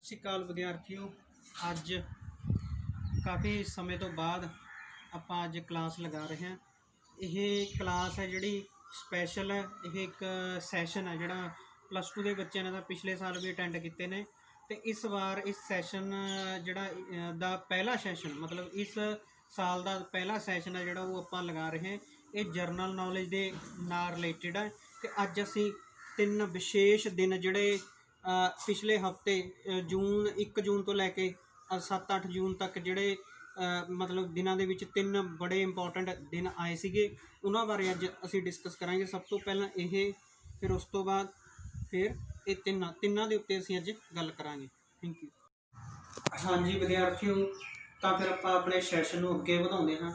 ਸਤਿ ਸ਼੍ਰੀ ਅਕਾਲ ਵਿਦਿਆਰਥੀਓ। ਅੱਜ ਕਾफ़ी समय तो बाद ਆਪਾਂ ਅੱਜ ਕਲਾਸ ਲਗਾ ਰਹੇ ਹਾਂ। ਇਹ ਕਲਾਸ ਹੈ ਜਿਹੜੀ ਸਪੈਸ਼ਲ ਹੈ। ਇਹ ਇੱਕ ਸੈਸ਼ਨ ਹੈ ਜਿਹੜਾ +2 ਦੇ ਬੱਚਿਆਂ ਨੇ ਤਾਂ ਪਿਛਲੇ ਸਾਲ ਵੀ ਅਟੈਂਡ ਕੀਤੇ ਨੇ, ਤੇ ਇਸ ਵਾਰ ਇਸ ਸੈਸ਼ਨ ਜਿਹੜਾ ਦਾ ਪਹਿਲਾ ਸੈਸ਼ਨ ਮਤਲਬ ਇਸ ਸਾਲ ਦਾ ਪਹਿਲਾ ਸੈਸ਼ਨ ਹੈ ਜਿਹੜਾ ਉਹ ਆਪਾਂ ਲਗਾ ਰਹੇ ਹਾਂ। ਇਹ ਜਰਨਲ ਨੌਲੇਜ ਦੇ ਨਾਲ ਰਿਲੇਟਡ ਹੈ। ਤੇ ਅੱਜ ਅਸੀਂ 3 ਵਿਸ਼ੇਸ਼ ਦਿਨ ਜਿਹੜੇ पिछले हफ्ते जून 1 जून तो लैके 7-8 जून तक जोड़े मतलब दिनों के 3 बड़े इंपॉर्टेंट दिन आए थे, उन्होंने बारे अज असी डिस्कस करांगे। सब तो पहला ये, फिर उस तो बाद फिर ये तिन्ना के उत्ते असी अज गल करांगे। Thank you. हाँ जी विद्यार्थियों, तो फिर आप अपने सैशन को अगे बढ़ाते हाँ।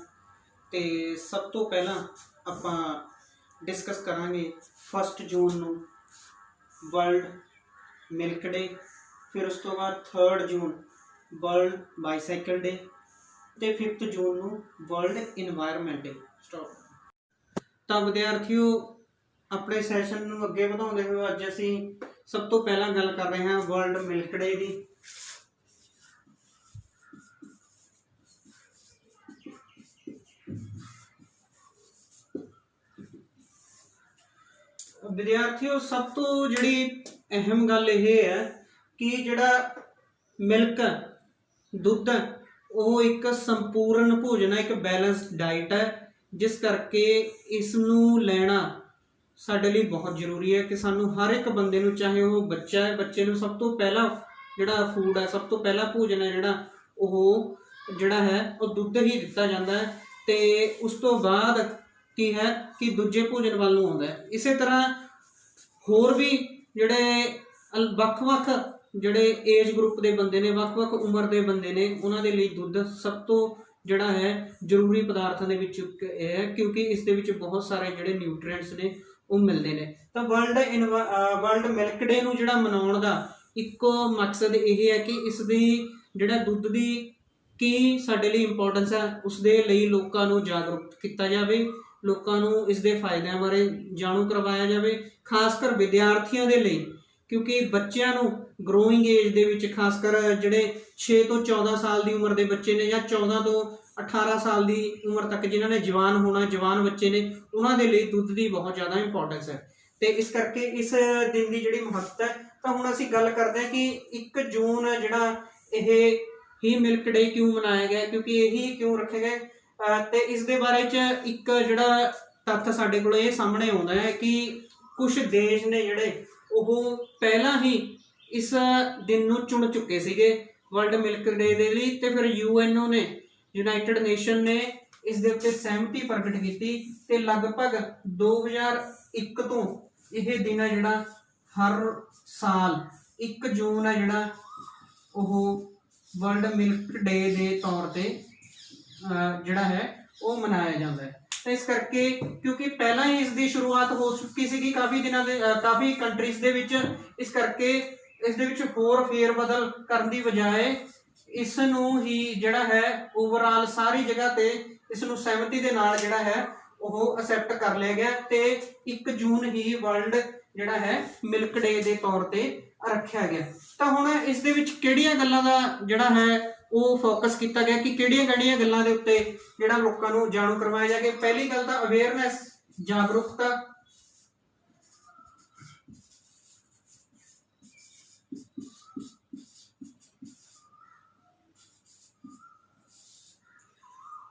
तो सब तो पहला आप डिस्कस करांगे 1 जून को वर्ल्ड मिल्क डे, फिर उस तो बाद 3 जून वर्ल्ड बाईसाइकिल डे, तो 5 जून को वर्ल्ड इन्वायरमेंट डे। स्टॉप। तो विद्यार्थियों अपने सैशन को अगे बढ़ाते हुए अज असी सब तो पहला गल कर रहे हैं वर्ल्ड मिल्क डे की। विद्यार्थियों सब तो जी अहम गल यह है कि जोड़ा मिल्क दुध वो एक संपूर्ण भोजन है, एक बैलेंस डाइट है, जिस करके इसनू लेना साडे लई बहुत जरूरी है। कि सानू हर एक बंदे नू, चाहे वो बच्चा है, बच्चे नू सब तो पहला जोड़ा फूड है, सब तो पहला भोजन है जोड़ा जोड़ा है वो दुध ही दिता जाता है। तो उस तो बाद की है कि दूजे भोजन वाल नू आउंदा है। इसे तरह होर भी जोड़े वख-वख जोड़े एज ग्रुप के बंदे ने, वख-वख उम्र के बंदे ने, उन्होंने लिए दुध सब तो जोड़ा है जरूरी पदार्थों के है, क्योंकि इस दे विच बहुत सारे जोड़े न्यूट्रीएंट्स ने वो मिलते हैं। तो वर्ल्ड मिल्क डे नू जोड़ा मनाउण दा इक्को मकसद यह है कि इसकी जोड़ा दुध की की साडे लई इंपोर्टेंस है, उस दे लई लोकां नू जागरूक किया जाए, लोकां नू इस दे फायदे बारे जाणू करवाया जाए, खासकर विद्यार्थियों के लिए। क्योंकि बच्चों को ग्रोइंग एज दे विच खासकर जोड़े 6 तो 14 साल की उम्र के बच्चे ने, या 14 तो 18 साल की उम्र तक जिन्होंने जवान होना, जवान बच्चे ने, उन्होंने लिए दुध की बहुत ज़्यादा इंपोर्टेंस है। तो इस करके इस दिन की जी महत्ता है। तो हुण असीं गल करते हैं कि 1 जून जोड़ा ये ही मिल्क डे क्यों मनाया गया, क्योंकि यही क्यों रखे गए। तो इस दे बारे एक जोड़ा तत्थ साडे कोल ये सामने आउंदा है कि कुछ देश ने जोड़े वो पहला ही इस दिन नू चुन चुके सीगे वर्ल्ड मिल्क डे दे लई। ते फिर यूएनओ ने, यूनाइटेड नेशन ने इस दे उत्ते सहमति प्रगट की, ते लगभग 2001 तो यह दिन है जोड़ा हर साल 1 जून है जोड़ा वो वर्ल्ड मिल्क डे के तौर पर जोड़ा है वो मनाया जाता है। तो इस करके क्योंकि पहला ही इसकी शुरुआत हो चुकी सी काफ़ी दिनों के काफ़ी कंट्रीज दे विच, इस करके इस दे विच होर फेर बदल करने की बजाय इसनू ही जोड़ा है ओवरऑल सारी जगह ते इसनू सहमति के नाल जोड़ा है वो एक्सैप्ट कर लिया गया। तो 1 जून ही वर्ल्ड जोड़ा है मिल्क डे के तौर पर रखा गया। तो हुण इस दे विच किहड़ियां गल्लां दा जोड़ा है वो फोकस किया गया कि किहड़ियां गल्लां दे उत्ते जिहड़ा लोकां नूं जाणू करवाया जाए। पहली गल तां अवेयरनैस, जागरूकता।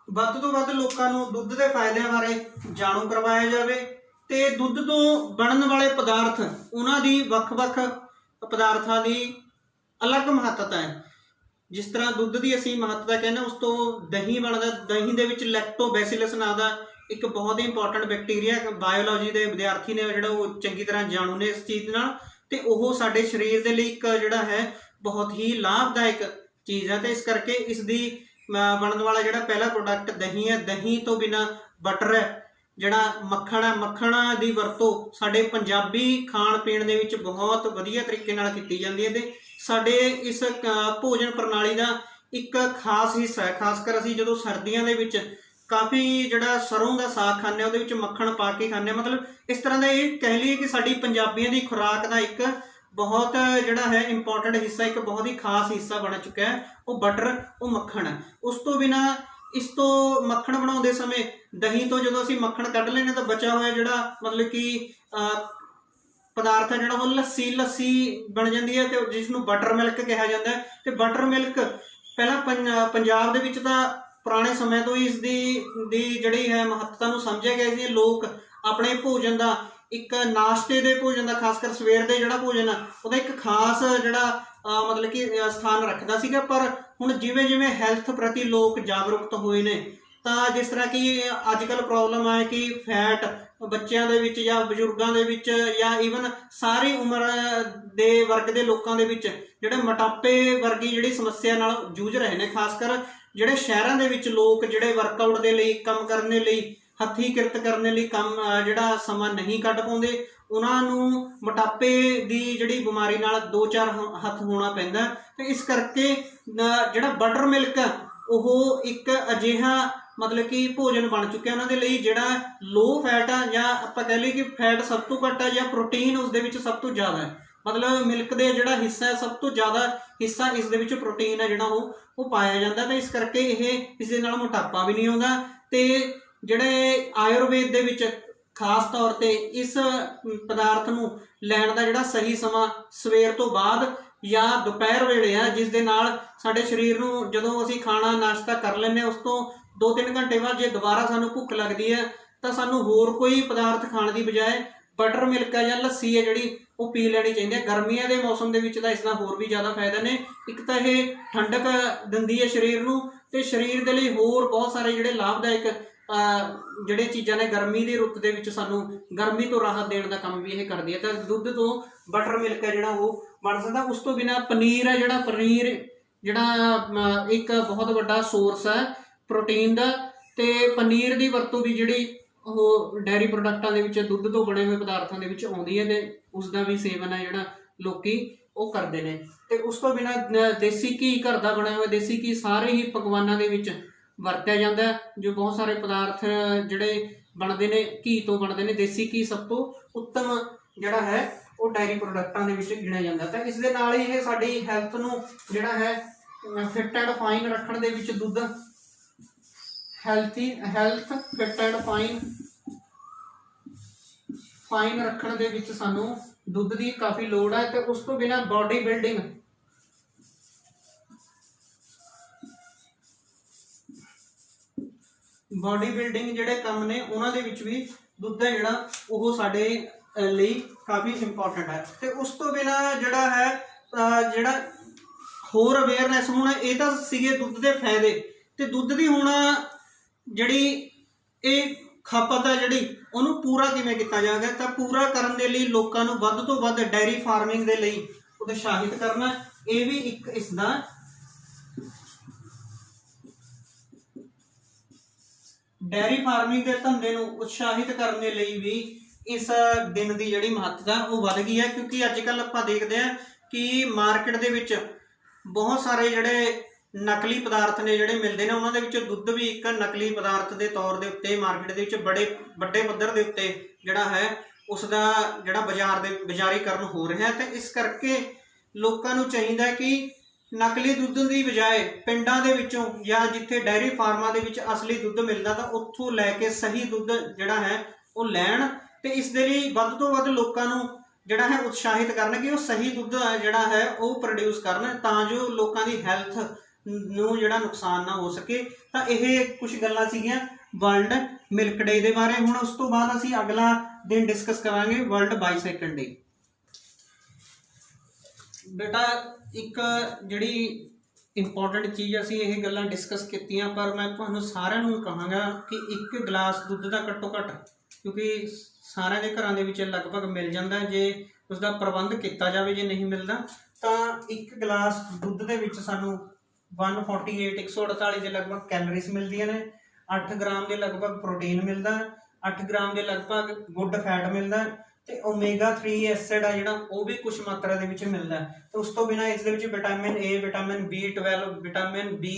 ਵੱਧ ਤੋਂ ਵੱਧ ਲੋਕਾਂ ਨੂੰ ਦੁੱਧ ਦੇ ਫਾਇਦਿਆਂ ਬਾਰੇ ਜਾਣੂ ਕਰਵਾਇਆ ਜਾਵੇ, ਤੇ ਦੁੱਧ ਤੋਂ ਬਣਨ ਵਾਲੇ ਪਦਾਰਥ ਉਹਨਾਂ ਦੀ ਵੱਖ-ਵੱਖ ਪਦਾਰਥਾਂ ਦੀ ਅਲੱਗ ਮਹੱਤਤਾ ਹੈ। जिस तरह दुध की असी महत्ता कहने, उस तो दही बनता, दही के विच लैक्टोबैसिलस नाम का एक बहुत ही इंपॉर्टेंट बैक्टीरिया, बायोलॉजी के विद्यार्थी ने जो चंगी तरह जाणू ने इस चीज़ नाल, ते वो साडे शरीर के लिए एक जोड़ा है बहुत ही लाभदायक चीज़ है। तो इस करके इसकी बनने वाला जोड़ा पहला प्रोडक्ट दही है। दही तो बिना बटर है जोड़ा मक्खण है, मक्खण की वरतों साडे पंजाबी खाण पीण दे विच बहुत वधिया तरीके नाल कीती जांदी है। ते साडे इस भोजन प्रणाली का एक खास हिस्सा है। खासकर असीं जदों सर्दियों दे विच काफ़ी जोड़ा सरों का साग खाने, वो मक्खण पा के खाने, मतलब इस तरह का ये कह लीए कि साडी पंजाबियों की खुराक का एक बहुत ਜਿਹੜਾ ਹੈ ਇੰਪੋਰਟੈਂਟ ਹਿੱਸਾ, ਇੱਕ ਬਹੁਤ ਹੀ ਖਾਸ ਹਿੱਸਾ ਬਣ ਚੁੱਕਾ ਹੈ ਉਹ ਬਟਰ, ਉਹ ਮੱਖਣ ਹੈ। ਉਸ ਤੋਂ ਬਿਨਾ ਇਸ ਤੋਂ ਮੱਖਣ ਬਣਾਉਂਦੇ ਸਮੇਂ ਦਹੀਂ ਤੋਂ ਜਦੋਂ ਅਸੀਂ ਮੱਖਣ ਕੱਢ ਲੈਂਦੇ ਤਾਂ ਬਚਿਆ ਹੋਇਆ ਜਿਹੜਾ ਮਤਲਬ ਕਿ ਪਦਾਰਥ ਹੈ ਜਿਹੜਾ ਉਹ ਲੱਸੀ ਬਣ ਜਾਂਦੀ ਹੈ, ਤੇ ਜਿਸ ਨੂੰ ਬਟਰ ਮਿਲਕ ਕਿਹਾ ਜਾਂਦਾ ਹੈ। ਤੇ ਬਟਰ ਮਿਲਕ ਪਹਿਲਾਂ ਪੰਜਾਬ ਦੇ ਵਿੱਚ ਤਾਂ ਪੁਰਾਣੇ ਸਮੇਂ ਤੋਂ ਹੀ ਇਸ ਦੀ ਜਿਹੜੀ ਹੈ ਮਹੱਤਤਾ ਨੂੰ ਸਮਝਿਆ ਗਿਆ ਸੀ। ਲੋਕ ਆਪਣੇ ਭੋਜਨ ਦਾ, ਇੱਕ ਨਾਸ਼ਤੇ ਦੇ ਭੋਜਨ ਦਾ, ਖਾਸ ਕਰ ਸਵੇਰ ਦੇ ਜਿਹੜਾ ਭੋਜਨ ਆ ਉਹਦਾ ਇੱਕ ਖਾਸ ਜਿਹੜਾ ਮਤਲਬ ਕਿ ਸਥਾਨ ਰੱਖਦਾ ਸੀਗਾ। ਪਰ ਹੁਣ ਜਿਵੇਂ ਜਿਵੇਂ ਹੈਲਥ ਪ੍ਰਤੀ ਲੋਕ ਜਾਗਰੂਕਤ ਹੋਏ ਨੇ, ਤਾਂ ਜਿਸ ਤਰ੍ਹਾਂ ਕਿ ਅੱਜ ਕੱਲ੍ਹ ਪ੍ਰੋਬਲਮ ਹੈ ਕਿ ਫੈਟ ਬੱਚਿਆਂ ਦੇ ਵਿੱਚ ਜਾਂ ਬਜ਼ੁਰਗਾਂ ਦੇ ਵਿੱਚ ਜਾਂ ਈਵਨ ਸਾਰੀ ਉਮਰ ਦੇ ਵਰਗ ਦੇ ਲੋਕਾਂ ਦੇ ਵਿੱਚ ਜਿਹੜੇ ਮੋਟਾਪੇ ਵਰਗੀ ਜਿਹੜੀ ਸਮੱਸਿਆ ਨਾਲ ਜੂਝ ਰਹੇ ਨੇ, ਖਾਸ ਕਰ ਜਿਹੜੇ ਸ਼ਹਿਰਾਂ ਦੇ ਵਿੱਚ ਲੋਕ ਜਿਹੜੇ ਵਰਕਆਊਟ ਦੇ ਲਈ, ਕੰਮ ਕਰਨ ਦੇ ਲਈ, ਹੱਥੀਂ ਕਿਰਤ ਕਰਨ ਦੇ ਲਈ ਕੰਮ ਜਿਹੜਾ ਸਮਾਂ ਨਹੀਂ ਕੱਢ ਪਾਉਂਦੇ, ਉਹਨਾਂ ਨੂੰ ਮੋਟਾਪੇ ਦੀ ਜਿਹੜੀ ਬਿਮਾਰੀ ਨਾਲ 2-4 ਹੱਥ ਹੋਣਾ ਪੈਂਦਾ। ਤੇ ਇਸ ਕਰਕੇ ਜਿਹੜਾ ਬਟਰ ਮਿਲਕ ਹੈ ਉਹ ਇੱਕ ਅਜਿਹਾ ਮਤਲਬ ਕਿ ਭੋਜਨ ਬਣ ਚੁੱਕਿਆ ਉਹਨਾਂ ਦੇ ਲਈ ਜਿਹੜਾ ਲੋ ਫੈਟ ਆ, ਜਾਂ ਆਪਾਂ ਕਹਿ ਲਈਏ ਕਿ ਫੈਟ ਸਭ ਤੋਂ ਘੱਟ ਹੈ, ਜਾਂ ਪ੍ਰੋਟੀਨ ਉਸ ਦੇ ਵਿੱਚ ਸਭ ਤੋਂ ਜ਼ਿਆਦਾ ਹੈ। ਮਤਲਬ ਮਿਲਕ ਦੇ ਜਿਹੜਾ ਹਿੱਸਾ ਹੈ ਸਭ ਤੋਂ ਜ਼ਿਆਦਾ ਹਿੱਸਾ ਇਸ ਦੇ ਵਿੱਚ ਪ੍ਰੋਟੀਨ ਹੈ ਜਿਹੜਾ ਉਹ ਪਾਇਆ ਜਾਂਦਾ। ਤਾਂ ਇਸ ਕਰਕੇ ਇਸ ਦੇ ਨਾਲ ਮੋਟਾਪਾ ਵੀ ਨਹੀਂ ਆਉਂਦਾ। ਤੇ ਜਿਹੜੇ ਆਯੁਰਵੇਦ ਦੇ ਵਿੱਚ ਖਾਸ ਤੌਰ ਤੇ ਇਸ ਪਦਾਰਥ ਨੂੰ ਲੈਣ ਦਾ ਜਿਹੜਾ ਸਹੀ ਸਮਾਂ ਸਵੇਰ ਤੋਂ ਬਾਅਦ ਜਾਂ ਦੁਪਹਿਰ ਵੇਲੇ ਆ, ਜਿਸ ਦੇ ਨਾਲ ਸਾਡੇ ਸਰੀਰ ਨੂੰ ਜਦੋਂ ਅਸੀਂ ਖਾਣਾ ਨਾਸ਼ਤਾ ਕਰ ਲੈਂਦੇ ਹਾਂ ਉਸ ਤੋਂ 2-3 ਘੰਟੇ ਬਾਅਦ ਜੇ ਦੁਬਾਰਾ ਸਾਨੂੰ ਭੁੱਖ ਲੱਗਦੀ ਹੈ ਤਾਂ ਸਾਨੂੰ ਹੋਰ ਕੋਈ ਪਦਾਰਥ ਖਾਣ ਦੀ ਬਜਾਏ ਬਟਰ ਮਿਲਕ ਹੈ ਜਾਂ ਲੱਸੀ ਹੈ ਜਿਹੜੀ ਉਹ ਪੀ ਲੈਣੀ ਚਾਹੀਦੀ ਹੈ। ਗਰਮੀਆਂ ਦੇ ਮੌਸਮ ਦੇ ਵਿੱਚ ਤਾਂ ਇਸ ਦਾ ਹੋਰ ਵੀ ਜ਼ਿਆਦਾ ਫਾਇਦਾ ਨੇ। ਇੱਕ ਤਾਂ ਇਹ ਠੰਡਕ ਦਿੰਦੀ ਹੈ ਸਰੀਰ ਨੂੰ, ਤੇ ਸਰੀਰ ਦੇ ਲਈ ਹੋਰ ਬਹੁਤ ਸਾਰੇ ਜਿਹੜੇ ਲਾਭਦਾਇਕ ਜਿਹੜੇ ਚੀਜ਼ਾਂ ਨੇ ਗਰਮੀ ਦੀ ਰੁੱਤ ਦੇ ਵਿੱਚ ਸਾਨੂੰ ਗਰਮੀ ਤੋਂ ਰਾਹਤ ਦੇਣ ਦਾ ਕੰਮ ਵੀ ਇਹ ਕਰਦੀ ਹੈ। ਤਾਂ ਦੁੱਧ ਤੋਂ ਬਟਰ ਮਿਲਕ ਹੈ ਜਿਹੜਾ ਉਹ ਬਣ ਸਕਦਾ। ਉਸ ਤੋਂ ਬਿਨਾਂ ਪਨੀਰ ਹੈ ਜਿਹੜਾ ਇੱਕ ਬਹੁਤ ਵੱਡਾ ਸੋਰਸ ਹੈ ਪ੍ਰੋਟੀਨ ਦਾ, ਤੇ ਪਨੀਰ ਦੀ ਵਰਤੋਂ ਵੀ ਜਿਹੜੀ ਉਹ ਡੈਰੀ ਪ੍ਰੋਡਕਟਾਂ ਦੇ ਵਿੱਚ, ਦੁੱਧ ਤੋਂ ਬਣੇ ਹੋਏ ਪਦਾਰਥਾਂ ਦੇ ਵਿੱਚ ਆਉਂਦੀ ਹੈ, ਤੇ ਉਸ ਦਾ ਵੀ ਸੇਵਨ ਹੈ ਜਿਹੜਾ ਲੋਕੀ ਉਹ ਕਰਦੇ ਨੇ। ਤੇ ਉਸ ਤੋਂ ਬਿਨਾਂ ਦੇਸੀ ਘੀ, ਘਰ ਦਾ ਬਣਿਆ ਹੋਇਆ ਦੇਸੀ ਘੀ ਸਾਰੇ ਹੀ ਪਕਵਾਨਾਂ ਦੇ ਵਿੱਚ ਵਰਤਿਆ ਜਾਂਦਾ ਹੈ। ਜੋ ਬਹੁਤ ਸਾਰੇ ਪਦਾਰਥ ਜਿਹੜੇ ਬਣਦੇ ਨੇ ਘੀ ਤੋਂ ਬਣਦੇ ਨੇ, ਦੇਸੀ ਘੀ ਸਭ ਤੋਂ ਉੱਤਮ ਜਿਹੜਾ ਹੈ ਉਹ ਡੈਰੀ ਪ੍ਰੋਡਕਟਾਂ ਦੇ ਵਿੱਚ ਗਿਣਿਆ ਜਾਂਦਾ। ਤਾਂ ਇਸ ਦੇ ਨਾਲ ਹੀ ਇਹ ਸਾਡੀ ਹੈਲਥ ਨੂੰ ਜਿਹੜਾ ਹੈ ਫਿਟ ਐਂਡ ਫਾਈਨ ਰੱਖਣ ਦੇ ਵਿੱਚ ਦੁੱਧ ਹੈਲਥ ਫਿਟ ਐਂਡ ਫਾਈਨ ਰੱਖਣ ਦੇ ਵਿੱਚ ਸਾਨੂੰ ਦੁੱਧ ਦੀ ਕਾਫੀ ਲੋੜ ਹੈ। ਤੇ ਉਸ ਤੋਂ ਬਿਨਾਂ ਬਾਡੀ ਬਿਲਡਿੰਗ ਜਿਹੜੇ ਕੰਮ ਨੇ ਉਹਨਾਂ ਦੇ ਵਿੱਚ ਵੀ ਦੁੱਧ ਹੈ ਜਿਹੜਾ ਉਹ ਸਾਡੇ ਲਈ ਕਾਫੀ ਇੰਪੋਰਟੈਂਟ ਹੈ। ਤੇ ਉਸ ਤੋਂ ਬਿਨਾਂ ਜਿਹੜਾ ਹੈ ਜਿਹੜਾ ਹੋਰ ਅਵੇਅਰਨੈਸ, ਹੁਣ ਇਹ ਤਾਂ ਸੀਗੇ ਦੁੱਧ ਦੇ ਫਾਇਦੇ, ਤੇ ਦੁੱਧ ਦੀ ਹੁਣ ਜਿਹੜੀ ਇਹ ਖਪਤ ਹੈ ਜਿਹੜੀ ਉਹਨੂੰ ਪੂਰਾ ਕਿਵੇਂ ਕੀਤਾ ਜਾਵੇਗਾ। ਤਾਂ ਪੂਰਾ ਕਰਨ ਦੇ ਲਈ ਲੋਕਾਂ ਨੂੰ ਵੱਧ ਤੋਂ ਵੱਧ ਡੈਰੀ ਫਾਰਮਿੰਗ ਦੇ ਲਈ ਉਤਸ਼ਾਹਿਤ ਕਰਨਾ, ਇਹ ਵੀ ਇੱਕ ਇਸ ਦਾ ਡੈਰੀ ਫਾਰਮਿੰਗ ਦੇ ਧੰਦੇ ਨੂੰ ਉਤਸ਼ਾਹਿਤ ਕਰਨ ਦੇ ਲਈ ਵੀ ਇਸ ਦਿਨ ਦੀ ਜਿਹੜੀ ਮਹੱਤਤਾ ਉਹ ਵੱਧ ਗਈ ਹੈ। ਕਿਉਂਕਿ ਅੱਜ ਕੱਲ੍ਹ ਆਪਾਂ ਦੇਖਦੇ ਹਾਂ ਕਿ ਮਾਰਕੀਟ ਦੇ ਵਿੱਚ ਬਹੁਤ ਸਾਰੇ ਜਿਹੜੇ ਨਕਲੀ ਪਦਾਰਥ ਨੇ ਜਿਹੜੇ ਮਿਲਦੇ ਨੇ, ਉਹਨਾਂ ਦੇ ਵਿੱਚ ਦੁੱਧ ਵੀ ਇੱਕ ਨਕਲੀ ਪਦਾਰਥ ਦੇ ਤੌਰ ਦੇ ਉੱਤੇ ਮਾਰਕੀਟ ਦੇ ਵਿੱਚ ਵੱਡੇ ਪੱਧਰ ਦੇ ਉੱਤੇ ਜਿਹੜਾ ਹੈ ਉਸ ਦਾ ਜਿਹੜਾ ਬਾਜ਼ਾਰੀਕਰਨ ਹੋ ਰਿਹਾ। ਤੇ ਇਸ ਕਰਕੇ ਲੋਕਾਂ ਨੂੰ ਚਾਹੀਦਾ ਕਿ ਨਕਲੀ ਦੁੱਧ ਦੀ ਬਜਾਏ ਪਿੰਡਾਂ ਦੇ ਵਿੱਚੋਂ ਜਾਂ ਜਿੱਥੇ ਡੈਰੀ ਫਾਰਮਾਂ ਦੇ ਵਿੱਚ ਅਸਲੀ ਦੁੱਧ ਮਿਲਦਾ ਤਾਂ ਉੱਥੋਂ ਲੈ ਕੇ ਸਹੀ ਦੁੱਧ ਜਿਹੜਾ ਹੈ ਉਹ ਲੈਣ। ਤੇ ਇਸ ਦੇ ਲਈ ਵੱਧ ਤੋਂ ਵੱਧ ਲੋਕਾਂ ਨੂੰ ਜਿਹੜਾ ਹੈ ਉਤਸ਼ਾਹਿਤ ਕਰਨ ਕਿ ਉਹ ਸਹੀ ਦੁੱਧ ਜਿਹੜਾ ਹੈ ਉਹ ਪ੍ਰੋਡਿਊਸ ਕਰਨ, ਤਾਂ ਜੋ ਲੋਕਾਂ ਦੀ ਹੈਲਥ ਨੂੰ ਜਿਹੜਾ ਨੁਕਸਾਨ ਨਾ ਹੋ ਸਕੇ। ਤਾਂ ਇਹ ਕੁਝ ਗੱਲਾਂ ਸੀਗੀਆਂ ਵਰਲਡ ਮਿਲਕ ਡੇ ਦੇ ਬਾਰੇ। ਹੁਣ ਉਸ ਤੋਂ ਬਾਅਦ ਅਸੀਂ ਅਗਲਾ ਦਿਨ ਡਿਸਕਸ ਕਰਾਂਗੇ ਵਰਲਡ ਬਾਈਸਾਈਕਲ ਡੇ। ਬੇਟਾ ਇੱਕ ਜਿਹੜੀ ਇੰਪੋਰਟੈਂਟ ਚੀਜ਼ ਅਸੀਂ ਇਹ ਗੱਲਾਂ ਡਿਸਕਸ ਕੀਤੀਆਂ, ਪਰ ਮੈਂ ਤੁਹਾਨੂੰ ਸਾਰਿਆਂ ਨੂੰ ਕਹਾਂਗਾ ਕਿ 1 ਗਲਾਸ ਦੁੱਧ ਦਾ ਘੱਟੋ ਘੱਟ, ਕਿਉਂਕਿ ਸਾਰਿਆਂ ਦੇ ਘਰਾਂ ਦੇ ਵਿੱਚ ਲਗਭਗ ਮਿਲ ਜਾਂਦਾ, ਜੇ ਉਸ ਦਾ ਪ੍ਰਬੰਧ ਕੀਤਾ ਜਾਵੇ, ਜੇ ਨਹੀਂ ਮਿਲਦਾ ਤਾਂ 1 ਗਲਾਸ ਦੁੱਧ ਦੇ ਵਿੱਚ ਸਾਨੂੰ 148 ਦੇ ਲਗਭਗ ਕੈਲਰੀਜ਼ ਮਿਲਦੀਆਂ ਨੇ, 8 ਗ੍ਰਾਮ ਦੇ ਲਗਭਗ ਪ੍ਰੋਟੀਨ ਮਿਲਦਾ, 8 ਗ੍ਰਾਮ ਦੇ ਲਗਭਗ ਗੁੱਡ ਫੈਟ ਮਿਲਦਾ, ਤੇ ਓਮੇਗਾ 3 ਐਸਿਡ ਆ ਜਿਹੜਾ ਉਹ ਵੀ ਕੁਝ ਮਾਤਰਾ ਦੇ ਵਿੱਚ ਮਿਲਦਾ। ਤੇ ਉਸ ਤੋਂ ਬਿਨਾਂ ਇਸ ਦੇ ਵਿੱਚ vitamin A, vitamin B12, vitamin B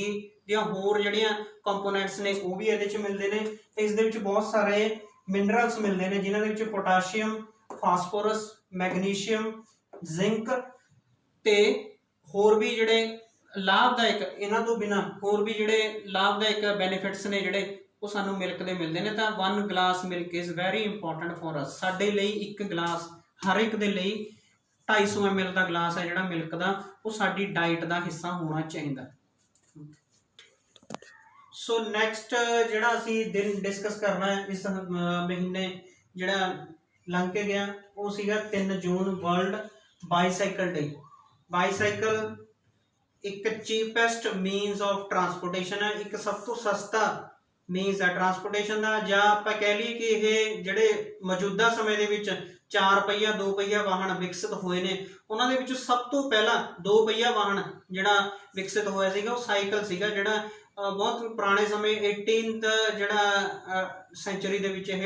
ਦੀਆਂ ਹੋਰ ਜਿਹੜੀਆਂ ਕੰਪੋਨੈਂਟਸ ਨੇ ਉਹ ਵੀ ਇਹਦੇ ਵਿੱਚ ਮਿਲਦੇ ਨੇ। ਤੇ ਇਸ ਦੇ ਵਿੱਚ ਬਹੁਤ ਸਾਰੇ ਮਿਨਰਲਸ ਮਿਲਦੇ ਨੇ, ਜਿਨ੍ਹਾਂ ਦੇ ਵਿੱਚ ਪੋਟਾਸ਼ੀਅਮ, ਫਾਸਫੋਰਸ, ਮੈਗਨੀਸ਼ੀਅਮ, ਜ਼ਿੰਕ ਤੇ ਹੋਰ ਵੀ ਜਿਹੜੇ ਲਾਭਦਾਇਕ, ਇਹਨਾਂ ਤੋਂ ਬਿਨਾ ਹੋਰ ਵੀ ਜਿਹੜੇ ਲਾਭਦਾਇਕ ਬੈਨੀਫਿਟਸ ਨੇ ਜਿਹੜੇ ਉਹ ਸਾਨੂੰ ਮਿਲਕ ਦੇ ਮਿਲਦੇ ਨੇ। ਤਾਂ 1 glass milk is very important for us. ਸਾਡੇ ਲਈ ਇੱਕ ਗਲਾਸ, ਹਰ ਇੱਕ ਦੇ ਲਈ 250 ml ਦਾ ਗਲਾਸ ਹੈ ਜਿਹੜਾ ਮਿਲਕ ਦਾ, ਉਹ ਸਾਡੀ ਡਾਈਟ ਦਾ ਹਿੱਸਾ ਹੋਣਾ ਚਾਹੀਦਾ। ਸੋ ਨੈਕਸਟ ਜਿਹੜਾ ਅਸੀਂ ਦਿਨ ਡਿਸਕਸ ਕਰਨਾ ਹੈ ਇਸ ਮਹੀਨੇ ਜਿਹੜਾ ਲੰਘ ਕੇ ਗਿਆ, ਉਹ ਸੀਗਾ 3 ਜੂਨ ਵਰਲਡ ਬਾਈਸਾਈਕਲ ਡੇ। ਬਾਈਸਾਈਕਲ ਇੱਕ ਚੀਪੈਸਟ ਮੀਨਸ ਆਫ ਟਰਾਂਸਪੋਰਟੇਸ਼ਨ ਹੈ, ਇੱਕ ਸਭ ਤੋਂ ਸਸਤਾ ਮੀਨਸ ਹੈ ਟਰਾਂਸਪੋਰਟੇਸ਼ਨ ਦਾ। ਜਾਂ ਆਪਾਂ ਕਹਿ ਲਈਏ ਕਿ ਇਹ ਜਿਹੜੇ ਮੌਜੂਦਾ ਸਮੇਂ ਦੇ ਵਿੱਚ 4 ਪਹੀਆ 2 ਪਹੀਆ ਵਾਹਨ ਵਿਕਸਿਤ ਹੋਏ ਨੇ, ਉਹਨਾਂ ਦੇ ਵਿੱਚ ਸਭ ਤੋਂ ਪਹਿਲਾਂ 2 ਪਹੀਆ ਵਾਹਨ ਜਿਹੜਾ ਵਿਕਸਿਤ ਹੋਇਆ ਸੀਗਾ ਉਹ ਸਾਈਕਲ ਸੀਗਾ, ਜਿਹੜਾ ਬਹੁਤ ਪੁਰਾਣੇ ਸਮੇਂ 18th ਜਿਹੜਾ ਸੈਂਚੁਰੀ ਦੇ ਵਿੱਚ ਇਹ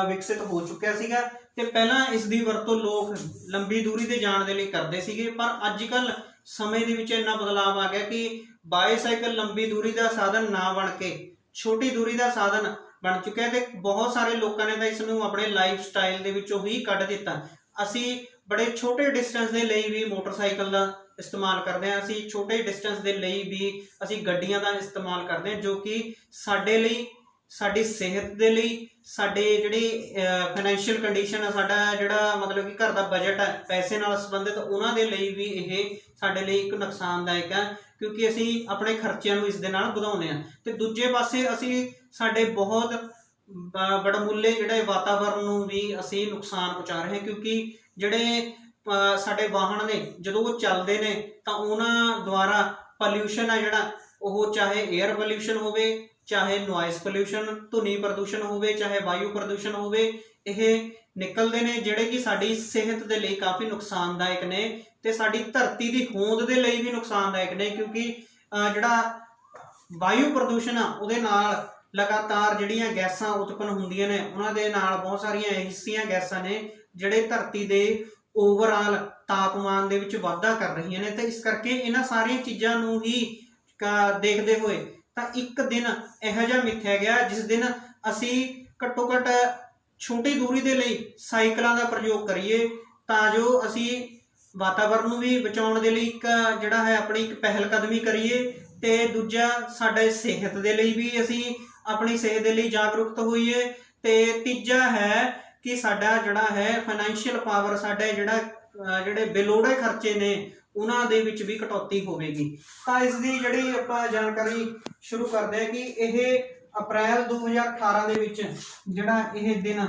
ਵਿਕਸਿਤ ਹੋ ਚੁੱਕਿਆ ਸੀਗਾ। ਤੇ ਪਹਿਲਾਂ ਇਸ ਦੀ ਵਰਤੋਂ ਲੋਕ ਲੰਬੀ ਦੂਰੀ ਤੇ ਜਾਣ ਦੇ ਲਈ ਕਰਦੇ ਸੀਗੇ, ਪਰ ਅੱਜ ਕੱਲ ਸਮੇਂ ਦੇ ਵਿੱਚ ਇੰਨਾ ਬਦਲਾਅ ਆ ਗਿਆ ਕਿ ਬਾਈਸਾਈਕਲ ਲੰਬੀ ਦੂਰੀ ਦਾ ਸਾਧਨ ਨਾ ਬਣ ਕੇ ਛੋਟੀ ਦੂਰੀ ਦਾ ਸਾਧਨ ਬਣ ਚੁੱਕਿਆ ਤੇ ਬਹੁਤ ਸਾਰੇ ਲੋਕਾਂ ਨੇ ਤਾਂ ਇਸ ਨੂੰ ਆਪਣੇ ਲਾਈਫ ਸਟਾਈਲ ਦੇ ਵਿੱਚੋਂ ਹੀ ਕੱਢ ਦਿੱਤਾ। ਅਸੀਂ ਬੜੇ ਛੋਟੇ ਡਿਸਟੈਂਸ ਦੇ ਲਈ ਵੀ ਮੋਟਰਸਾਈਕਲ ਦਾ ਇਸਤੇਮਾਲ ਕਰਦੇ ਹਾਂ, ਅਸੀਂ ਛੋਟੇ ਡਿਸਟੈਂਸ ਦੇ ਲਈ ਵੀ ਅਸੀਂ ਗੱਡੀਆਂ ਦਾ ਇਸਤੇਮਾਲ ਕਰਦੇ ਹਾਂ, ਜੋ ਕਿ ਸਾਡੇ ਲਈ, ਸਾਡੀ ਸਿਹਤ ਦੇ ਲਈ, ਸਾਡੇ ਜਿਹੜੀ ਫਾਈਨੈਂਸ਼ੀਅਲ ਕੰਡੀਸ਼ਨ ਹੈ, ਸਾਡਾ ਜਿਹੜਾ ਮਤਲਬ ਕਿ ਘਰ ਦਾ ਬਜਟ ਹੈ ਪੈਸੇ ਨਾਲ ਸੰਬੰਧਿਤ, ਉਹਨਾਂ ਦੇ ਲਈ ਵੀ ਇਹ ਸਾਡੇ ਲਈ ਇੱਕ ਨੁਕਸਾਨਦਾਇਕ ਹੈ, ਕਿਉਂਕਿ ਅਸੀਂ ਆਪਣੇ ਖਰਚਿਆਂ ਨੂੰ ਇਸ ਦੇ ਨਾਲ ਵਧਾਉਂਦੇ ਹਾਂ। ਤੇ ਦੂਜੇ ਪਾਸੇ ਅਸੀਂ ਸਾਡੇ ਬਹੁਤ ਬੜਮੁੱਲੇ ਜਿਹੜੇ ਵਾਤਾਵਰਨ ਨੂੰ ਵੀ ਅਸੀਂ ਨੁਕਸਾਨ ਪਹੁੰਚਾ ਰਹੇ ਹਾਂ, ਕਿਉਂਕਿ ਜਿਹੜੇ ਸਾਡੇ ਵਾਹਨ ਨੇ ਜਦੋਂ ਉਹ ਚੱਲਦੇ ਨੇ ਤਾਂ ਉਹਨਾਂ ਦੁਆਰਾ ਪੋਲਿਊਸ਼ਨ ਹੈ ਜਿਹੜਾ, ਉਹ ਚਾਹੇ 에ਅਰ ਪੋਲਿਊਸ਼ਨ ਹੋਵੇ, ਚਾਹੇ ਨੋਇਸ ਪੋਲਿਊਸ਼ਨ, ਧੁਨੀ ਪ੍ਰਦੂਸ਼ਣ ਹੋਵੇ, ਚਾਹੇ ਵਾਯੂ ਪ੍ਰਦੂਸ਼ਣ ਹੋਵੇ, ਇਹ ਨਿਕਲਦੇ ਨੇ ਜਿਹੜੇ ਕਿ ਸਾਡੀ ਸਿਹਤ ਦੇ ਲਈ ਕਾਫੀ ਨੁਕਸਾਨਦਾਇਕ ਨੇ ਤੇ ਸਾਡੀ ਧਰਤੀ ਦੀ ਹੋਂਦ ਦੇ ਲਈ ਵੀ ਨੁਕਸਾਨਦਾਇਕ ਨੇ, ਕਿਉਂਕਿ ਜਿਹੜਾ ਵਾਯੂ ਪ੍ਰਦੂਸ਼ਣ ਆ ਉਹਦੇ ਨਾਲ ਲਗਾਤਾਰ ਜਿਹੜੀਆਂ ਗੈਸਾਂ ਉਤਪੰਨ ਹੁੰਦੀਆਂ ਨੇ, ਉਹਨਾਂ ਦੇ ਨਾਲ ਬਹੁਤ ਸਾਰੀਆਂ ਐਸੀਆਂ ਗੈਸਾਂ ਨੇ ਜਿਹੜੇ ਧਰਤੀ ਦੇ ਓਵਰਆਲ ਤਾਪਮਾਨ ਦੇ ਵਿੱਚ ਵਾਧਾ ਕਰ ਰਹੀਆਂ ਨੇ। ਤੇ ਇਸ ਕਰਕੇ ਇਹਨਾਂ ਸਾਰੀਆਂ ਚੀਜ਼ਾਂ ਨੂੰ ਹੀ ਦੇਖਦੇ ਹੋਏ ਤਾਂ ਇੱਕ ਦਿਨ ਇਹੋ ਜਿਹਾ ਮਿਥਿਆ ਗਿਆ ਜਿਸ ਦਿਨ ਅਸੀਂ ਘੱਟੋ ਘੱਟ ਛੋਟੀ ਦੂਰੀ ਦੇ ਲਈ ਸਾਈਕਲਾਂ ਦਾ ਪ੍ਰਯੋਗ ਕਰੀਏ, ਤਾਂ ਜੋ ਅਸੀਂ ਵਾਤਾਵਰਨ ਨੂੰ ਵੀ ਬਚਾਉਣ ਦੇ ਲਈ ਇੱਕ ਜਿਹੜਾ ਹੈ ਆਪਣੀ ਇੱਕ ਪਹਿਲ ਕਦਮੀ ਕਰੀਏ, ਤੇ ਦੂਜਾ ਸਾਡੇ ਸਿਹਤ ਦੇ ਲਈ ਵੀ ਅਸੀਂ ਆਪਣੀ ਸਿਹਤ ਦੇ ਲਈ ਜਾਗਰੂਕਤ ਹੋਈਏ, ਤੇ ਤੀਜਾ ਹੈ ਕਿ ਸਾਡਾ ਜਿਹੜਾ ਹੈ ਫਾਈਨੈਂਸ਼ੀਅਲ ਪਾਵਰ, ਸਾਡੇ ਜਿਹੜੇ ਬੇਲੋੜੇ ਖਰਚੇ ਨੇ ਉਹਨਾਂ ਦੇ ਵਿੱਚ ਵੀ ਕਟੌਤੀ ਹੋਵੇਗੀ। ਤਾਂ ਇਸ ਦੀ ਜਿਹੜੀ ਆਪਾਂ ਜਾਣਕਾਰੀ ਸ਼ੁਰੂ ਕਰਦੇ ਹਾਂ ਕਿ ਇਹ ਅਪ੍ਰੈਲ 2018 ਦੇ ਵਿੱਚ ਜਿਹੜਾ ਇਹ ਦਿਨ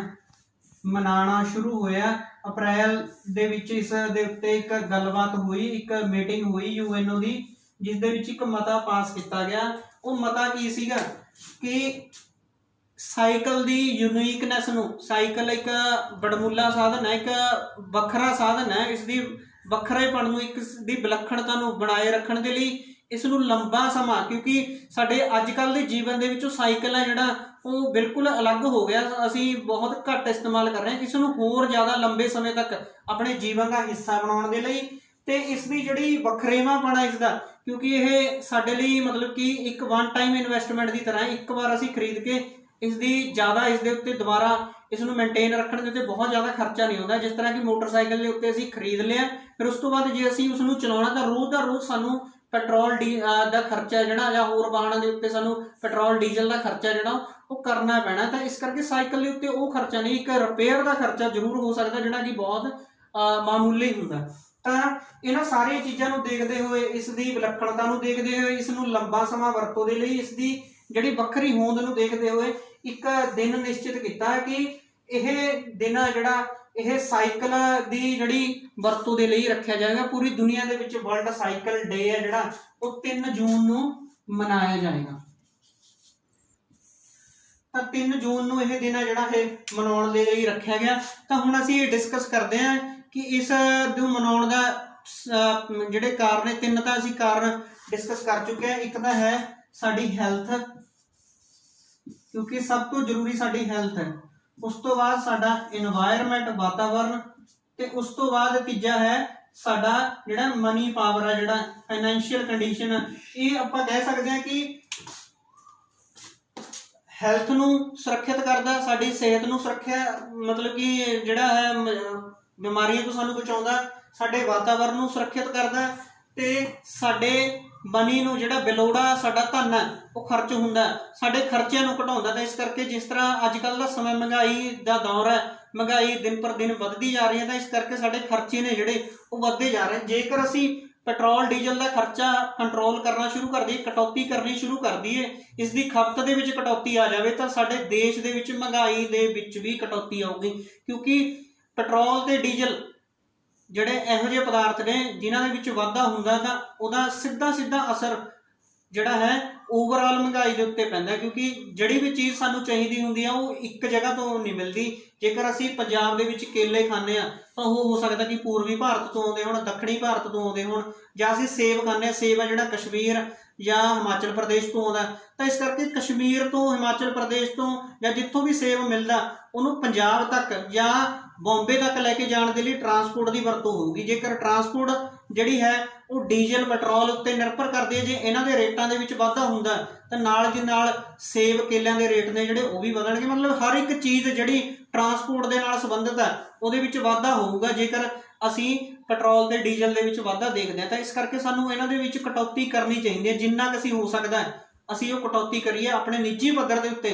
ਮਨਾਉਣਾ ਸ਼ੁਰੂ ਹੋਇਆ। ਅਪ੍ਰੈਲ ਦੇ ਵਿੱਚ ਇਸ ਦੇ ਉੱਤੇ ਇੱਕ ਗੱਲਬਾਤ ਹੋਈ, ਇੱਕ ਮੀਟਿੰਗ ਹੋਈ UNO ਦੀ, ਜਿਸ ਦੇ ਵਿੱਚ ਇੱਕ ਮਤਾ ਪਾਸ ਕੀਤਾ ਗਿਆ। ਉਹ ਮਤਾ ਕੀ ਸੀਗਾ ਕਿ ਸਾਈਕਲ ਦੀ ਯੂਨੀਕਨੈਸ ਨੂੰ, ਸਾਈਕਲ ਇੱਕ ਬੜਮੁੱਲਾ ਸਾਧਨ ਹੈ, ਇੱਕ ਵੱਖਰਾ ਸਾਧਨ ਹੈ, ਇਸ ਦੀ ਵੱਖਰੇਪਣ ਨੂੰ, ਇੱਕ ਦੀ ਵਿਲੱਖਣਤਾ ਨੂੰ ਬਣਾਏ ਰੱਖਣ ਦੇ ਲਈ ਇਸ ਨੂੰ ਲੰਬਾ ਸਮਾਂ, ਕਿਉਂਕਿ ਸਾਡੇ ਅੱਜ ਕੱਲ੍ਹ ਦੇ ਜੀਵਨ ਦੇ ਵਿੱਚੋਂ ਸਾਈਕਲ ਹੈ ਜਿਹੜਾ ਉਹ ਬਿਲਕੁਲ ਅਲੱਗ ਹੋ ਗਿਆ, ਅਸੀਂ ਬਹੁਤ ਘੱਟ ਇਸਤੇਮਾਲ ਕਰ ਰਹੇ ਹਾਂ। ਇਸ ਨੂੰ ਹੋਰ ਜ਼ਿਆਦਾ ਲੰਬੇ ਸਮੇਂ ਤੱਕ ਆਪਣੇ ਜੀਵਨ ਦਾ ਹਿੱਸਾ ਬਣਾਉਣ ਦੇ ਲਈ, ਤੇ ਇਸ ਦੀ ਜਿਹੜੀ ਵੱਖਰੇਵਾਂਪਣ ਹੈ ਇਸ ਦਾ, ਕਿਉਂਕਿ ਇਹ ਸਾਡੇ ਲਈ ਮਤਲਬ ਕਿ ਇੱਕ ਵਨ ਟਾਈਮ ਇਨਵੈਸਟਮੈਂਟ ਦੀ ਤਰ੍ਹਾਂ, ਇੱਕ ਵਾਰ ਅਸੀਂ ਖਰੀਦ ਕੇ ਇਸ ਦੀ ਜ਼ਿਆਦਾ ਇਸ ਦੇ ਉੱਤੇ ਦੁਬਾਰਾ ਇਸ ਨੂੰ ਮੇਨਟੇਨ ਰੱਖਣ ਦੇ ਉੱਤੇ ਬਹੁਤ ਜ਼ਿਆਦਾ ਖਰਚਾ ਨਹੀਂ ਹੁੰਦਾ। ਜਿਸ ਤਰ੍ਹਾਂ ਕਿ ਮੋਟਰਸਾਈਕਲ ਦੇ ਉੱਤੇ ਅਸੀਂ ਖਰੀਦ ਲਿਆ, ਫਿਰ ਉਸ ਤੋਂ ਬਾਅਦ ਜੇ ਅਸੀਂ ਉਸ ਨੂੰ ਚਲਾਉਣਾ ਤਾਂ ਰੋਜ਼ ਦਾ ਰੋਜ਼ ਸਾਨੂੰ ਪੈਟਰੋਲ ਦਾ ਖਰਚਾ ਜਿਹੜਾ, ਜਾਂ ਹੋਰ ਵਾਹਨਾਂ ਦੇ ਉੱਤੇ ਸਾਨੂੰ ਪੈਟਰੋਲ ਡੀਜ਼ਲ ਦਾ ਖਰਚਾ ਜਿਹੜਾ ਉਹ ਕਰਨਾ ਪੈਣਾ। ਤਾਂ ਇਸ ਕਰਕੇ ਸਾਈਕਲ ਦੇ ਉੱਤੇ ਉਹ ਖਰਚਾ ਨਹੀਂ, ਇੱਕ ਰਿਪੇਅਰ ਦਾ ਖਰਚਾ ਜ਼ਰੂਰ ਹੋ ਸਕਦਾ ਜਿਹੜਾ ਕਿ ਬਹੁਤ ਮਾਮੂਲੀ ਹੁੰਦਾ। ਤਾਂ ਇਹਨਾਂ ਸਾਰੀਆਂ ਚੀਜ਼ਾਂ ਨੂੰ ਦੇਖਦੇ ਹੋਏ, ਇਸ ਦੀ ਵਿਲੱਖਣਤਾ ਨੂੰ ਦੇਖਦੇ ਹੋਏ, ਇਸ ਨੂੰ ਲੰਬਾ ਸਮਾਂ ਵਰਤੋਂ ਦੇ ਲਈ, ਇਸ ਦੀ ਜਿਹੜੀ ਵੱਖਰੀ ਹੋਂਦ ਨੂੰ ਦੇਖਦੇ ਹੋਏ ਇੱਕ ਦਿਨ ਨਿਸ਼ਚਿਤ ਕੀਤਾ ਕਿ ਇਹ ਦਿਨ ਜਿਹੜਾ ਇਹ ਸਾਈਕਲ ਦੀ ਜਿਹੜੀ ਵਰਤੋਂ ਦੇ ਲਈ ਰੱਖਿਆ ਜਾਏਗਾ। ਪੂਰੀ ਦੁਨੀਆ ਦੇ ਵਿੱਚ ਵਰਲਡ ਸਾਈਕਲ ਡੇ ਹੈ ਜਿਹੜਾ ਉਹ 3 ਜੂਨ ਨੂੰ ਮਨਾਇਆ ਜਾਏਗਾ। ਤਾਂ 3 ਜੂਨ ਨੂੰ ਇਹ ਦਿਨ ਹੈ ਜਿਹੜਾ ਇਹ ਮਨਾਉਣ ਦੇ ਲਈ ਰੱਖਿਆ ਗਿਆ। ਤਾਂ ਹੁਣ ਅਸੀਂ ਡਿਸਕਸ ਕਰਦੇ ਹਾਂ ਕਿ ਇਸ ਨੂੰ ਮਨਾਉਣ ਦਾ ਜਿਹੜੇ ਕਾਰਨ ਨੇ, 3 ਤਾਂ ਅਸੀਂ ਕਾਰਨ ਡਿਸਕਸ ਕਰ ਚੁੱਕੇ ਹਾਂ। ਇੱਕ ਤਾਂ ਹੈ ਸਾਡੀ ਹੈਲਥ, ਕਿਉਂਕਿ ਸਭ ਤੋਂ ਜ਼ਰੂਰੀ ਸਾਡੀ ਹੈਲਥ ਹੈ। ਉਸ ਤੋਂ ਬਾਅਦ ਸਾਡਾ এনवायरमेंट ਵਾਤਾਵਰਨ, ਤੇ ਉਸ ਤੋਂ ਬਾਅਦ ਤੀਜਾ ਹੈ ਸਾਡਾ ਜਿਹੜਾ ਮਨੀ ਪਾਵਰ ਹੈ, ਜਿਹੜਾ ਫਾਈਨੈਂਸ਼ੀਅਲ ਕੰਡੀਸ਼ਨ। ਇਹ ਆਪਾਂ ਕਹਿ ਸਕਦੇ ਹਾਂ ਕਿ ਹੈਲਥ ਨੂੰ ਸੁਰੱਖਿਅਤ ਕਰਦਾ, ਸਾਡੀ ਸਿਹਤ ਨੂੰ ਸੁਰੱਖਿਆ ਮਤਲਬ ਕਿ ਜਿਹੜਾ ਹੈ ਬਿਮਾਰੀਆਂ ਤੋਂ ਸਾਨੂੰ ਬਚਾਉਂਦਾ, ਸਾਡੇ ਵਾਤਾਵਰਨ ਨੂੰ ਸੁਰੱਖਿਅਤ ਕਰਦਾ ਤੇ ਸਾਡੇ ਮਨੀ ਨੂੰ ਜਿਹੜਾ ਬਿਲੋੜਾ ਸਾਡਾ ਧਨ ਹੈ ਉਹ ਖਰਚ ਹੁੰਦਾ, ਸਾਡੇ ਖਰਚਿਆਂ ਨੂੰ ਘਟਾਉਂਦਾ। ਤਾਂ ਇਸ ਕਰਕੇ ਜਿਸ ਤਰ੍ਹਾਂ ਅੱਜ ਕੱਲ੍ਹ ਦਾ ਸਮਾਂ ਮਹਿੰਗਾਈ ਦਾ ਦੌਰ ਹੈ, ਮਹਿੰਗਾਈ ਦਿਨ ਪਰ ਦਿਨ ਵੱਧਦੀ ਜਾ ਰਹੀ ਹੈ, ਤਾਂ ਇਸ ਕਰਕੇ ਸਾਡੇ ਖਰਚੇ ਨੇ ਜਿਹੜੇ ਉਹ ਵੱਧਦੇ ਜਾ ਰਹੇ। ਜੇਕਰ ਅਸੀਂ ਪੈਟਰੋਲ ਡੀਜ਼ਲ ਦਾ ਖਰਚਾ ਕੰਟਰੋਲ ਕਰਨਾ ਸ਼ੁਰੂ ਕਰ ਦਈਏ, ਕਟੌਤੀ ਕਰਨੀ ਸ਼ੁਰੂ ਕਰ ਦਈਏ, ਇਸ ਦੀ ਖਪਤ ਦੇ ਵਿੱਚ ਕਟੌਤੀ ਆ ਜਾਵੇ, ਤਾਂ ਸਾਡੇ ਦੇਸ਼ ਦੇ ਵਿੱਚ ਮਹਿੰਗਾਈ ਦੇ ਵਿੱਚ ਵੀ ਕਟੌਤੀ ਆਊਗੀ। ਕਿਉਂਕਿ ਪੈਟਰੋਲ ਤੇ ਡੀਜ਼ਲ ਜਿਹੜੇ ਇਹੋ ਜਿਹੇ ਪਦਾਰਥ ਨੇ ਜਿਨ੍ਹਾਂ ਦੇ ਵਿੱਚ ਵਾਧਾ ਹੁੰਦਾ ਤਾਂ ਉਹਦਾ ਸਿੱਧਾ ਅਸਰ ਜਿਹੜਾ ਹੈ ਓਵਰਆਲ ਮਹਿੰਗਾਈ ਦੇ ਉੱਤੇ ਪੈਂਦਾ। ਕਿਉਂਕਿ ਜਿਹੜੀ ਵੀ ਚੀਜ਼ ਸਾਨੂੰ ਚਾਹੀਦੀ ਹੁੰਦੀ ਆ ਉਹ ਇੱਕ ਜਗ੍ਹਾ ਤੋਂ ਨਹੀਂ ਮਿਲਦੀ। ਜੇਕਰ ਅਸੀਂ ਪੰਜਾਬ ਦੇ ਵਿੱਚ ਕੇਲੇ ਖਾਂਦੇ ਆ ਤਾਂ ਉਹ ਹੋ ਸਕਦਾ ਕਿ ਪੂਰਬੀ ਭਾਰਤ ਤੋਂ ਆਉਂਦੇ ਹੋਣ, ਦੱਖਣੀ ਭਾਰਤ ਤੋਂ ਆਉਂਦੇ ਹੋਣ, ਜਾਂ ਅਸੀਂ ਸੇਬ ਖਾਂਦੇ ਆ, ਸੇਬ ਆ ਜਿਹੜਾ ਕਸ਼ਮੀਰ ਜਾਂ ਹਿਮਾਚਲ ਪ੍ਰਦੇਸ਼ ਤੋਂ ਆਉਂਦਾ। ਤਾਂ ਇਸ ਕਰਕੇ ਕਸ਼ਮੀਰ ਤੋਂ, ਹਿਮਾਚਲ ਪ੍ਰਦੇਸ਼ ਤੋਂ ਜਾਂ ਜਿੱਥੋਂ ਵੀ ਸੇਬ ਮਿਲਦਾ ਉਹਨੂੰ ਪੰਜਾਬ ਤੱਕ ਜਾਂ ਬੰਬੇ ਤੱਕ ਲੈ ਕੇ ਜਾਣ ਦੇ ਲਈ ਟਰਾਂਸਪੋਰਟ ਦੀ ਵਰਤੋਂ ਹੋਊਗੀ। ਜੇਕਰ ਟਰਾਂਸਪੋਰਟ ਜਿਹੜੀ ਹੈ ਉਹ ਡੀਜ਼ਲ ਪੈਟਰੋਲ ਉੱਤੇ ਨਿਰਭਰ ਕਰਦੀ ਹੈ, ਜੇ ਇਹਨਾਂ ਦੇ ਰੇਟਾਂ ਦੇ ਵਿੱਚ ਵਾਧਾ ਹੁੰਦਾ ਤਾਂ ਨਾਲ ਦੀ ਨਾਲ ਸੇਬ ਕੇਲਿਆਂ ਦੇ ਰੇਟ ਨੇ ਜਿਹੜੇ ਉਹ ਵੀ ਵਧਣਗੇ। ਮਤਲਬ ਹਰ ਇੱਕ ਚੀਜ਼ ਜਿਹੜੀ ਟਰਾਂਸਪੋਰਟ ਦੇ ਨਾਲ ਸੰਬੰਧਿਤ ਹੈ ਉਹਦੇ ਵਿੱਚ ਵਾਧਾ ਹੋਊਗਾ ਜੇਕਰ ਅਸੀਂ ਪੈਟਰੋਲ ਤੇ ਡੀਜ਼ਲ ਦੇ ਵਿੱਚ ਵਾਧਾ ਦੇਖਦੇ ਹਾਂ। ਤਾਂ ਇਸ ਕਰਕੇ ਸਾਨੂੰ ਇਹਨਾਂ ਦੇ ਵਿੱਚ ਕਟੌਤੀ ਕਰਨੀ ਚਾਹੀਦੀ ਹੈ। ਜਿੰਨਾ ਕੁ ਅਸੀਂ ਹੋ ਸਕਦਾ ਅਸੀਂ ਉਹ ਕਟੌਤੀ ਕਰੀਏ, ਆਪਣੇ ਨਿੱਜੀ ਪੱਧਰ ਦੇ ਉੱਤੇ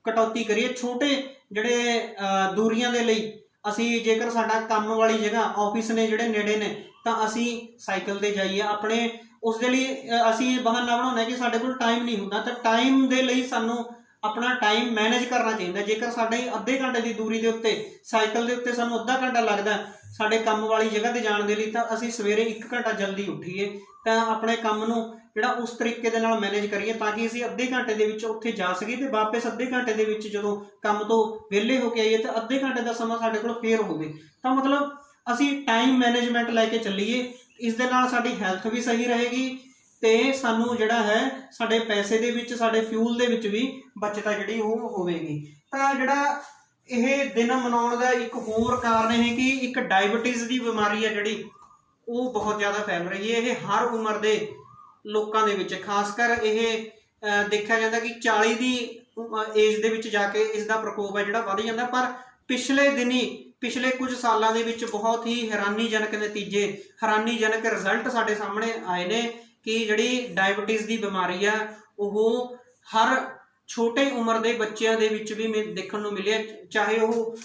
ਕਟੌਤੀ ਕਰੀਏ। ਛੋਟੇ ਜਿਹੜੇ ਦੂਰੀਆਂ ਦੇ ਲਈ ਅਸੀਂ, ਜੇਕਰ ਸਾਡਾ ਕੰਮ ਵਾਲੀ ਜਗ੍ਹਾ ਆਫਿਸ ਨੇ ਜਿਹੜੇ ਨੇੜੇ ਨੇ, ਤਾਂ ਅਸੀਂ ਸਾਈਕਲ ਤੇ ਜਾਈਏ। ਆਪਣੇ ਉਸ ਦੇ ਲਈ ਅਸੀਂ ਬਹਾਨਾ ਬਣਾਉਂਦੇ ਕਿ ਸਾਡੇ ਕੋਲ ਟਾਈਮ ਨਹੀਂ ਹੁੰਦਾ, ਤਾਂ ਟਾਈਮ ਦੇ ਲਈ ਸਾਨੂੰ ਆਪਣਾ ਟਾਈਮ ਮੈਨੇਜ ਕਰਨਾ ਚਾਹੀਦਾ। ਜੇਕਰ ਸਾਡੇ ਅੱਧੇ ਘੰਟੇ ਦੀ ਦੂਰੀ ਦੇ ਉੱਤੇ ਸਾਈਕਲ ਦੇ ਉੱਤੇ ਸਾਨੂੰ ਅੱਧਾ ਘੰਟਾ ਲੱਗਦਾ ਸਾਡੇ ਕੰਮ ਵਾਲੀ ਜਗ੍ਹਾ ਤੇ ਜਾਣ ਦੇ ਲਈ, ਤਾਂ ਅਸੀਂ ਸਵੇਰੇ 1 ਘੰਟਾ ਜਲਦੀ ਉੱਠੀਏ ਤਾਂ ਆਪਣੇ ਕੰਮ ਨੂੰ ਜਿਹੜਾ ਉਸ ਤਰੀਕੇ ਦੇ ਨਾਲ ਮੈਨੇਜ ਕਰੀਏ ਤਾਂ ਕਿ ਅਸੀਂ ਅੱਧੇ ਘੰਟੇ ਦੇ ਵਿੱਚ ਉੱਥੇ ਜਾ ਸਕੀਏ ਤੇ ਵਾਪਸ ਅੱਧੇ ਘੰਟੇ ਦੇ ਵਿੱਚ ਜਦੋਂ ਕੰਮ ਤੋਂ ਵਿਹਲੇ ਹੋ ਕੇ ਆਈਏ ਤਾਂ ਅੱਧੇ ਘੰਟੇ ਦਾ ਸਮਾਂ ਸਾਡੇ ਕੋਲ ਫੇਰ ਹੋਵੇ। ਤਾਂ ਮਤਲਬ ਅਸੀਂ ਟਾਈਮ ਮੈਨੇਜਮੈਂਟ ਲੈ ਕੇ ਚੱਲੀਏ, ਇਸ ਦੇ ਨਾਲ ਸਾਡੀ ਹੈਲਥ ਵੀ ਸਹੀ ਰਹੇਗੀ ਤੇ ਸਾਨੂੰ ਜਿਹੜਾ ਹੈ ਸਾਡੇ ਪੈਸੇ ਦੇ ਵਿੱਚ, ਸਾਡੇ ਫਿਊਲ ਦੇ ਵਿੱਚ ਵੀ ਬਚਤ ਜਿਹੜੀ ਉਹ ਹੋਵੇਗੀ। ਤਾਂ ਜਿਹੜਾ ਇਹ ਦਿਨ ਮਨਾਉਣ ਦਾ ਇੱਕ ਹੋਰ ਕਾਰਨ ਇਹ ਕਿ ਇੱਕ ਡਾਇਬਟੀਜ਼ ਦੀ ਬਿਮਾਰੀ ਹੈ ਜਿਹੜੀ ਉਹ ਬਹੁਤ ਜ਼ਿਆਦਾ ਫੈਲ ਰਹੀ ਹੈ। ਇਹ ਹਰ ਉਮਰ ਦੇ ਲੋਕਾਂ ਦੇ ਵਿੱਚ, ਖਾਸ ਕਰ ਇਹ ਦੇਖਿਆ ਜਾਂਦਾ ਕਿ 40 ਦੀ ਏਜ ਦੇ ਵਿੱਚ ਜਾ ਕੇ ਇਸ ਦਾ ਪ੍ਰਕੋਪ ਹੈ ਜਿਹੜਾ ਵੱਧ ਜਾਂਦਾ। ਪਰ ਪਿਛਲੇ ਕੁਝ ਸਾਲਾਂ ਦੇ ਵਿੱਚ ਬਹੁਤ ਹੀ ਹੈਰਾਨੀਜਨਕ ਨਤੀਜੇ, ਹੈਰਾਨੀਜਨਕ ਰਿਜ਼ਲਟ ਸਾਡੇ ਸਾਹਮਣੇ ਆਏ ਨੇ ਕਿ ਜਿਹੜੀ ਡਾਇਬਟੀਜ਼ ਦੀ ਬਿਮਾਰੀ ਆ ਉਹ ਹਰ ਛੋਟੇ ਉਮਰ ਦੇ ਬੱਚਿਆਂ ਦੇ ਵਿੱਚ ਵੀ ਦੇਖਣ ਨੂੰ ਮਿਲਿਆ। ਚਾਹੇ ਉਹ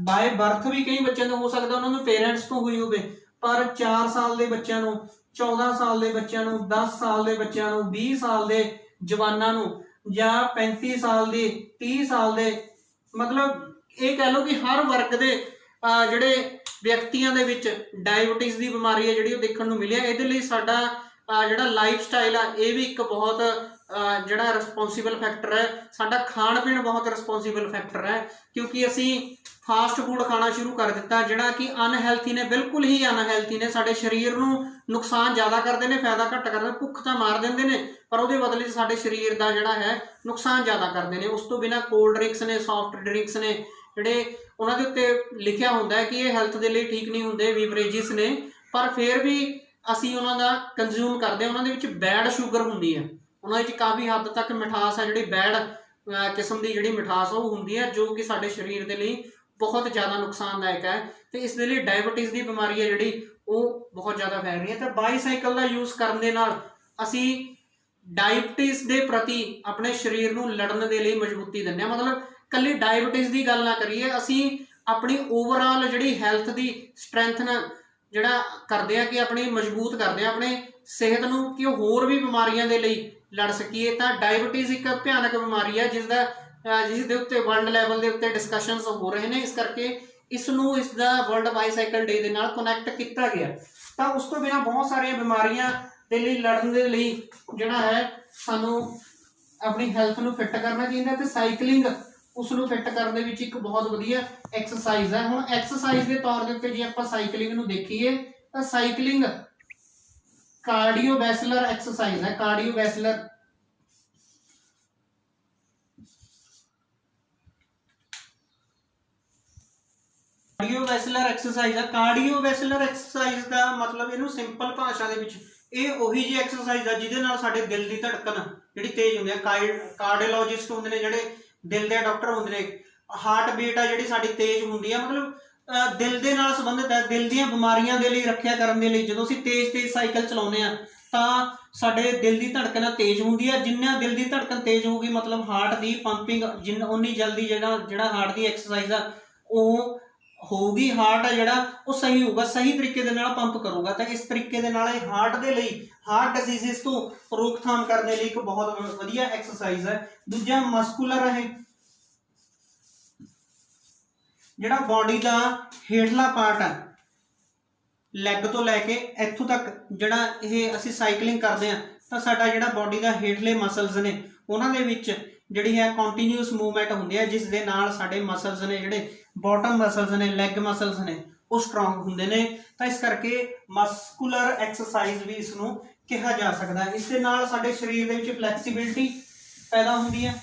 ਬਾਏ ਬਰਥ ਵੀ ਕਈ ਬੱਚਿਆਂ ਨੂੰ ਹੋ ਸਕਦਾ ਉਹਨਾਂ ਨੂੰ ਪੇਰੈਂਟਸ ਤੋਂ ਹੋਈ ਹੋਵੇ, ਪਰ 4 ਸਾਲ ਦੇ ਬੱਚਿਆਂ ਨੂੰ, 14 ਸਾਲ ਦੇ ਬੱਚਿਆਂ ਨੂੰ, 10 ਸਾਲ ਦੇ ਬੱਚਿਆਂ ਨੂੰ, 20 ਸਾਲ ਦੇ ਜਵਾਨਾਂ ਨੂੰ ਜਾਂ 35 ਸਾਲ ਦੇ, 30 ਸਾਲ ਦੇ, ਮਤਲਬ ਇਹ ਕਹਿ ਲਓ ਕਿ ਹਰ ਵਰਗ ਦੇ ਜਿਹੜੇ ਵਿਅਕਤੀਆਂ ਦੇ ਵਿੱਚ ਡਾਇਬਟੀਜ਼ ਦੀ ਬਿਮਾਰੀ ਹੈ ਜਿਹੜੀ ਉਹ ਦੇਖਣ ਨੂੰ ਮਿਲਿਆ। ਇਹਦੇ ਲਈ ਸਾਡਾ ਜਿਹੜਾ ਲਾਈਫ ਸਟਾਈਲ ਆ ਇਹ ਵੀ ਇੱਕ ਬਹੁਤ ਜਿਹੜਾ ਰਿਸਪੌਂਸੀਬਲ ਫੈਕਟਰ ਹੈ। ਸਾਡਾ ਖਾਣ ਪੀਣ ਬਹੁਤ ਰਿਸਪੌਂਸੀਬਲ ਫੈਕਟਰ ਹੈ ਕਿਉਂਕਿ ਅਸੀਂ ਫਾਸਟ ਫੂਡ ਖਾਣਾ ਸ਼ੁਰੂ ਕਰ ਦਿੱਤਾ ਜਿਹੜਾ ਕਿ ਅਨਹੈਲਥੀ ਨੇ, ਬਿਲਕੁਲ ਹੀ ਅਨਹੈਲਥੀ ਨੇ। ਸਾਡੇ ਸਰੀਰ ਨੂੰ ਨੁਕਸਾਨ ਜ਼ਿਆਦਾ ਕਰਦੇ ਨੇ, ਫਾਇਦਾ ਘੱਟ ਕਰਦੇ ਨੇ। ਭੁੱਖ ਤਾਂ ਮਾਰ ਦਿੰਦੇ ਨੇ ਪਰ ਉਹਦੇ ਬਦਲੇ ਸਾਡੇ ਸਰੀਰ ਦਾ ਜਿਹੜਾ ਹੈ ਨੁਕਸਾਨ ਜ਼ਿਆਦਾ ਕਰਦੇ ਨੇ। ਉਸ ਤੋਂ ਬਿਨਾਂ ਕੋਲਡ ਡਰਿੰਕਸ ਨੇ, ਸੌਫਟ ਡਰਿੰਕਸ ਨੇ ਜਿਹੜੇ ਉਹਨਾਂ ਦੇ ਉੱਤੇ ਲਿਖਿਆ ਹੁੰਦਾ ਹੈ ਕਿ ਇਹ ਹੈਲਥ ਦੇ ਲਈ ਠੀਕ ਨਹੀਂ ਹੁੰਦੇ, ਬੀਵਰੇਜਿਸ ਨੇ, ਪਰ ਫਿਰ ਵੀ ਅਸੀਂ ਉਹਨਾਂ ਦਾ ਕੰਜ਼ਿਊਮ ਕਰਦੇ ਹਾਂ। ਉਹਨਾਂ ਦੇ ਵਿੱਚ ਬੈਡ ਸ਼ੂਗਰ ਹੁੰਦੀ ਹੈ, ਉਹਨਾਂ ਵਿੱਚ ਕਾਫੀ ਹੱਦ ਤੱਕ ਮਿਠਾਸ ਹੈ, ਜਿਹੜੀ ਬੈਡ ਕਿਸਮ ਦੀ ਜਿਹੜੀ ਮਿਠਾਸ ਉਹ ਹੁੰਦੀ ਹੈ ਜੋ ਕਿ ਸਾਡੇ ਸਰੀਰ ਦੇ ਲਈ ਬਹੁਤ ਜ਼ਿਆਦਾ ਨੁਕਸਾਨਦਾਇਕ ਹੈ। ਤੇ ਇਸ ਦੇ ਲਈ ਡਾਇਬਟੀਜ਼ ਦੀ ਬਿਮਾਰੀ ਹੈ ਜਿਹੜੀ ਉਹ ਬਹੁਤ ਜ਼ਿਆਦਾ ਫੈਲ ਰਹੀ ਹੈ। ਤੇ ਬਾਈਸਾਈਕਲ ਦਾ ਯੂਜ਼ ਕਰਨ ਦੇ ਨਾਲ ਅਸੀਂ ਡਾਇਬਟੀਜ਼ ਦੇ ਪ੍ਰਤੀ ਆਪਣੇ ਸਰੀਰ ਨੂੰ ਲੜਨ ਦੇ ਲਈ ਮਜ਼ਬੂਤੀ ਦਿੰਦੇ ਹਾਂ। ਮਤਲਬ ਕੱਲੀ ਡਾਇਬਟੀਜ਼ ਦੀ ਗੱਲ ਨਾ ਕਰੀਏ, ਅਸੀਂ ਆਪਣੀ ਓਵਰਆਲ ਜਿਹੜੀ ਹੈਲਥ ਦੀ ਸਟਰੈਂਥਨ ਜਿਹੜਾ ਕਰਦੇ ਆ ਕਿ ਆਪਣੀ ਮਜ਼ਬੂਤ ਕਰਦੇ ਆ ਆਪਣੇ ਸਿਹਤ ਨੂੰ ਕਿ ਉਹ ਹੋਰ ਵੀ ਬਿਮਾਰੀਆਂ ਦੇ ਲਈ ਲੜ ਸਕੀਏ। ਤਾਂ ਡਾਇਬਟੀਜ਼ ਇੱਕ ਭਿਆਨਕ ਬਿਮਾਰੀ ਹੈ ਜਿਸ ਦੇ ਉੱਤੇ ਵਰਲਡ ਲੈਵਲ ਦੇ ਉੱਤੇ ਡਿਸਕਸ਼ਨਸ ਹੋ ਰਹੇ ਨੇ। ਇਸ ਕਰਕੇ ਇਸ ਨੂੰ ਇਸ ਦਾ ਵਰਲਡ ਬਾਈਸਾਈਕਲ ਡੇ ਦੇ ਨਾਲ ਕਨੈਕਟ ਕੀਤਾ ਗਿਆ। ਤਾਂ ਉਸ ਤੋਂ ਬਿਨਾਂ ਬਹੁਤ ਸਾਰੀਆਂ ਬਿਮਾਰੀਆਂ ਦੇ ਲਈ ਲੜਨ ਦੇ ਲਈ ਜਿਹੜਾ ਹੈ ਸਾਨੂੰ ਆਪਣੀ ਹੈਲਥ ਨੂੰ ਫਿੱਟ ਕਰਨਾ ਚਾਹੀਦਾ ਤੇ ਸਾਈਕਲਿੰਗ ਉਸ ਨੂੰ ਫਿੱਟ ਕਰਨ ਦੇ ਵਿੱਚ ਇੱਕ ਬਹੁਤ ਵਧੀਆ ਐਕਸਰਸਾਈਜ਼ ਹੈ। ਹੁਣ ਐਕਸਰਸਾਈਜ਼ ਦੇ ਤੌਰ ਦੇ ਉੱਤੇ ਜੇ ਆਪਾਂ ਸਾਈਕਲਿੰਗ ਨੂੰ ਦੇਖੀਏ ਤਾਂ ਸਾਈਕਲਿੰਗ ਕਾਰਡੀਓਵੈਸਕੂਲਰ ਐਕਸਰਸਾਈਜ਼ ਹੈ। ਕਾਰਡੀਓਵੈਸਕੂਲਰ ਐਕਸਰਸਾਈਜ਼ ਹੈ। ਕਾਰਡੀਓਵੈਸਕੂਲਰ ਐਕਸਰਸਾਈਜ਼ ਦਾ ਮਤਲਬ ਇਹਨੂੰ ਸਿੰਪਲ ਭਾਸ਼ਾ ਦੇ ਵਿੱਚ ਇਹ ਉਹੀ ਜਿਹੀ ਐਕਸਰਸਾਈਜ਼ ਹੈ ਜਿਹਦੇ ਨਾਲ ਸਾਡੇ ਦਿਲ ਦੀ ਧੜਕਨ ਜਿਹੜੀ ਤੇਜ਼ ਹੁੰਦੀ ਹੈ। ਕਾਰਡੀਓਲੋਜਿਸਟ ਹੁੰਦੇ ਨੇ ਜਿਹੜੇ ਦਿਲ ਦੇ ਡਾਕਟਰ ਹੁੰਦੇ ਨੇ, ਹਾਰਟ ਬੀਟ ਆ ਜਿਹੜੀ ਸਾਡੀ ਤੇਜ਼ ਹੁੰਦੀ ਹੈ। ਮਤਲਬ ਦਿਲ ਦੇ ਨਾਲ ਸੰਬੰਧਿਤ ਹੈ। ਦਿਲ ਦੀਆਂ ਬਿਮਾਰੀਆਂ ਦੇ ਲਈ ਰੱਖਿਆ ਕਰਨ ਦੇ ਲਈ ਜਦੋਂ ਅਸੀਂ ਤੇਜ਼ ਸਾਈਕਲ ਚਲਾਉਂਦੇ ਆ ਤਾਂ ਸਾਡੇ ਦਿਲ ਦੀ ਧੜਕਣ ਤੇਜ਼ ਹੁੰਦੀ ਹੈ। ਜਿੰਨਾ ਦਿਲ ਦੀ ਧੜਕਣ ਤੇਜ਼ ਹੋਊਗੀ ਮਤਲਬ ਹਾਰਟ ਦੀ ਪੰਪਿੰਗ ਉਨੀ ਜਲਦੀ ਜਿਹੜਾ ਹਾਰਟ ਦੀ ਐਕਸਰਸਾਈਜ਼ ਆ ਉਹ ਹੋਊਗੀ, ਹਾਰਟ ਆ ਜਿਹੜਾ ਉਹ ਸਹੀ ਹੋਊਗਾ, ਸਹੀ ਤਰੀਕੇ ਦੇ ਨਾਲ ਪੰਪ ਕਰੂਗਾ। ਤਾਂ ਇਸ ਤਰੀਕੇ ਦੇ ਨਾਲ ਇਹ ਹਾਰਟ ਦੇ ਲਈ, ਹਾਰਟ ਡਿਜ਼ੀਜ਼ਸ ਤੋਂ ਰੋਕਥਾਮ ਕਰਨ ਦੇ ਲਈ ਇੱਕ ਬਹੁਤ ਵਧੀਆ ਐਕਸਰਸਾਈਜ਼ ਹੈ। ਦੂਜਾ ਮਸਕੂਲਰ ਹੈ, ਜਿਹੜਾ ਬਾਡੀ ਦਾ ਹੇਠਲਾ ਪਾਰਟ ਹੈ ਲੈਗ ਤੋਂ ਲੈ ਕੇ ਇੱਥੋਂ ਤੱਕ ਜਿਹੜਾ ਇਹ ਅਸੀਂ ਸਾਈਕਲਿੰਗ ਕਰਦੇ ਆ ਤਾਂ ਸਾਡਾ ਜਿਹੜਾ ਬਾਡੀ ਦਾ ਹੇਠਲੇ ਮਸਲਸ ਨੇ ਉਹਨਾਂ ਦੇ ਵਿੱਚ ਜਿਹੜੀ ਹੈ ਕੰਟੀਨਿਊਸ ਮੂਵਮੈਂਟ ਹੁੰਦੀ ਹੈ, ਜਿਸ ਦੇ ਨਾਲ ਸਾਡੇ ਮਸਲਸ ਨੇ ਜਿਹੜੇ ਬਾਟਮ ਮਸਲਸ ਨੇ, ਲੈਗ ਮਸਲਸ ਨੇ ਉਹ ਸਟਰੋਂਗ ਹੁੰਦੇ ਨੇ। ਤਾਂ ਇਸ ਕਰਕੇ ਮਸਕੂਲਰ ਐਕਸਰਸਾਈਜ਼ ਵੀ ਇਸ ਨੂੰ ਕਿਹਾ ਜਾ ਸਕਦਾ ਹੈ। ਇਸ ਦੇ ਨਾਲ ਸਾਡੇ ਸਰੀਰ ਦੇ ਵਿੱਚ ਫਲੈਕਸੀਬਿਲਿਟੀ ਪੈਦਾ ਹੁੰਦੀ ਹੈ।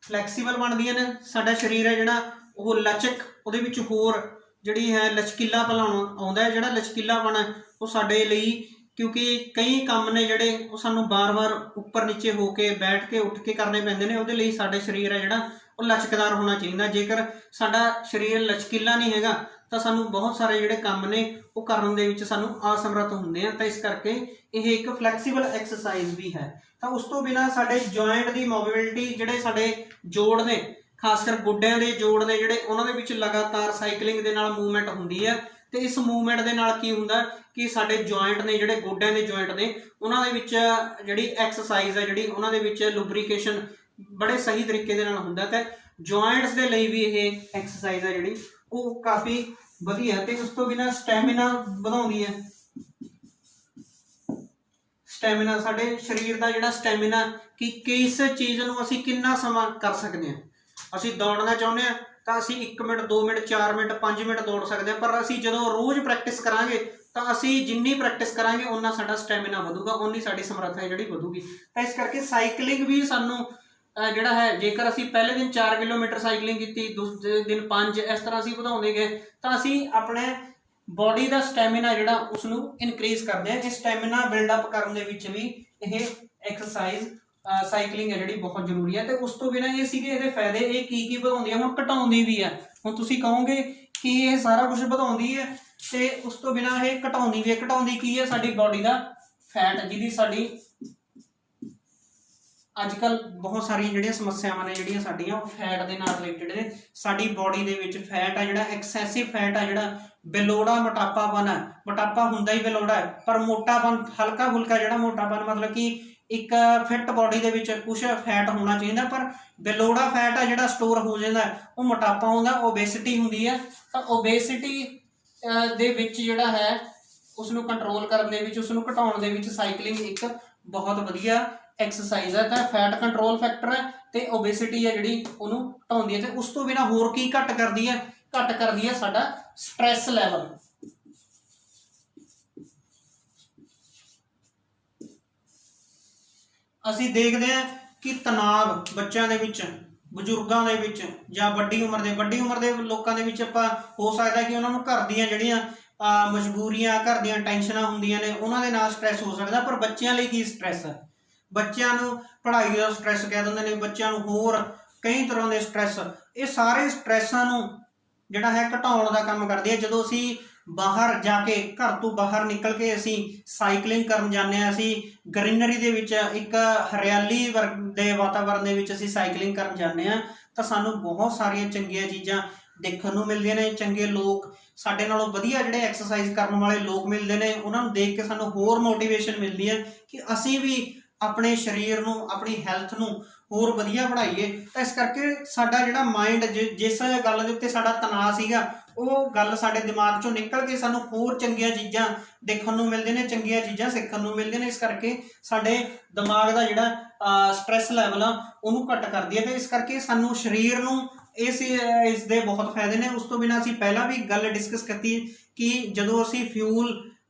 ਫਲੈਕਸੀਬਲ ਬਣਦੀਆਂ ਨੇ, ਸਾਡਾ ਸਰੀਰ ਹੈ ਜਿਹੜਾ ਉਹ ਲਚਕ, ਉਹਦੇ ਵਿੱਚ ਹੋਰ ਜਿਹੜੀ ਹੈ ਲਚਕੀਲਾਪਣ ਆਉਂਦਾ ਹੈ। ਜਿਹੜਾ ਲਚਕੀਲਾਪਣ ਹੈ ਉਹ ਸਾਡੇ ਲਈ, ਕਿਉਂਕਿ ਕਈ ਕੰਮ ਨੇ ਜਿਹੜੇ ਉਹ ਸਾਨੂੰ ਬਾਰ-ਬਾਰ ਉੱਪਰ ਨੀਚੇ ਹੋ ਕੇ, ਬੈਠ ਕੇ, ਉੱਠ ਕੇ ਕਰਨੇ ਪੈਂਦੇ ਨੇ, ਉਹਦੇ ਲਈ ਸਾਡੇ ਸਰੀਰ ਹੈ ਜਿਹੜਾ ਉਹ ਲਚਕਦਾਰ ਹੋਣਾ ਚਾਹੀਦਾ। ਜੇਕਰ ਸਾਡਾ ਸਰੀਰ ਲਚਕੀਲਾ ਨਹੀਂ ਹੈਗਾ ਤਾਂ ਸਾਨੂੰ ਬਹੁਤ ਸਾਰੇ ਜਿਹੜੇ ਕੰਮ ਨੇ ਉਹ ਕਰਨ ਦੇ ਵਿੱਚ ਸਾਨੂੰ ਅਸਮਰੱਥ ਹੁੰਦੇ ਆ। ਤਾਂ ਇਸ ਕਰਕੇ ਇਹ ਇੱਕ ਫਲੈਕਸੀਬਲ ਐਕਸਰਸਾਈਜ਼ ਵੀ ਹੈ। ਤਾਂ ਉਸ ਤੋਂ ਬਿਨਾਂ ਸਾਡੇ ਜੁਆਇੰਟ ਦੀ ਮੋਬਿਲਿਟੀ, ਜਿਹੜੇ ਸਾਡੇ ਜੋੜ ਨੇ, ਖਾਸ ਕਰ ਗੋਡਿਆਂ ਦੇ ਜੋੜ ਨੇ ਜਿਹੜੇ, ਉਹਨਾਂ ਦੇ ਵਿੱਚ ਲਗਾਤਾਰ ਸਾਈਕਲਿੰਗ ਦੇ ਨਾਲ ਮੂਵਮੈਂਟ ਹੁੰਦੀ ਹੈ। ਤੇ ਇਸ ਮੂਵਮੈਂਟ ਦੇ ਨਾਲ ਕੀ ਹੁੰਦਾ ਕਿ ਸਾਡੇ ਜੁਆਇੰਟ ਨੇ, ਜਿਹੜੇ ਗੋਡਿਆਂ ਦੇ ਜੁਆਇੰਟ ਨੇ, ਉਹਨਾਂ ਦੇ ਵਿੱਚ ਜਿਹੜੀ ਐਕਸਰਸਾਈਜ਼ ਹੈ, ਜਿਹੜੀ ਉਹਨਾਂ ਦੇ ਵਿੱਚ ਲੁਬਰੀਕੇਸ਼ਨ ਬੜੇ ਸਹੀ ਤਰੀਕੇ ਦੇ ਨਾਲ ਹੁੰਦਾ। ਤੇ ਜੁਆਇੰਟਸ ਦੇ ਲਈ ਵੀ ਇਹ ਐਕਸਰਸਾਈਜ਼ ਹੈ ਜਿਹੜੀ ਉਹ ਕਾਫੀ ਵਧੀਆ। ਤੇ ਉਸ ਤੋਂ ਬਿਨਾਂ ਸਟੈਮਿਨਾ ਵਧਾਉਂਦੀ ਹੈ। ਸਟੈਮਿਨਾ, ਸਾਡੇ ਸਰੀਰ ਦਾ ਜਿਹੜਾ ਸਟੈਮਿਨਾ, ਕਿ ਕਿਸ ਚੀਜ਼ ਨੂੰ ਅਸੀਂ ਕਿੰਨਾ ਸਮਾਂ ਕਰ ਸਕਦੇ ਹਾਂ। ਅਸੀਂ ਦੌੜਨਾ ਚਾਹੁੰਦੇ ਹਾਂ ਤਾਂ ਅਸੀਂ 1 ਮਿੰਟ, 2 ਮਿੰਟ, 4 ਮਿੰਟ, 5 ਮਿੰਟ ਦੌੜ ਸਕਦੇ ਹਾਂ। ਪਰ ਅਸੀਂ ਜਦੋਂ ਰੋਜ਼ ਪ੍ਰੈਕਟਿਸ ਕਰਾਂਗੇ ਤਾਂ ਅਸੀਂ ਜਿੰਨੀ ਪ੍ਰੈਕਟਿਸ ਕਰਾਂਗੇ ਉਨਾ ਸਾਡਾ ਸਟੈਮਿਨਾ ਵਧੂਗਾ, ਉਨੀ ਸਾਡੀ ਸਮਰੱਥਾ ਜਿਹੜੀ ਵਧੂਗੀ। ਤਾਂ ਇਸ ਕਰਕੇ ਸਾਈਕਲਿੰਗ ਵੀ ਸਾਨੂੰ ਜਿਹੜਾ ਹੈ, ਜੇਕਰ ਅਸੀਂ ਪਹਿਲੇ ਦਿਨ 4 ਕਿਲੋਮੀਟਰ ਸਾਈਕਲਿੰਗ ਕੀਤੀ, ਦੂਸਰੇ ਦਿਨ 5, ਇਸ ਤਰ੍ਹਾਂ ਅਸੀਂ ਵਧਾਉਂਦੇ ਗਏ ਤਾਂ ਅਸੀਂ ਆਪਣੇ ਬਾਡੀ ਦਾ ਸਟੈਮਿਨਾ ਜਿਹੜਾ ਉਸ ਨੂੰ ਇਨਕਰੀਜ਼ ਕਰਦੇ ਆ। ਇਹ ਸਟੈਮਿਨਾ ਬਿਲਡਅਪ ਕਰਨ ਦੇ ਵਿੱਚ ਵੀ ਇਹ ਐਕਸਰਸਾਈਜ਼ ਸਾਈਕਲਿੰਗ ਹੈ ਜਿਹੜੀ ਬਹੁਤ ਜ਼ਰੂਰੀ ਹੈ। ਤੇ ਉਸ ਤੋਂ ਬਿਨਾਂ ਇਹ ਸੀਗੇ ਇਹਦੇ ਫਾਇਦੇ, ਇਹ ਕੀ ਵਧਾਉਂਦੀ ਹੈ। ਹੁਣ ਘਟਾਉਂਦੀ ਵੀ ਹੈ। ਹੁਣ ਤੁਸੀਂ ਕਹੋਗੇ ਕਿ ਇਹ ਸਾਰਾ ਕੁਝ ਵਧਾਉਂਦੀ ਹੈ ਤੇ ਉਸ ਤੋਂ ਬਿਨਾਂ ਇਹ ਘਟਾਉਂਦੀ ਵੀ ਹੈ। ਘਟਾਉਂਦੀ ਕੀ ਹੈ? ਸਾਡੀ ਬਾਡੀ ਦਾ ਫੈਟ, ਜਿਹਦੀ ਸਾਡੀ ਅੱਜ ਕੱਲ ਬਹੁਤ ਸਾਰੀਆਂ ਜਿਹੜੀਆਂ ਸਮੱਸਿਆਵਾਂ ਨੇ ਜਿਹੜੀਆਂ ਸਾਡੀਆਂ ਉਹ ਫੈਟ ਦੇ ਨਾਲ ਰਿਲੇਟਡ ਨੇ। ਸਾਡੀ ਬਾਡੀ ਦੇ ਵਿੱਚ ਫੈਟ ਆ ਜਿਹੜਾ, ਐਕਸੈਸਿਵ ਫੈਟ ਆ ਜਿਹੜਾ, ਬੇਲੋੜਾ ਮੋਟਾਪਾਪਨ ਹੈ। ਮੋਟਾਪਾ ਹੁੰਦਾ ਹੀ ਬੇਲੋੜਾ ਹੈ, ਪਰ ਮੋਟਾਪਨ ਹਲਕਾ ਫੁਲਕਾ ਜਿਹੜਾ ਮੋਟਾਪਨ, ਮਤਲਬ ਕਿ ਇੱਕ ਫਿੱਟ ਬਾਡੀ ਦੇ ਵਿੱਚ ਕੁਛ ਫੈਟ ਹੋਣਾ ਚਾਹੀਦਾ, ਪਰ ਬੇਲੋੜਾ ਫੈਟ ਆ ਜਿਹੜਾ ਸਟੋਰ ਹੋ ਜਾਂਦਾ ਉਹ ਮੋਟਾਪਾ ਹੁੰਦਾ, ਓਬੇਸਿਟੀ ਹੁੰਦੀ ਹੈ। ਤਾਂ ਓਬੇਸਿਟੀ ਦੇ ਵਿੱਚ ਜਿਹੜਾ ਹੈ ਉਸ ਨੂੰ ਕੰਟਰੋਲ ਕਰਨ ਦੇ ਵਿੱਚ, ਉਸ ਨੂੰ ਘਟਾਉਣ ਦੇ ਵਿੱਚ ਸਾਈਕਲਿੰਗ ਇੱਕ ਬਹੁਤ ਵਧੀਆ ਐਕਸਰਸਾਈਜ਼ ਹੈ। ਤਾਂ ਫੈਟ ਕੰਟਰੋਲ ਫੈਕਟਰ ਹੈ ਤੇ ਓਬੇਸਿਟੀ ਹੈ ਜਿਹੜੀ ਉਹਨੂੰ ਘਟਾਉਂਦੀ ਹੈ। ਤੇ ਉਸ ਤੋਂ ਬਿਨਾਂ ਹੋਰ ਕੀ ਘੱਟ ਕਰਦੀ ਹੈ? ਘੱਟ ਕਰਦੀ ਹੈ ਸਾਡਾ ਸਟ੍ਰੈਸ ਲੈਵਲ। ਅਸੀਂ ਦੇਖਦੇ ਹਾਂ ਕਿ ਤਣਾਅ ਬੱਚਿਆਂ ਦੇ ਵਿੱਚ, ਬਜ਼ੁਰਗਾਂ ਦੇ ਵਿੱਚ, ਜਾਂ ਵੱਡੀ ਉਮਰ ਦੇ ਲੋਕਾਂ ਦੇ ਵਿੱਚ ਆਪਾਂ ਹੋ ਸਕਦਾ ਕਿ ਉਹਨਾਂ ਨੂੰ ਘਰ ਦੀਆਂ ਜਿਹੜੀਆਂ ਮਜਬੂਰੀਆਂ, ਘਰ ਦੀਆਂ ਟੈਨਸ਼ਨਾਂ ਹੁੰਦੀਆਂ ਨੇ, ਉਹਨਾਂ ਦੇ ਨਾਲ ਸਟ੍ਰੈਸ ਹੋ ਸਕਦਾ। ਪਰ ਬੱਚਿਆਂ ਲਈ ਕੀ ਸਟ੍ਰੈਸ ਹੈ? ਬੱਚਿਆਂ ਨੂੰ ਪੜ੍ਹਾਈ ਦਾ ਸਟ੍ਰੈਸ ਕਹਿ ਦਿੰਦੇ ਨੇ, ਬੱਚਿਆਂ ਨੂੰ ਹੋਰ ਕਈ ਤਰ੍ਹਾਂ ਦੇ ਸਟ੍ਰੈਸ। ਇਹ ਸਾਰੇ ਸਟ੍ਰੈਸਾਂ ਨੂੰ ਜਿਹੜਾ ਹੈ ਘਟਾਉਣ ਦਾ ਕੰਮ ਕਰਦੀ ਹੈ। ਜਦੋਂ ਅਸੀਂ ਬਾਹਰ ਜਾ ਕੇ, ਘਰ ਤੋਂ ਬਾਹਰ ਨਿਕਲ ਕੇ ਅਸੀਂ ਸਾਈਕਲਿੰਗ ਕਰਨ ਜਾਂਦੇ ਹਾਂ, ਅਸੀਂ ਗ੍ਰੀਨਰੀ ਦੇ ਵਿੱਚ, ਇੱਕ ਹਰਿਆਲੀ ਦੇ ਵਾਤਾਵਰਨ ਦੇ ਵਿੱਚ ਅਸੀਂ ਸਾਈਕਲਿੰਗ ਕਰਨ ਜਾਂਦੇ ਹਾਂ, ਤਾਂ ਸਾਨੂੰ ਬਹੁਤ ਸਾਰੀਆਂ ਚੰਗੀਆਂ ਚੀਜ਼ਾਂ ਦੇਖਣ ਨੂੰ ਮਿਲਦੀਆਂ ਨੇ। ਚੰਗੇ ਲੋਕ, ਸਾਡੇ ਨਾਲੋਂ ਵਧੀਆ ਜਿਹੜੇ ਐਕਸਰਸਾਈਜ਼ ਕਰਨ ਵਾਲੇ ਲੋਕ ਮਿਲਦੇ ਨੇ, ਉਹਨਾਂ ਨੂੰ ਦੇਖ ਕੇ ਸਾਨੂੰ ਹੋਰ ਮੋਟੀਵੇਸ਼ਨ ਮਿਲਦੀ ਹੈ ਕਿ ਅਸੀਂ ਵੀ ਆਪਣੇ ਸਰੀਰ ਨੂੰ, ਆਪਣੀ ਹੈਲਥ ਨੂੰ ਹੋਰ ਵਧੀਆ ਬਣਾਈਏ। ਤਾਂ ਇਸ ਕਰਕੇ ਸਾਡਾ ਜਿਹੜਾ ਮਾਈਂਡ, ਜਿਸ ਗੱਲ ਦੇ ਉੱਤੇ ਸਾਡਾ ਤਣਾਅ ਸੀਗਾ, ਉਹ ਗੱਲ ਸਾਡੇ ਦਿਮਾਗ ਚੋਂ ਨਿਕਲ ਕੇ ਸਾਨੂੰ ਹੋਰ ਚੰਗੀਆਂ ਚੀਜ਼ਾਂ ਦੇਖਣ ਨੂੰ ਮਿਲਦੀਆਂ ਨੇ, ਚੰਗੀਆਂ ਚੀਜ਼ਾਂ ਸਿੱਖਣ ਨੂੰ ਮਿਲਦੀਆਂ ਨੇ। ਇਸ ਕਰਕੇ ਸਾਡੇ ਦਿਮਾਗ ਦਾ ਜਿਹੜਾ ਸਟ੍ਰੈਸ ਲੈਵਲ ਆ ਉਹਨੂੰ ਘੱਟ ਕਰਦੀ ਹੈ। ਤੇ ਇਸ ਕਰਕੇ ਸਾਨੂੰ ਸਰੀਰ ਨੂੰ ਇਸ ਦੇ ਬਹੁਤ ਫਾਇਦੇ ਨੇ। ਉਸ ਤੋਂ ਬਿਨਾਂ ਅਸੀਂ ਪਹਿਲਾਂ ਵੀ ਗੱਲ ਡਿਸਕਸ ਕੀਤੀ ਕਿ ਜਦੋਂ ਅਸੀਂ ਫਿਊਲ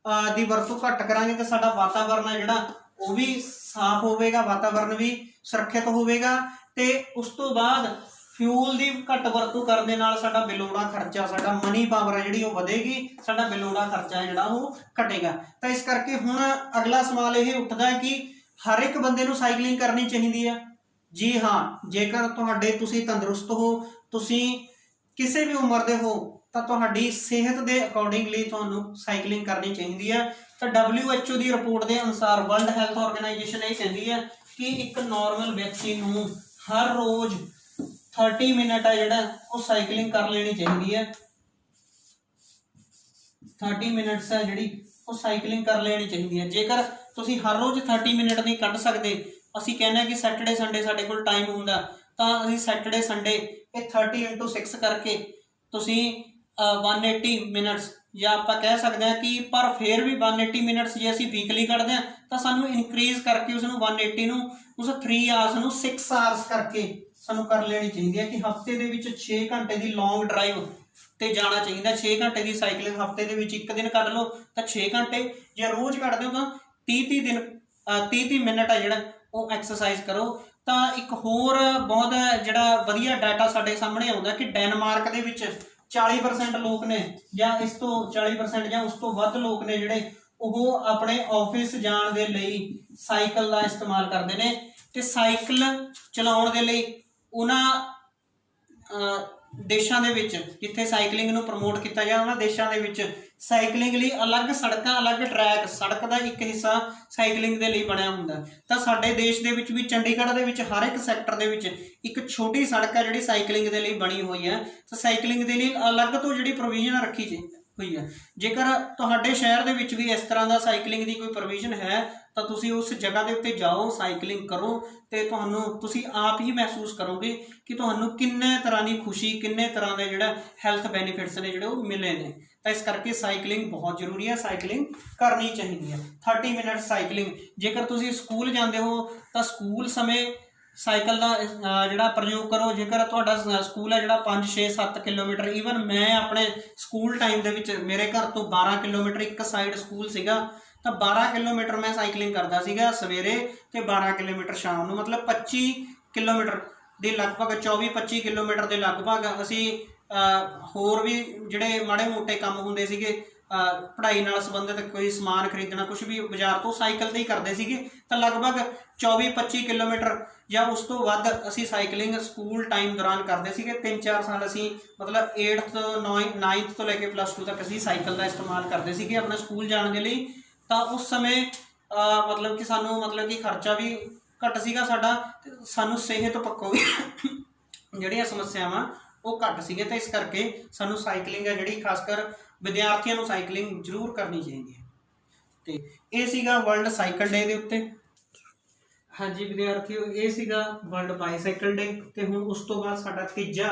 ਦੀ ਵਰਤੋਂ ਘੱਟ ਕਰਾਂਗੇ ਤਾਂ ਸਾਡਾ ਵਾਤਾਵਰਨ ਹੈ ਜਿਹੜਾ ਉਹ ਵੀ ਸਾਫ਼ ਹੋਵੇਗਾ, ਵਾਤਾਵਰਨ ਵੀ ਸੁਰੱਖਿਅਤ ਹੋਵੇਗਾ। ਤੇ ਉਸ ਤੋਂ ਬਾਅਦ ਫਿਊਲ ਦੀ ਘੱਟ ਵਰਤੋਂ ਕਰਨ ਦੇ ਨਾਲ ਸਾਡਾ ਬੇਲੋੜਾ ਖਰਚਾ, ਸਾਡਾ ਮਨੀ ਪਾਵਰ ਹੈ ਜਿਹੜੀ ਉਹ ਵਧੇਗੀ, ਸਾਡਾ ਬੇਲੋੜਾ ਖਰਚਾ ਜਿਹੜਾ ਉਹ ਘਟੇਗਾ। ਤਾਂ ਇਸ ਕਰਕੇ ਹੁਣ ਅਗਲਾ ਸਵਾਲ ਇਹ ਉੱਠਦਾ ਹੈ ਕਿ ਹਰ ਇੱਕ ਬੰਦੇ ਨੂੰ ਸਾਈਕਲਿੰਗ ਕਰਨੀ ਚਾਹੀਦੀ ਹੈ ਜੀ ਹਾਂ, ਜੇਕਰ ਤੁਸੀਂ ਤੰਦਰੁਸਤ ਹੋ, ਤੁਸੀਂ ਕਿਸੇ ਵੀ ਉਮਰ ਦੇ ਹੋ, ਤਾਂ ਤੁਹਾਡੀ ਸਿਹਤ ਦੇ ਅਕੋਰਡਿੰਗਲੀ ਤੁਹਾਨੂੰ ਸਾਈਕਲਿੰਗ ਕਰਨੀ ਚਾਹੀਦੀ ਹੈ। ਤਾਂ WHO ਦੀ ਰਿਪੋਰਟ ਦੇ ਅਨੁਸਾਰ, ਵਰਲਡ ਹੈਲਥ ਆਰਗੇਨਾਈਜੇਸ਼ਨ ਇਹ ਕਹਿੰਦੀ ਹੈ ਕਿ ਇੱਕ ਨਾਰਮਲ ਵਿਅਕਤੀ ਨੂੰ ਹਰ ਰੋਜ਼ 30 ਮਿੰਟ ਹੈ ਜਿਹੜਾ ਉਹ ਸਾਈਕਲਿੰਗ ਕਰ ਲੈਣੀ ਚਾਹੀਦੀ ਹੈ। 30 ਮਿੰਟਸ ਹੈ ਜਿਹੜੀ ਉਹ ਸਾਈਕਲਿੰਗ ਕਰ ਲੈਣੀ ਚਾਹੀਦੀ ਹੈ। ਜੇਕਰ ਤੁਸੀਂ ਹਰ ਰੋਜ਼ 30 ਮਿੰਟ ਨਹੀਂ ਕੱਢ ਸਕਦੇ, ਅਸੀਂ ਕਹਿੰਦੇ ਹਾਂ ਕਿ ਸੈਟਰਡੇ ਸੰਡੇ ਸਾਡੇ ਕੋਲ ਟਾਈਮ ਹੁੰਦਾ, ਤਾਂ ਅਸੀਂ ਸੈਟਰਡੇ ਸੰਡੇ ਇਹ 30 × 6 ਕਰਕੇ ਤੁਸੀਂ 180 ਮਿੰਟਸ, ਜਾਂ ਆਪਾਂ ਕਹਿ ਸਕਦੇ ਹਾਂ ਕਿ ਪਰ ਫਿਰ ਵੀ 180 ਮਿੰਟਸ ਜੇ ਅਸੀਂ ਵੀਕਲੀ ਕੱਢਦੇ ਹਾਂ ਤਾਂ ਸਾਨੂੰ ਇਨਕਰੀਜ਼ ਕਰਕੇ ਉਸ ਨੂੰ 180 ਨੂੰ ਉਸ 3 ਆਵਰਸ ਨੂੰ 6 ਆਵਰਸ ਕਰਕੇ ਸਾਨੂੰ ਕਰ ਲੈਣੀ ਚਾਹੀਦੀ ਹੈ। ਕਿ ਹਫਤੇ ਦੇ ਵਿੱਚ 6 ਘੰਟੇ ਦੀ ਲੌਂਗ ਡਰਾਈਵ ਤੇ ਜਾਣਾ ਚਾਹੀਦਾ। 6 ਘੰਟੇ ਦੀ ਸਾਈਕਲਿੰਗ ਹਫਤੇ ਦੇ ਵਿੱਚ ਇੱਕ ਦਿਨ ਕੱਢ ਲਓ ਤਾਂ 6 ਘੰਟੇ, ਜੇ ਰੋਜ਼ ਕੱਢਦੇ ਹੋ ਤਾਂ 30 ਮਿੰਟ ਆ ਜਿਹੜਾ ਉਹ ਐਕਸਰਸਾਈਜ਼ ਕਰੋ। ਤਾਂ ਇੱਕ ਹੋਰ ਬਹੁਤ ਜਿਹੜਾ ਵਧੀਆ ਡਾਟਾ ਸਾਡੇ ਸਾਹਮਣੇ ਆਉਂਦਾ ਕਿ ਡੈਨਮਾਰਕ ਦੇ ਵਿੱਚ 40% ਲੋਕ ਨੇ, ਜਾਂ ਇਸ ਤੋਂ 40% ਜਾਂ ਉਸ ਤੋਂ ਵੱਧ ਲੋਕ ਨੇ ਜਿਹੜੇ ਉਹ ਆਪਣੇ ਆਫਿਸ ਜਾਣ ਦੇ ਲਈ ਸਾਈਕਲ ਦਾ ਇਸਤੇਮਾਲ ਕਰਦੇ ਨੇ। ਤੇ ਸਾਈਕਲ ਚਲਾਉਣ ਦੇ ਲਈ ਉਹਨਾਂ ਦੇਸ਼ਾਂ ਦੇ ਵਿੱਚ ਜਿੱਥੇ ਸਾਈਕਲਿੰਗ ਨੂੰ ਪ੍ਰਮੋਟ ਕੀਤਾ ਜਾਂਦਾ, ਉਹਨਾਂ ਦੇਸ਼ਾਂ ਦੇ ਵਿੱਚ ਸਾਈਕਲਿੰਗ ਲਈ ਅਲੱਗ ਸੜਕਾਂ, ਅਲੱਗ ਟਰੈਕ, ਸੜਕ ਦਾ ਇੱਕ ਹਿੱਸਾ ਸਾਈਕਲਿੰਗ ਦੇ ਲਈ ਬਣਿਆ ਹੁੰਦਾ। ਤਾਂ ਸਾਡੇ ਦੇਸ਼ ਦੇ ਵਿੱਚ ਵੀ ਚੰਡੀਗੜ੍ਹ ਦੇ ਵਿੱਚ ਹਰ ਇੱਕ ਸੈਕਟਰ ਦੇ ਵਿੱਚ ਇੱਕ ਛੋਟੀ ਸੜਕ ਹੈ ਜਿਹੜੀ ਸਾਈਕਲਿੰਗ ਦੇ ਲਈ ਬਣੀ ਹੋਈ ਹੈ। ਤਾਂ ਸਾਈਕਲਿੰਗ ਦੇ ਲਈ ਅਲੱਗ ਤੋਂ ਜਿਹੜੀ ਪ੍ਰੋਵੀਜ਼ਨ ਰੱਖੀ ਹੋਈ ਹੈ। ਜੇਕਰ ਤੁਹਾਡੇ ਸ਼ਹਿਰ ਦੇ ਵਿੱਚ ਵੀ ਇਸ ਤਰ੍ਹਾਂ ਦਾ ਸਾਈਕਲਿੰਗ ਦੀ ਕੋਈ ਪ੍ਰੋਵੀਜ਼ਨ ਹੈ ਤਾਂ ਤੁਸੀਂ ਉਸ ਜਗ੍ਹਾ ਦੇ ਉੱਤੇ ਜਾਓ, ਸਾਈਕਲਿੰਗ ਕਰੋ, ਤੇ ਤੁਸੀਂ ਆਪ ਹੀ ਮਹਿਸੂਸ ਕਰੋਗੇ ਕਿ ਤੁਹਾਨੂੰ ਕਿੰਨੇ ਤਰ੍ਹਾਂ ਦੀ ਖੁਸ਼ੀ, ਕਿੰਨੇ ਤਰ੍ਹਾਂ ਦੇ ਜਿਹੜਾ ਹੈਲਥ ਬੈਨੀਫਿਟਸ ਨੇ ਜਿਹੜੇ ਉਹ ਮਿਲੇ ਨੇ। ਤਾਂ ਇਸ ਕਰਕੇ ਸਾਈਕਲਿੰਗ ਬਹੁਤ ਜ਼ਰੂਰੀ ਹੈ, ਸਾਈਕਲਿੰਗ ਕਰਨੀ ਚਾਹੀਦੀ ਹੈ। 30 ਮਿੰਟ ਸਾਈਕਲਿੰਗ। ਜੇਕਰ ਤੁਸੀਂ ਸਕੂਲ ਜਾਂਦੇ ਹੋ ਤਾਂ ਸਕੂਲ ਸਮੇਂ ਸਾਈਕਲ ਦਾ ਜਿਹੜਾ ਪ੍ਰਯੋਗ ਕਰੋ। ਜੇਕਰ ਤੁਹਾਡਾ ਸਕੂਲ ਹੈ ਜਿਹੜਾ 5, 6, 7 ਕਿਲੋਮੀਟਰ, ਈਵਨ ਮੈਂ ਆਪਣੇ ਸਕੂਲ ਟਾਈਮ ਦੇ ਵਿੱਚ ਮੇਰੇ ਘਰ ਤੋਂ 12 ਕਿਲੋਮੀਟਰ ਇੱਕ ਸਾਈਡ ਸਕੂਲ ਸੀਗਾ, ਤਾਂ 12 ਕਿਲੋਮੀਟਰ ਮੈਂ ਸਾਈਕਲਿੰਗ ਕਰਦਾ ਸੀਗਾ ਸਵੇਰੇ ਤੇ 12 ਕਿਲੋਮੀਟਰ ਸ਼ਾਮ ਨੂੰ, ਮਤਲਬ 25 ਕਿਲੋਮੀਟਰ ਦੇ ਲਗਭਗ, 24-25 ਕਿਲੋਮੀਟਰ ਦੇ ਲਗਭਗ ਅਸੀਂ ਹੋਰ ਵੀ ਜਿਹੜੇ ਮਾੜੇ ਮੋਟੇ ਕੰਮ ਹੁੰਦੇ ਸੀਗੇ ਪੜ੍ਹਾਈ ਨਾਲ ਸੰਬੰਧਿਤ, ਕੋਈ ਸਮਾਨ ਖਰੀਦਣਾ, ਕੁਝ ਵੀ ਬਾਜ਼ਾਰ ਤੋਂ ਸਾਈਕਲ ਤੇ ਹੀ ਕਰਦੇ ਸੀਗੇ। ਤਾਂ ਲਗਭਗ 24-25 ਕਿਲੋਮੀਟਰ ਜਾਂ ਉਸ ਤੋਂ ਵੱਧ ਅਸੀਂ ਸਾਈਕਲਿੰਗ ਸਕੂਲ ਟਾਈਮ ਦੌਰਾਨ ਕਰਦੇ ਸੀਗੇ। 3-4 ਸਾਲ ਅਸੀਂ ਮਤਲਬ 8th 9th ਤੋਂ ਲੈ ਕੇ +2 ਤੱਕ ਅਸੀਂ ਸਾਈਕਲ ਦਾ ਇਸਤੇਮਾਲ ਕਰਦੇ ਸੀਗੇ ਆਪਣੇ ਸਕੂਲ ਜਾਣ ਦੇ ਲਈ। ਤਾਂ ਉਸ ਸਮੇਂ ਮਤਲਬ ਕਿ ਸਾਨੂੰ ਕਿ ਖਰਚਾ ਵੀ ਘੱਟ ਸੀਗਾ ਸਾਡਾ, ਤੇ ਸਾਨੂੰ ਸਿਹਤ ਪੱਖੋਂ ਜਿਹੜੀਆਂ ਸਮੱਸਿਆਵਾਂ ਉਹ ਘੱਟ ਸੀਗੇ। ਤਾਂ ਇਸ ਕਰਕੇ ਸਾਨੂੰ ਸਾਈਕਲਿੰਗ ਹੈ ਜਿਹੜੀ, ਖਾਸ ਕਰ ਵਿਦਿਆਰਥੀਆਂ ਨੂੰ ਸਾਈਕਲਿੰਗ ਜ਼ਰੂਰ ਕਰਨੀ ਚਾਹੀਦੀ ਹੈ। ਤੇ ਇਹ ਸੀਗਾ ਵਰਲਡ ਸਾਈਕਲ ਡੇ ਦੇ ਉੱਤੇ। ਹਾਂਜੀ ਵਿਦਿਆਰਥੀਓ, ਇਹ ਸੀਗਾ ਵਰਲਡ ਬਾਈਸਾਈਕਲ ਡੇ। ਤੇ ਹੁਣ ਉਸ ਤੋਂ ਬਾਅਦ ਸਾਡਾ ਤੀਜਾ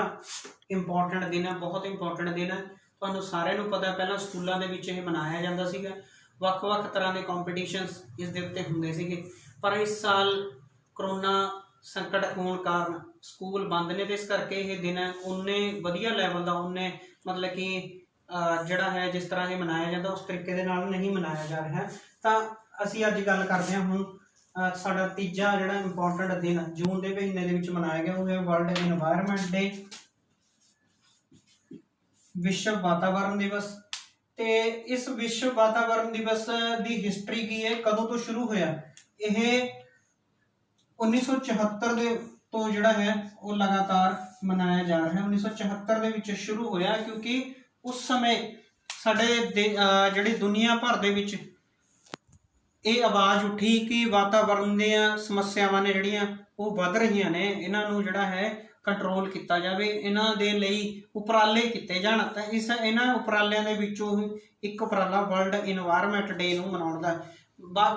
ਇੰਪੋਰਟੈਂਟ ਦਿਨ ਹੈ, ਬਹੁਤ ਇੰਪੋਰਟੈਂਟ ਦਿਨ ਹੈ। ਤੁਹਾਨੂੰ ਸਾਰਿਆਂ ਨੂੰ ਪਤਾ, ਪਹਿਲਾਂ ਸਕੂਲਾਂ ਦੇ ਵਿੱਚ ਇਹ ਮਨਾਇਆ ਜਾਂਦਾ ਸੀਗਾ, ਵੱਖ-ਵੱਖ ਤਰ੍ਹਾਂ ਦੇ ਕੰਪੀਟੀਸ਼ਨਸ ਇਸ ਦੇ ਉੱਤੇ ਹੁੰਦੇ ਸੀਗੇ। ਪਰ ਇਸ ਸਾਲ ਕਰੋਨਾ ਸੰਕਟ ਹੋਣ ਕਾਰਨ ਸਕੂਲ ਬੰਦ ਨੇ, ਤੇ ਇਸ ਕਰਕੇ ਇਹ ਦਿਨ ਉਨੇ ਵਧੀਆ ਲੈਵਲ ਦਾ, ਉਨੇ ਮਤਲਬ ਕਿ ਜਿਹੜਾ ਹੈ ਜਿਸ ਤਰ੍ਹਾਂ ਇਹ ਮਨਾਇਆ ਜਾਂਦਾ ਉਸ ਤਰੀਕੇ ਦੇ ਨਾਲ ਨਹੀਂ ਮਨਾਇਆ ਜਾ ਰਿਹਾ। ਤਾਂ ਅਸੀਂ ਅੱਜ ਗੱਲ ਕਰਦੇ ਹਾਂ ਹੁਣ ਸਾਡਾ ਤੀਜਾ ਜਿਹੜਾ ਇੰਪੋਰਟੈਂਟ ਦਿਨ ਜੂਨ ਦੇ ਮਹੀਨੇ ਦੇ ਵਿੱਚ ਮਨਾਇਆ ਗਿਆ, ਉਹ ਹੈ ਵਰਲਡ এনवायरमेंट ਡੇ, ਵਿਸ਼ਵ ਵਾਤਾਵਰਣ ਦਿਵਸ। ਤੇ ਇਸ ਵਿਸ਼ਵ ਵਾਤਾਵਰਣ ਦਿਵਸ ਦੀ ਹਿਸਟਰੀ ਕੀ ਹੈ, ਕਦੋਂ ਤੋਂ ਸ਼ੁਰੂ ਹੋਇਆ? ਇਹ 1974 ਦੇ ਤੋਂ ਜਿਹੜਾ ਹੈ ਉਹ ਲਗਾਤਾਰ ਮਨਾਇਆ ਜਾ ਰਿਹਾ ਹੈ। 1974 ਦੇ ਵਿੱਚ ਸ਼ੁਰੂ ਹੋਇਆ ਕਿਉਂਕਿ ਉਸ ਸਮੇਂ ਸਾਡੇ ਜਿਹੜੀ ਦੁਨੀਆ ਭਰ ਦੇ ਵਿੱਚ ਇਹ ਆਵਾਜ਼ ਉੱਠੀ ਕਿ ਵਾਤਾਵਰਣ ਦੀਆਂ ਸਮੱਸਿਆਵਾਂ ਨੇ ਜਿਹੜੀਆਂ ਉਹ ਵੱਧ ਰਹੀਆਂ ਨੇ, ਇਹਨਾਂ ਨੂੰ ਜਿਹੜਾ ਹੈ ਕੰਟਰੋਲ ਕੀਤਾ ਜਾਵੇ, ਇਹਨਾਂ ਦੇ ਲਈ ਉਪਰਾਲੇ ਕੀਤੇ ਜਾਣ। ਤਾਂ ਇਹਨਾਂ ਉਪਰਾਲਿਆਂ ਦੇ ਵਿੱਚੋਂ ਇੱਕ ਉਪਰਾਲਾ ਵਰਲਡ এনवायरमेंट ਡੇ ਨੂੰ ਮਨਾਉਣ ਦਾ।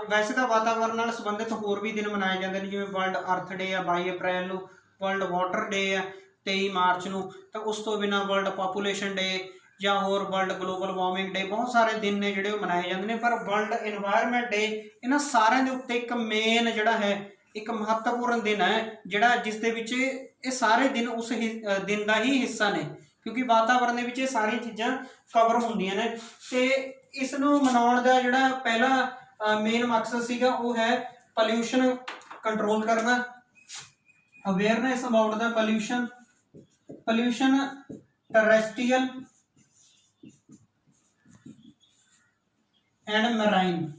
ਵੈਸੇ ਤਾਂ ਵਾਤਾਵਰਣ ਨਾਲ ਸੰਬੰਧਿਤ ਹੋਰ ਵੀ ਦਿਨ ਮਨਾਏ ਜਾਂਦੇ ਨੇ, ਜਿਵੇਂ ਵਰਲਡ ਅਰਥ ਡੇ ਆ 22 ਅਪ੍ਰੈਲ ਨੂੰ, ਵਰਲਡ ਵਾਟਰ ਡੇ ਆ 23 ਮਾਰਚ ਨੂੰ। ਤਾਂ ਉਸ ਤੋਂ ਬਿਨਾਂ ਵਰਲਡ ਪਾਪੂਲੇਸ਼ਨ ਡੇ ਜਾਂ ਹੋਰ ਵਰਲਡ ਗਲੋਬਲ ਵਾਰਮਿੰਗ ਡੇ, ਬਹੁਤ ਸਾਰੇ ਦਿਨ ਨੇ ਜਿਹੜੇ ਉਹ ਮਨਾਏ ਜਾਂਦੇ ਨੇ। ਪਰ ਵਰਲਡ এনवायरमेंट ਡੇ ਇਹਨਾਂ ਸਾਰਿਆਂ ਦੇ ਉੱਤੇ ਇੱਕ ਮੇਨ ਜਿਹੜਾ ਹੈ, ਇੱਕ ਮਹੱਤਵਪੂਰਨ ਦਿਨ ਹੈ, ਜਿਹੜਾ ਜਿਸ ਦੇ ਵਿੱਚ ਇਹ ਸਾਰੇ ਦਿਨ ਉਸ ਦਿਨ ਦਾ ਹੀ ਹਿੱਸਾ ਨੇ, ਕਿਉਂਕਿ ਵਾਤਾਵਰਣ ਦੇ ਵਿੱਚ ਇਹ ਸਾਰੀਆਂ ਚੀਜ਼ਾਂ ਕਵਰ ਹੁੰਦੀਆਂ ਨੇ। ਤੇ ਇਸ ਨੂੰ ਮਨਾਉਣ ਦਾ ਜਿਹੜਾ ਪਹਿਲਾ ਮੇਨ ਮਕਸਦ ਸੀਗਾ ਉਹ ਹੈ ਪੋਲਿਊਸ਼ਨ ਕੰਟਰੋਲ ਕਰਨਾ, awareness about the pollution terrestrial and marine.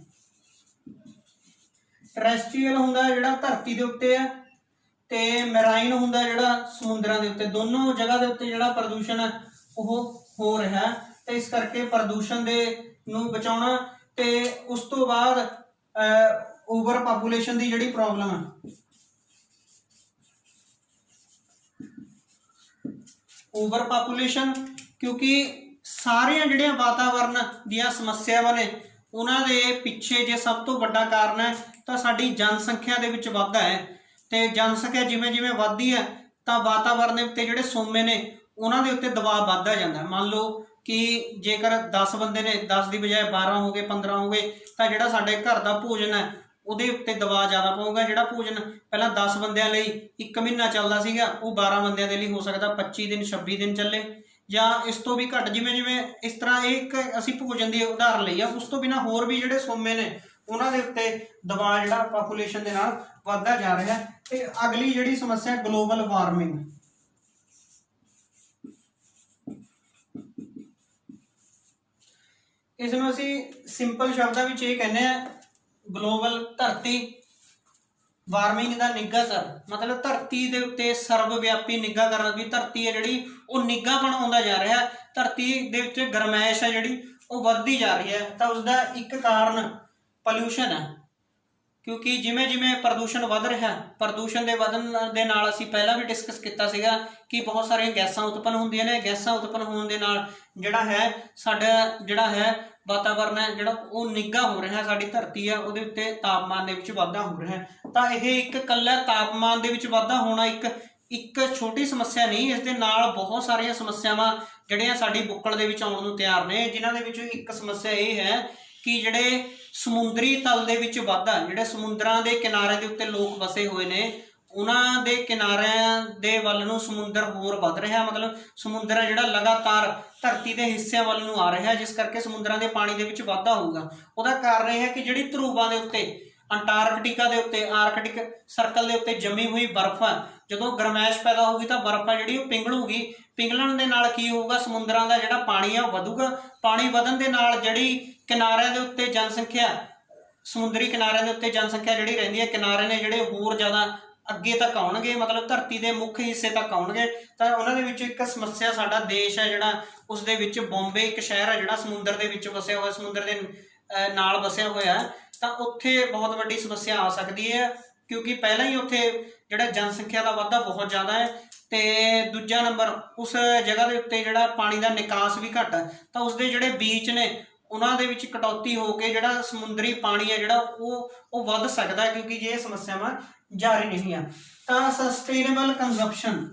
Terrestrial ਹੁੰਦਾ ਜਿਹੜਾ ਧਰਤੀ ਦੇ ਉੱਤੇ ਹੈ, ਤੇ ਮੈਰਾਈਨ ਹੁੰਦਾ ਜਿਹੜਾ ਸਮੁੰਦਰਾਂ ਦੇ ਉੱਤੇ, ਦੋਨੋਂ ਜਗ੍ਹਾ ਦੇ ਉੱਤੇ ਜਿਹੜਾ ਪ੍ਰਦੂਸ਼ਣ ਹੈ ਉਹ ਹੋ ਰਿਹਾ ਤੇ ਇਸ ਕਰਕੇ ਪ੍ਰਦੂਸ਼ਣ ਦੇ ਨੂੰ ਬਚਾਉਣਾ। ਤੇ ਉਸ ਤੋਂ ਬਾਅਦ ਓਵਰ ਪਾਪੂਲੇਸ਼ਨ ਦੀ ਜਿਹੜੀ ਪ੍ਰੋਬਲਮ ਹੈ, ਓਵਰ ਪਾਪੂਲੇਸ਼ਨ, ਕਿਉਂਕਿ ਸਾਰੀਆਂ ਜਿਹੜੀਆਂ ਵਾਤਾਵਰਨ ਦੀਆਂ ਸਮੱਸਿਆਵਾਂ ਨੇ ਉਹਨਾਂ ਦੇ ਪਿੱਛੇ ਜੇ ਸਭ ਤੋਂ ਵੱਡਾ ਕਾਰਨ ਹੈ ਤਾਂ ਸਾਡੀ ਜਨਸੰਖਿਆ ਦੇ ਵਿੱਚ ਵਾਧਾ ਹੈ। ਤੇ ਜਨਸੰਖਿਆ ਜਿਵੇਂ ਜਿਵੇਂ ਵੱਧਦੀ ਹੈ ਤਾਂ ਵਾਤਾਵਰਨ ਦੇ ਉੱਤੇ ਜਿਹੜੇ ਸੋਮੇ ਨੇ ਉਹਨਾਂ ਦੇ ਉੱਤੇ ਦਬਾਅ ਵੱਧਦਾ ਜਾਂਦਾ ਹੈ। ਮੰਨ ਲਓ ਕਿ ਜੇਕਰ 10 ਬੰਦੇ ਨੇ, 10 ਦੀ ਬਜਾਏ 12 ਹੋ ਗਏ, 15 ਹੋ ਗਏ, ਤਾਂ ਜਿਹੜਾ ਸਾਡੇ ਘਰ ਦਾ ਭੋਜਨ ਹੈ ਉਹਦੇ ਉੱਤੇ ਦਬਾਅ ਜ਼ਿਆਦਾ ਪਊਗਾ। ਜਿਹੜਾ ਭੋਜਨ ਪਹਿਲਾਂ 10 ਬੰਦਿਆਂ ਲਈ 1 ਮਹੀਨਾ ਚੱਲਦਾ ਸੀਗਾ ਉਹ 12 ਬੰਦਿਆਂ ਦੇ ਲਈ ਹੋ ਸਕਦਾ 25 ਦਿਨ 26 ਦਿਨ ਚੱਲੇ ਜਾਂ ਇਸ ਤੋਂ ਵੀ ਘੱਟ। ਜਿਵੇਂ ਜਿਵੇਂ ਇਸ ਤਰ੍ਹਾਂ ਇਹ ਇੱਕ ਅਸੀਂ ਭੋਜਨ ਦੀ ਉਦਾਹਰਨ ਲਈ ਆ, ਉਸ ਤੋਂ ਬਿਨਾਂ ਹੋਰ ਵੀ ਜਿਹੜੇ ਸੋਮੇ ਨੇ ਉਹਨਾਂ ਦੇ ਉੱਤੇ ਦਬਾਅ ਜਿਹੜਾ ਪਾਪੂਲੇਸ਼ਨ ਦੇ ਨਾਲ ਵੱਧਦਾ ਜਾ ਰਿਹਾ। ਤੇ ਅਗਲੀ ਜਿਹੜੀ ਸਮੱਸਿਆ ਗਲੋਬਲ ਵਾਰਮਿੰਗ, ਇਸ ਨੂੰ ਅਸੀਂ ਸਿੰਪਲ ਸ਼ਬਦਾਂ ਵਿੱਚ ਇਹ ਕਹਿੰਦੇ ਆ ਗਲੋਬਲ ਧਰਤੀ ਵਾਰਮਿੰਗ ਦਾ ਨਿੱਘਾ ਕਰ, ਮਤਲਬ ਧਰਤੀ ਦੇ ਉੱਤੇ ਸਰਵ ਵਿਆਪੀ ਨਿੱਘਾ ਕਰਨ, ਵੀ ਧਰਤੀ ਹੈ ਜਿਹੜੀ ਉਹ ਨਿੱਘਾਪਣ ਆਉਂਦਾ ਜਾ ਰਿਹਾ, ਧਰਤੀ ਦੇ ਵਿੱਚ ਗਰਮੈਸ਼ ਹੈ ਜਿਹੜੀ ਉਹ ਵੱਧਦੀ ਜਾ ਰਹੀ ਹੈ। ਤਾਂ ਉਸਦਾ ਇੱਕ ਕਾਰਨ ਪੋਲਿਊਸ਼ਨ ਹੈ, ਕਿਉਂਕਿ ਜਿਵੇਂ ਜਿਵੇਂ ਪ੍ਰਦੂਸ਼ਣ ਵੱਧ ਰਿਹਾ, ਪ੍ਰਦੂਸ਼ਣ ਦੇ ਵਧਣ ਦੇ ਨਾਲ ਅਸੀਂ ਪਹਿਲਾਂ ਵੀ ਡਿਸਕਸ ਕੀਤਾ ਸੀਗਾ ਕਿ ਬਹੁਤ ਸਾਰੀਆਂ ਗੈਸਾਂ ਉਤਪੰਨ ਹੁੰਦੀਆਂ ਨੇ। ਗੈਸਾਂ ਉਤਪੰਨ ਹੋਣ ਦੇ ਨਾਲ ਜਿਹੜਾ ਹੈ ਸਾਡਾ ਜਿਹੜਾ ਹੈ ਵਾਤਾਵਰਨ ਹੈ ਜਿਹੜਾ ਉਹ ਨਿੱਘਾ ਹੋ ਰਿਹਾ, ਸਾਡੀ ਧਰਤੀ ਹੈ ਉਹਦੇ ਉੱਤੇ ਤਾਪਮਾਨ ਦੇ ਵਿੱਚ ਵਾਧਾ ਹੋ ਰਿਹਾ। ਤਾਂ ਇਹ ਇੱਕ ਇਕੱਲਾ ਤਾਪਮਾਨ ਦੇ ਵਿੱਚ ਵਾਧਾ ਹੋਣਾ ਇੱਕ ਛੋਟੀ ਸਮੱਸਿਆ ਨਹੀਂ, ਇਸ ਦੇ ਨਾਲ ਬਹੁਤ ਸਾਰੀਆਂ ਸਮੱਸਿਆਵਾਂ ਜਿਹੜੀਆਂ ਸਾਡੀ ਬੁੱਕਲ ਦੇ ਵਿੱਚ ਆਉਣ ਨੂੰ ਤਿਆਰ ਨੇ। ਜਿਨ੍ਹਾਂ ਦੇ ਵਿੱਚੋਂ ਇੱਕ ਸਮੱਸਿਆ ਇਹ ਹੈ ਕਿ ਜਿਹੜੇ ਸਮੁੰਦਰੀ ਤਲ ਦੇ ਵਿੱਚ ਵਾਧਾ, ਜਿਹੜੇ ਸਮੁੰਦਰਾਂ ਦੇ ਕਿਨਾਰੇ ਦੇ ਉੱਤੇ ਲੋਕ ਵਸੇ ਹੋਏ ਨੇ ਉਹਨਾਂ ਦੇ ਕਿਨਾਰਿਆਂ ਦੇ ਵੱਲ ਨੂੰ ਸਮੁੰਦਰ ਹੋਰ ਵੱਧ ਰਿਹਾ, ਮਤਲਬ ਸਮੁੰਦਰ ਹੈ ਜਿਹੜਾ ਲਗਾਤਾਰ ਧਰਤੀ ਦੇ ਹਿੱਸਿਆਂ ਵੱਲ ਨੂੰ ਆ ਰਿਹਾ, ਜਿਸ ਕਰਕੇ ਸਮੁੰਦਰਾਂ ਦੇ ਪਾਣੀ ਦੇ ਵਿੱਚ ਵਾਧਾ ਹੋਊਗਾ। ਉਹਦਾ ਕਾਰਨ ਇਹ ਹੈ ਕਿ ਜਿਹੜੀ ਧਰੂਵਾਂ ਦੇ ਉੱਤੇ, ਅੰਟਾਰਕਟਿਕਾ ਦੇ ਉੱਤੇ, ਆਰਕਟਿਕ ਸਰਕਲ ਦੇ ਉੱਤੇ ਜੰਮੀ ਹੋਈ ਬਰਫ਼ ਆ, ਜਦੋਂ ਗਰਮੈਸ਼ ਪੈਦਾ ਹੋਊਗੀ ਤਾਂ ਬਰਫ਼ ਆ ਜਿਹੜੀ ਉਹ ਪਿਘਲੂਗੀ। ਪਿਘਲਣ ਦੇ ਨਾਲ ਕੀ ਹੋਊਗਾ, ਸਮੁੰਦਰਾਂ ਦਾ ਜਿਹੜਾ ਪਾਣੀ ਆ ਉਹ ਵਧੂਗਾ। ਪਾਣੀ ਵਧਣ ਦੇ ਨਾਲ ਜਿਹੜੀ ਕਿਨਾਰਿਆਂ ਦੇ ਉੱਤੇ ਜਨਸੰਖਿਆ, ਸਮੁੰਦਰੀ ਕਿਨਾਰਿਆਂ ਦੇ ਉੱਤੇ ਜਨਸੰਖਿਆ ਜਿਹੜੀ ਰਹਿੰਦੀ ਹੈ, ਕਿਨਾਰੇ ਨੇ ਜਿਹੜੇ ਹੋਰ ਜ਼ਿਆਦਾ ਅੱਗੇ ਤੱਕ ਆਉਣਗੇ, ਮਤਲਬ ਧਰਤੀ ਦੇ ਮੁੱਖ ਹਿੱਸੇ ਤੱਕ ਆਉਣਗੇ। ਤਾਂ ਉਹਨਾਂ ਦੇ ਵਿੱਚ ਇੱਕ ਸਮੱਸਿਆ, ਸਾਡਾ ਦੇਸ਼ ਹੈ ਜਿਹੜਾ ਉਸ ਦੇ ਵਿੱਚ ਬੰਬੇ ਇੱਕ ਸ਼ਹਿਰ ਹੈ ਜਿਹੜਾ ਸਮੁੰਦਰ ਦੇ ਵਿੱਚ ਵਸਿਆ ਹੋਇਆ, ਸਮੁੰਦਰ ਦੇ ਨਾਲ ਵਸਿਆ ਹੋਇਆ, ਤਾਂ ਉੱਥੇ ਬਹੁਤ ਵੱਡੀ ਸਮੱਸਿਆ ਆ ਸਕਦੀ ਹੈ ਕਿਉਂਕਿ ਪਹਿਲਾਂ ਹੀ ਉੱਥੇ ਜਿਹੜਾ ਜਨਸੰਖਿਆ ਦਾ ਵਾਧਾ ਬਹੁਤ ਜ਼ਿਆਦਾ ਹੈ। ਤੇ ਦੂਜਾ ਨੰਬਰ, ਉਸ ਜਗ੍ਹਾ ਦੇ ਉੱਤੇ ਜਿਹੜਾ ਪਾਣੀ ਦਾ ਨਿਕਾਸ ਵੀ ਘੱਟ ਹੈ, ਤਾਂ ਉਸਦੇ ਜਿਹੜੇ ਬੀਚ ਨੇ ਉਹਨਾਂ ਦੇ ਵਿੱਚ ਕਟੌਤੀ ਹੋ ਕੇ ਜਿਹੜਾ ਸਮੁੰਦਰੀ ਪਾਣੀ ਹੈ ਜਿਹੜਾ ਉਹ ਵੱਧ ਸਕਦਾ, ਕਿਉਂਕਿ ਜੇ ਇਹ ਸਮੱਸਿਆਵਾਂ ਜਾਰੀ ਨਹੀਂ ਆ। ਤਾਂ ਸਸਟੇਨੇਬਲ ਕੰਜ਼ੰਪਸ਼ਨ,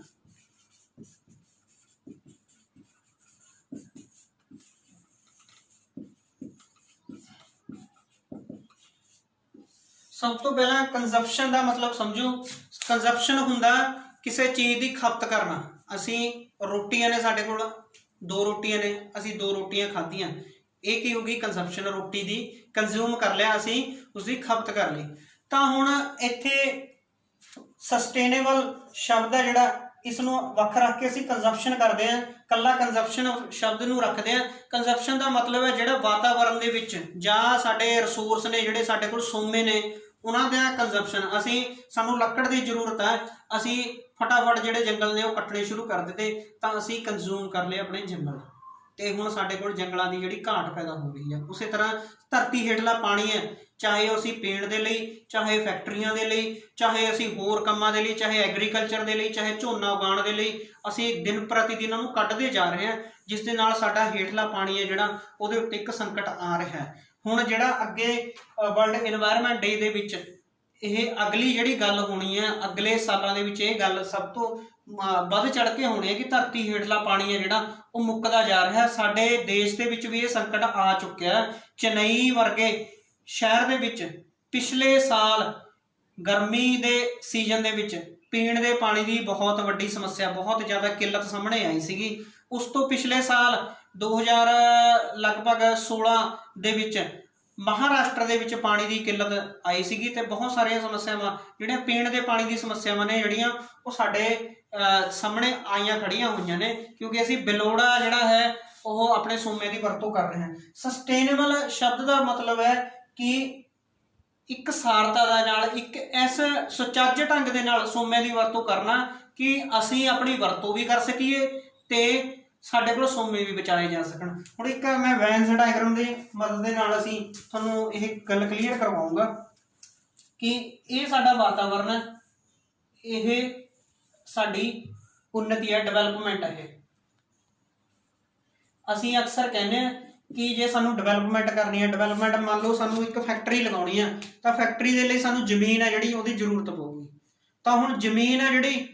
ਸਭ ਤੋਂ ਪਹਿਲਾਂ ਕੰਜ਼ੰਪਸ਼ਨ ਦਾ ਮਤਲਬ ਸਮਝੋ। ਕੰਜ਼ੰਪਸ਼ਨ ਹੁੰਦਾ ਕਿਸੇ ਚੀਜ਼ ਦੀ ਖਪਤ ਕਰਨਾ। ਅਸੀਂ ਰੋਟੀਆਂ ਨੇ, ਸਾਡੇ ਕੋਲ 2 ਰੋਟੀਆਂ ਨੇ, ਅਸੀਂ 2 ਰੋਟੀਆਂ ਖਾਧੀਆਂ, ਇਹ ਕੀ ਹੋਗੀ, ਕੰਜ਼ੰਪਸ਼ਨ। ਰੋਟੀ ਦੀ ਕੰਜ਼ਿਊਮ ਕਰ ਲਿਆ ਅਸੀਂ, ਉਸਦੀ ਖਪਤ ਕਰ ਲਈ। ਤਾਂ ਹੁਣ ਇੱਥੇ ਸਸਟੇਨੇਬਲ ਸ਼ਬਦ ਹੈ ਜਿਹੜਾ, ਇਸ ਨੂੰ ਵੱਖ ਰੱਖ ਕੇ ਅਸੀਂ ਕੰਜ਼ੰਪਸ਼ਨ ਕਰਦੇ ਹਾਂ, ਕੱਲਾ ਕੰਜ਼ੰਪਸ਼ਨ ਸ਼ਬਦ ਨੂੰ ਰੱਖਦੇ ਹਾਂ। ਕੰਜ਼ੰਪਸ਼ਨ ਦਾ ਮਤਲਬ ਹੈ ਜਿਹੜਾ ਵਾਤਾਵਰਨ ਦੇ ਵਿੱਚ ਜਾਂ ਸਾਡੇ ਰਿਸੋਰਸ ਨੇ, ਜਿਹੜੇ ਸਾਡੇ ਕੋਲ ਸੋਮੇ ਨੇ, ਉਹਨਾਂ ਦਾ ਕੰਜ਼ੰਪਸ਼ਨ। ਸਾਨੂੰ ਲੱਕੜ ਦੀ ਜ਼ਰੂਰਤ ਹੈ, ਅਸੀਂ ਫਟਾਫਟ ਜਿਹੜੇ ਜੰਗਲ ਨੇ ਉਹ ਕੱਟਣੇ ਸ਼ੁਰੂ ਕਰ ਦਿੱਤੇ, ਤਾਂ ਅਸੀਂ ਕੰਜ਼ਿਊਮ ਕਰ ਲਏ ਆਪਣੇ ਜੰਗਲ, ਤੇ ਹੁਣ ਸਾਡੇ ਕੋਲ ਜੰਗਲਾਂ ਦੀ ਜਿਹੜੀ ਘਾਟ ਪੈਦਾ ਹੋ ਰਹੀ ਹੈ। ਉਸੇ ਤਰ੍ਹਾਂ ਧਰਤੀ ਹੇਠਲਾ ਪਾਣੀ ਹੈ, ਚਾਹੇ ਉਹ ਅਸੀਂ ਪੀਣ ਦੇ ਲਈ, ਚਾਹੇ ਫੈਕਟਰੀਆਂ ਦੇ ਲਈ, ਚਾਹੇ ਅਸੀਂ ਹੋਰ ਕੰਮਾਂ ਦੇ ਲਈ, ਚਾਹੇ ਐਗਰੀਕਲਚਰ ਦੇ ਲਈ, ਚਾਹੇ ਝੋਨਾ ਉਗਾਉਣ ਦੇ ਲਈ, ਅਸੀਂ ਦਿਨ ਪ੍ਰਤੀ ਦਿਨ ਉਹਨੂੰ ਕੱਢਦੇ ਜਾ ਰਹੇ ਹਾਂ, ਜਿਸ ਦੇ ਨਾਲ ਸਾਡਾ ਹੇਠਲਾ ਪਾਣੀ ਹੈ ਜਿਹੜਾ ਉਹਦੇ ਉੱਤੇ ਇੱਕ ਸੰਕਟ ਆ ਰਿਹਾ ਹੈ। ਹੁਣ ਜਿਹੜਾ ਅੱਗੇ ਵਰਲਡ ਇਨਵਾਇਰਨਮੈਂਟ ਡੇ ਦੇ ਵਿੱਚ ਇਹ ਅਗਲੀ ਜਿਹੜੀ ਗੱਲ ਹੋਣੀ ਹੈ, ਅਗਲੇ ਸਾਲਾਂ ਦੇ ਵਿੱਚ ਇਹ ਗੱਲ ਸਭ ਤੋਂ ਵੱਧ ਚੜ ਕੇ ਹੋਣੀ ਹੈ ਕਿ ਧਰਤੀ ਹੇਠਲਾ ਪਾਣੀ ਹੈ ਜਿਹੜਾ ਉਹ ਮੁੱਕਦਾ ਜਾ ਰਿਹਾ। ਸਾਡੇ ਦੇਸ਼ ਦੇ ਵਿੱਚ ਵੀ ਇਹ ਸੰਕਟ ਆ ਚੁੱਕਿਆ। ਚੇਨਈ ਵਰਗੇ ਸ਼ਹਿਰ ਦੇ ਵਿੱਚ ਪਿਛਲੇ ਸਾਲ ਗਰਮੀ ਦੇ ਸੀਜ਼ਨ ਦੇ ਵਿੱਚ ਪੀਣ ਦੇ ਪਾਣੀ ਦੀ ਬਹੁਤ ਵੱਡੀ ਸਮੱਸਿਆ, ਬਹੁਤ ਜ਼ਿਆਦਾ ਕਿੱਲਤ ਸਾਹਮਣੇ ਆਈ ਸੀਗੀ। ਉਸ ਤੋਂ ਪਿਛਲੇ ਸਾਲ 2016 ਦੇ ਵਿੱਚ ਮਹਾਰਾਸ਼ਟਰ ਦੇ ਵਿੱਚ ਪਾਣੀ ਦੀ ਕਿੱਲਤ ਆਈ ਸੀਗੀ, ਤੇ ਬਹੁਤ ਸਾਰੀਆਂ ਸਮੱਸਿਆਵਾਂ ਜਿਹੜੀਆਂ ਪੀਣ ਦੇ ਪਾਣੀ ਦੀ ਸਮੱਸਿਆਵਾਂ ਨੇ ਜਿਹੜੀਆਂ ਉਹ ਸਾਡੇ ਸਾਹਮਣੇ ਆਈਆਂ ਖੜੀਆਂ ਹੋਈਆਂ ਨੇ, ਕਿਉਂਕਿ ਅਸੀਂ ਬਿਲੋੜਾ ਜਿਹੜਾ ਹੈ ਉਹ ਆਪਣੇ ਸੋਮੇ ਦੀ ਵਰਤੋਂ ਕਰ ਰਹੇ ਹਾਂ। ਸਸਟੇਨੇਬਲ ਸ਼ਬਦ ਦਾ ਮਤਲਬ ਹੈ ਕਿ ਇੱਕ ਸਾਰਤਾ ਦੇ ਨਾਲ, ਇੱਕ ਇਸ ਸੁਚੱਜ ਢੰਗ ਦੇ ਨਾਲ ਸੋਮੇ ਦੀ ਵਰਤੋਂ ਕਰਨਾ ਕਿ ਅਸੀਂ ਆਪਣੀ ਵਰਤੋਂ ਵੀ ਕਰ ਸਕੀਏ ਤੇ ਸਾਡੇ ਕੋਲ ਸੋਮੇ ਵੀ ਬਚਾਏ ਜਾ ਸਕਣ। ਹੁਣ ਇੱਕ ਮੈਂ ਵੈਨਸ ਡਾਇਗਰਾਮ ਦੀ ਮਦਦ ਦੇ ਨਾਲ ਅਸੀਂ ਤੁਹਾਨੂੰ ਇਹ ਗੱਲ ਕਲੀਅਰ ਕਰਵਾਉਂਗਾ ਕਿ ਇਹ ਸਾਡਾ ਵਾਤਾਵਰਨ ਹੈ, ਇਹ ਸਾਡੀ ਉન્નਤੀ ਹੈ, ਡਿਵੈਲਪਮੈਂਟ ਹੈ। ਅਸੀਂ ਅਕਸਰ ਕਹਿੰਦੇ ਹਾਂ ਕਿ ਜੇ ਸਾਨੂੰ ਡਿਵੈਲਪਮੈਂਟ ਕਰਨੀ ਹੈ, ਡਿਵੈਲਪਮੈਂਟ ਮੰਨ ਲਓ ਸਾਨੂੰ ਇੱਕ ਫੈਕਟਰੀ ਲਗਾਉਣੀ ਹੈ ਤਾਂ ਫੈਕਟਰੀ ਦੇ ਲਈ ਸਾਨੂੰ ਜ਼ਮੀਨ ਹੈ ਜਿਹੜੀ ਉਹਦੀ ਜ਼ਰੂਰਤ ਪਊਗੀ। ਤਾਂ ਹੁਣ ਜ਼ਮੀਨ ਹੈ ਜਿਹੜੀ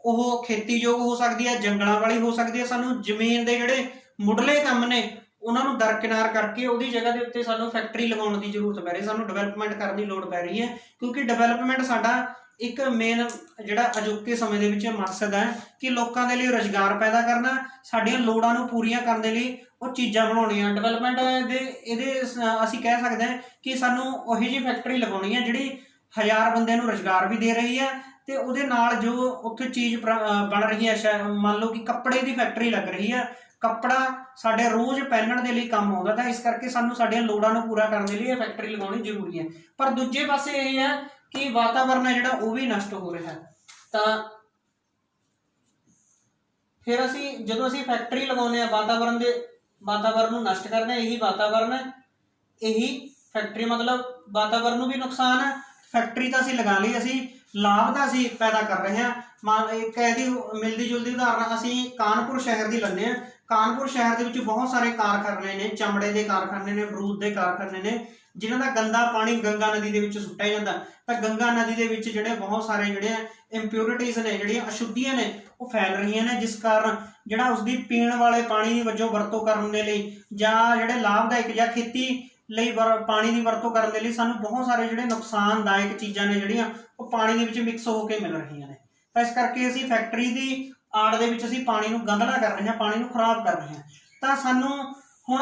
ਉਹ ਖੇਤੀਯੋਗ ਹੋ ਸਕਦੀ ਹੈ, ਜੰਗਲਾਂ ਵਾਲੀ ਹੋ ਸਕਦੀ ਹੈ। ਸਾਨੂੰ ਜ਼ਮੀਨ ਦੇ ਜਿਹੜੇ ਮੁੱਢਲੇ ਕੰਮ ਨੇ ਉਹਨਾਂ ਨੂੰ ਦਰਕਿਨਾਰ ਕਰਕੇ ਉਹਦੀ ਜਗ੍ਹਾ ਦੇ ਉੱਤੇ ਸਾਨੂੰ ਫੈਕਟਰੀ ਲਗਾਉਣ ਦੀ ਜ਼ਰੂਰਤ ਪੈ ਰਹੀ, ਸਾਨੂੰ ਡਿਵੈਲਪਮੈਂਟ ਕਰਨ ਦੀ ਲੋੜ ਪੈ ਰਹੀ ਹੈ, ਕਿਉਂਕਿ ਡਿਵੈਲਪਮੈਂਟ ਸਾਡਾ ਇੱਕ ਮੇਨ ਜਿਹੜਾ ਅਜੋਕੇ ਸਮੇਂ ਦੇ ਵਿੱਚ ਮਕਸਦ ਹੈ ਕਿ ਲੋਕਾਂ ਦੇ ਲਈ ਰੁਜ਼ਗਾਰ ਪੈਦਾ ਕਰਨਾ, ਸਾਡੀਆਂ ਲੋੜਾਂ ਨੂੰ ਪੂਰੀਆਂ ਕਰਨ ਦੇ ਲਈ ਉਹ ਚੀਜ਼ਾਂ ਬਣਾਉਣੀਆਂ। ਡਿਵੈਲਪਮੈਂਟ ਦੇ ਇਹਦੇ ਅਸੀਂ ਕਹਿ ਸਕਦੇ ਹਾਂ ਕਿ ਸਾਨੂੰ ਉਹੀ ਜਿਹੀ ਫੈਕਟਰੀ ਲਗਾਉਣੀ ਹੈ ਜਿਹੜੀ 1000 ਬੰਦਿਆਂ ਨੂੰ ਰੁਜ਼ਗਾਰ ਵੀ ਦੇ ਰਹੀ ਹੈ ਤੇ ਉਹਦੇ ਨਾਲ ਜੋ ਉੱਥੇ ਚੀਜ਼ ਬਣ ਰਹੀ ਹੈ, ਮੰਨ ਲਓ ਕਿ ਕੱਪੜੇ ਦੀ ਫੈਕਟਰੀ ਲੱਗ ਰਹੀ ਹੈ, ਕੱਪੜਾ ਸਾਡੇ ਰੋਜ਼ ਪਹਿਨਣ ਦੇ ਲਈ ਕੰਮ ਆਉਂਦਾ, ਤਾਂ ਇਸ ਕਰਕੇ ਸਾਨੂੰ ਸਾਡੀਆਂ ਲੋੜਾਂ ਨੂੰ ਪੂਰਾ ਕਰਨ ਦੇ ਲਈ ਇਹ ਫੈਕਟਰੀ ਲਗਾਉਣੀ ਜ਼ਰੂਰੀ ਹੈ। ਪਰ ਦੂਜੇ ਪਾਸੇ ਇਹ ਹੈ ਕਿ ਵਾਤਾਵਰਨ ਹੈ ਜਿਹੜਾ ਉਹ ਵੀ ਨਸ਼ਟ ਹੋ ਰਿਹਾ ਹੈ। ਤਾਂ ਫਿਰ ਅਸੀਂ ਜਦੋਂ ਅਸੀਂ ਫੈਕਟਰੀ ਲਗਾਉਂਦੇ ਹਾਂ ਵਾਤਾਵਰਨ ਨੂੰ ਨਸ਼ਟ ਕਰਦੇ ਹਾਂ, ਇਹੀ ਵਾਤਾਵਰਨ ਹੈ, ਇਹੀ ਫੈਕਟਰੀ ਮਤਲਬ ਵਾਤਾਵਰਨ ਨੂੰ ਵੀ ਨੁਕਸਾਨ ਹੈ। ਫੈਕਟਰੀ ਤਾਂ ਅਸੀਂ ਲਗਾ ਲਈ, ਅਸੀਂ ਲਾਭ ਤਾਂ ਅਸੀਂ ਪੈਦਾ ਕਰ ਰਹੇ ਹਾਂ। ਇੱਕ ਇਹਦੀ ਮਿਲਦੀ ਜੁਲਦੀ ਉਦਾਹਰਨ ਅਸੀਂ ਕਾਨਪੁਰ ਸ਼ਹਿਰ ਦੀ ਲੈਂਦੇ ਹਾਂ। ਕਾਨਪੁਰ ਸ਼ਹਿਰ ਦੇ ਵਿੱਚ ਬਹੁਤ ਸਾਰੇ ਕਾਰਖਾਨੇ ਨੇ, ਚਮੜੇ ਦੇ ਕਾਰਖਾਨੇ ਨੇ, ਬਰੂਦ ਦੇ ਕਾਰਖਾਨੇ ਨੇ, ਜਿਨ੍ਹਾਂ ਦਾ ਗੰਦਾ ਪਾਣੀ ਗੰਗਾ ਨਦੀ ਦੇ ਵਿੱਚ ਸੁੱਟਿਆ ਜਾਂਦਾ। ਤਾਂ ਗੰਗਾ ਨਦੀ ਦੇ ਵਿੱਚ ਜਿਹੜੇ ਬਹੁਤ ਸਾਰੇ ਜਿਹੜੇ ਇੰਪਿਉਰਿਟੀਜ਼ ਨੇ, ਜਿਹੜੀਆਂ ਅਸ਼ੁੱਧੀਆਂ ਨੇ ਉਹ ਫੈਲ ਰਹੀਆਂ ਨੇ, ਜਿਸ ਕਾਰਨ ਜਿਹੜਾ ਉਸਦੀ ਪੀਣ ਵਾਲੇ ਪਾਣੀ ਵਜੋਂ ਵਰਤੋਂ ਕਰਨ ਦੇ ਲਈ ਜਾਂ ਜਿਹੜੇ ਲਾਭਦਾਇਕ ਜਾਂ ਖੇਤੀ ਲਈ ਪਾਣੀ ਦੀ ਵਰਤੋਂ ਕਰਨ ਦੇ ਲਈ ਸਾਨੂੰ ਬਹੁਤ ਸਾਰੇ ਜਿਹੜੇ ਨੁਕਸਾਨਦਾਇਕ ਚੀਜ਼ਾਂ ਨੇ ਜਿਹੜੀਆਂ ਉਹ ਪਾਣੀ ਦੇ ਵਿੱਚ ਮਿਕਸ ਹੋ ਕੇ ਮਿਲ ਰਹੀਆਂ ਨੇ। ਤਾਂ ਇਸ ਕਰਕੇ ਅਸੀਂ ਫੈਕਟਰੀ ਦੀ ਆੜ ਦੇ ਵਿੱਚ ਅਸੀਂ ਪਾਣੀ ਨੂੰ ਗੰਧਲਾ ਕਰ ਰਹੇ ਹਾਂ, ਪਾਣੀ ਨੂੰ ਖਰਾਬ ਕਰ ਰਹੇ ਹਾਂ। ਤਾਂ ਸਾਨੂੰ ਹੁਣ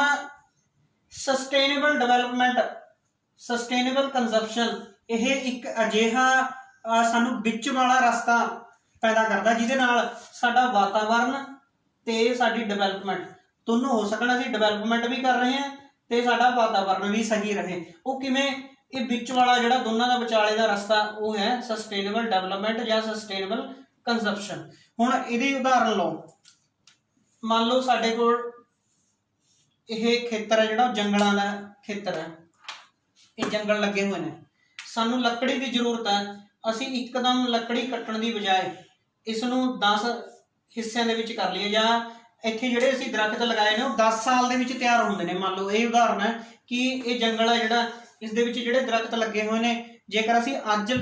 ਸਸਟੇਨੇਬਲ ਡਿਵੈਲਪਮੈਂਟ, ਸਸਟੇਨੇਬਲ ਕੰਜ਼ੰਪਸ਼ਨ, ਇਹ ਇੱਕ ਅਜਿਹਾ ਸਾਨੂੰ ਵਿੱਚ ਵਾਲਾ ਰਸਤਾ ਪੈਦਾ ਕਰਦਾ ਜਿਹਦੇ ਨਾਲ ਸਾਡਾ ਵਾਤਾਵਰਨ ਤੇ ਸਾਡੀ ਡਿਵੈਲਪਮੈਂਟ ਦੋਨੋਂ ਹੋ ਸਕਣ। ਅਸੀਂ ਡਿਵੈਲਪਮੈਂਟ ਵੀ ਕਰ ਰਹੇ ਹਾਂ ਤੇ ਸਾਡਾ ਵਾਤਾਵਰਨ ਵੀ ਸਹੀ ਰਹੇ। ਉਹ ਕਿਵੇਂ? ਇਹ ਵਿੱਚ ਵਾਲਾ ਜਿਹੜਾ ਦੋਨਾਂ ਦਾ ਵਿਚਾਲੇ ਦਾ ਰਸਤਾ ਉਹ ਹੈ ਸਸਟੇਨੇਬਲ ਡਿਵੈਲਪਮੈਂਟ ਜਾਂ ਸਸਟੇਨੇਬਲ ਕੰਜ਼ੰਪਸ਼ਨ। ਹੁਣ ਇਹਦੀ ਉਦਾਹਰਨ ਲਓ, ਮੰਨ ਲਓ ਸਾਡੇ ਕੋਲ ਇਹ ਖੇਤਰ ਹੈ ਜਿਹੜਾ ਜੰਗਲਾਂ ਦਾ ਖੇਤਰ ਹੈ, ਇਹ ਜੰਗਲ ਲੱਗੇ ਹੋਏ ਨੇ, ਸਾਨੂੰ ਲੱਕੜੀ ਦੀ ਜ਼ਰੂਰਤ ਹੈ। ਅਸੀਂ ਇੱਕਦਮ ਲੱਕੜੀ ਕੱਟਣ ਦੀ ਬਜਾਏ ਇਸ ਨੂੰ 10 ਹਿੱਸਿਆਂ ਦੇ ਵਿੱਚ ਕਰ ਲਈਏ, ਜਾਂ ਇੱਥੇ ਜਿਹੜੇ ਅਸੀਂ ਦਰਖਤ ਲਗਾਏ ਨੇ ਉਹ 10 ਸਾਲ ਦੇ ਵਿੱਚ ਤਿਆਰ ਹੁੰਦੇ ਨੇ। ਮੰਨ ਲਓ ਇਹ ਉਦਾਹਰਨ ਹੈ ਕਿ ਇਹ ਜੰਗਲ ਹੈ ਜਿਹੜਾ, ਇਸ ਦੇ ਵਿੱਚ ਜਿਹੜੇ ਦਰਖਤ ਲੱਗੇ ਹੋਏ ਨੇ, ਜੇਕਰ ਅਸੀਂ ਅੱਜ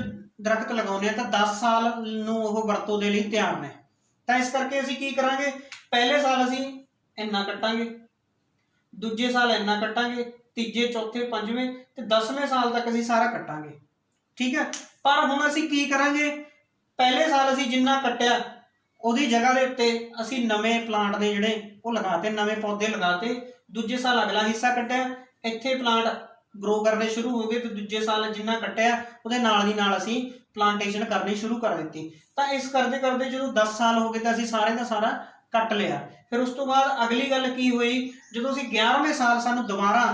ਦਰਖਤ ਲਗਾਉਂਦੇ ਹਾਂ ਤਾਂ 10 ਸਾਲ ਨੂੰ ਉਹ ਵਰਤੋਂ ਦੇ ਲਈ ਤਿਆਰ ਨੇ। ਤਾਂ ਇਸ ਕਰਕੇ ਅਸੀਂ ਕੀ ਕਰਾਂਗੇ, ਪਹਿਲੇ ਸਾਲ ਅਸੀਂ ਇੰਨਾ ਕੱਟਾਂਗੇ, ਦੂਜੇ ਸਾਲ ਇੰਨਾ ਕੱਟਾਂਗੇ, ਤੀਜੇ, ਚੌਥੇ, ਪੰਜਵੇਂ ਤੇ 10ਵੇਂ ਸਾਲ ਤੱਕ ਅਸੀਂ ਸਾਰਾ ਕੱਟਾਂਗੇ, ਠੀਕ ਹੈ। ਪਰ ਹੁਣ ਅਸੀਂ ਕੀ ਕਰਾਂਗੇ, ਪਹਿਲੇ ਸਾਲ ਅਸੀਂ ਜਿੰਨਾ ਕੱਟਿਆ ਉਹਦੀ ਜਗ੍ਹਾ ਦੇ ਉੱਤੇ ਅਸੀਂ ਨਵੇਂ ਪਲਾਂਟ ਦੇ ਜਿਹੜੇ ਉਹ ਲਗਾਤੇ, ਨਵੇਂ ਪੌਦੇ ਲਗਾਤੇ। ਦੂਜੇ ਸਾਲ ਅਗਲਾ ਹਿੱਸਾ ਕੱਟਿਆ, ਇੱਥੇ ਪਲਾਂਟ ਗਰੋ ਕਰਨੇ ਸ਼ੁਰੂ ਹੋ ਗਏ, ਤੇ ਦੂਜੇ ਸਾਲ ਜਿੰਨਾ ਕੱਟਿਆ ਉਹਦੇ ਨਾਲ ਦੀ ਨਾਲ ਅਸੀਂ ਪਲਾਂਟੇਸ਼ਨ ਕਰਨੀ ਸ਼ੁਰੂ ਕਰ ਦਿੱਤੀ। ਤਾਂ ਇਸ ਕਰਦੇ ਕਰਦੇ ਜਦੋਂ 10 ਸਾਲ ਹੋ ਗਏ ਤਾਂ ਅਸੀਂ ਸਾਰੇ ਦਾ ਸਾਰਾ ਕੱਟ ਲਿਆ। ਫਿਰ ਉਸ ਤੋਂ ਬਾਅਦ ਅਗਲੀ ਗੱਲ ਕੀ ਹੋਈ, ਜਦੋਂ ਅਸੀਂ 11ਵੇਂ ਸਾਲ ਸਾਨੂੰ ਦੁਬਾਰਾ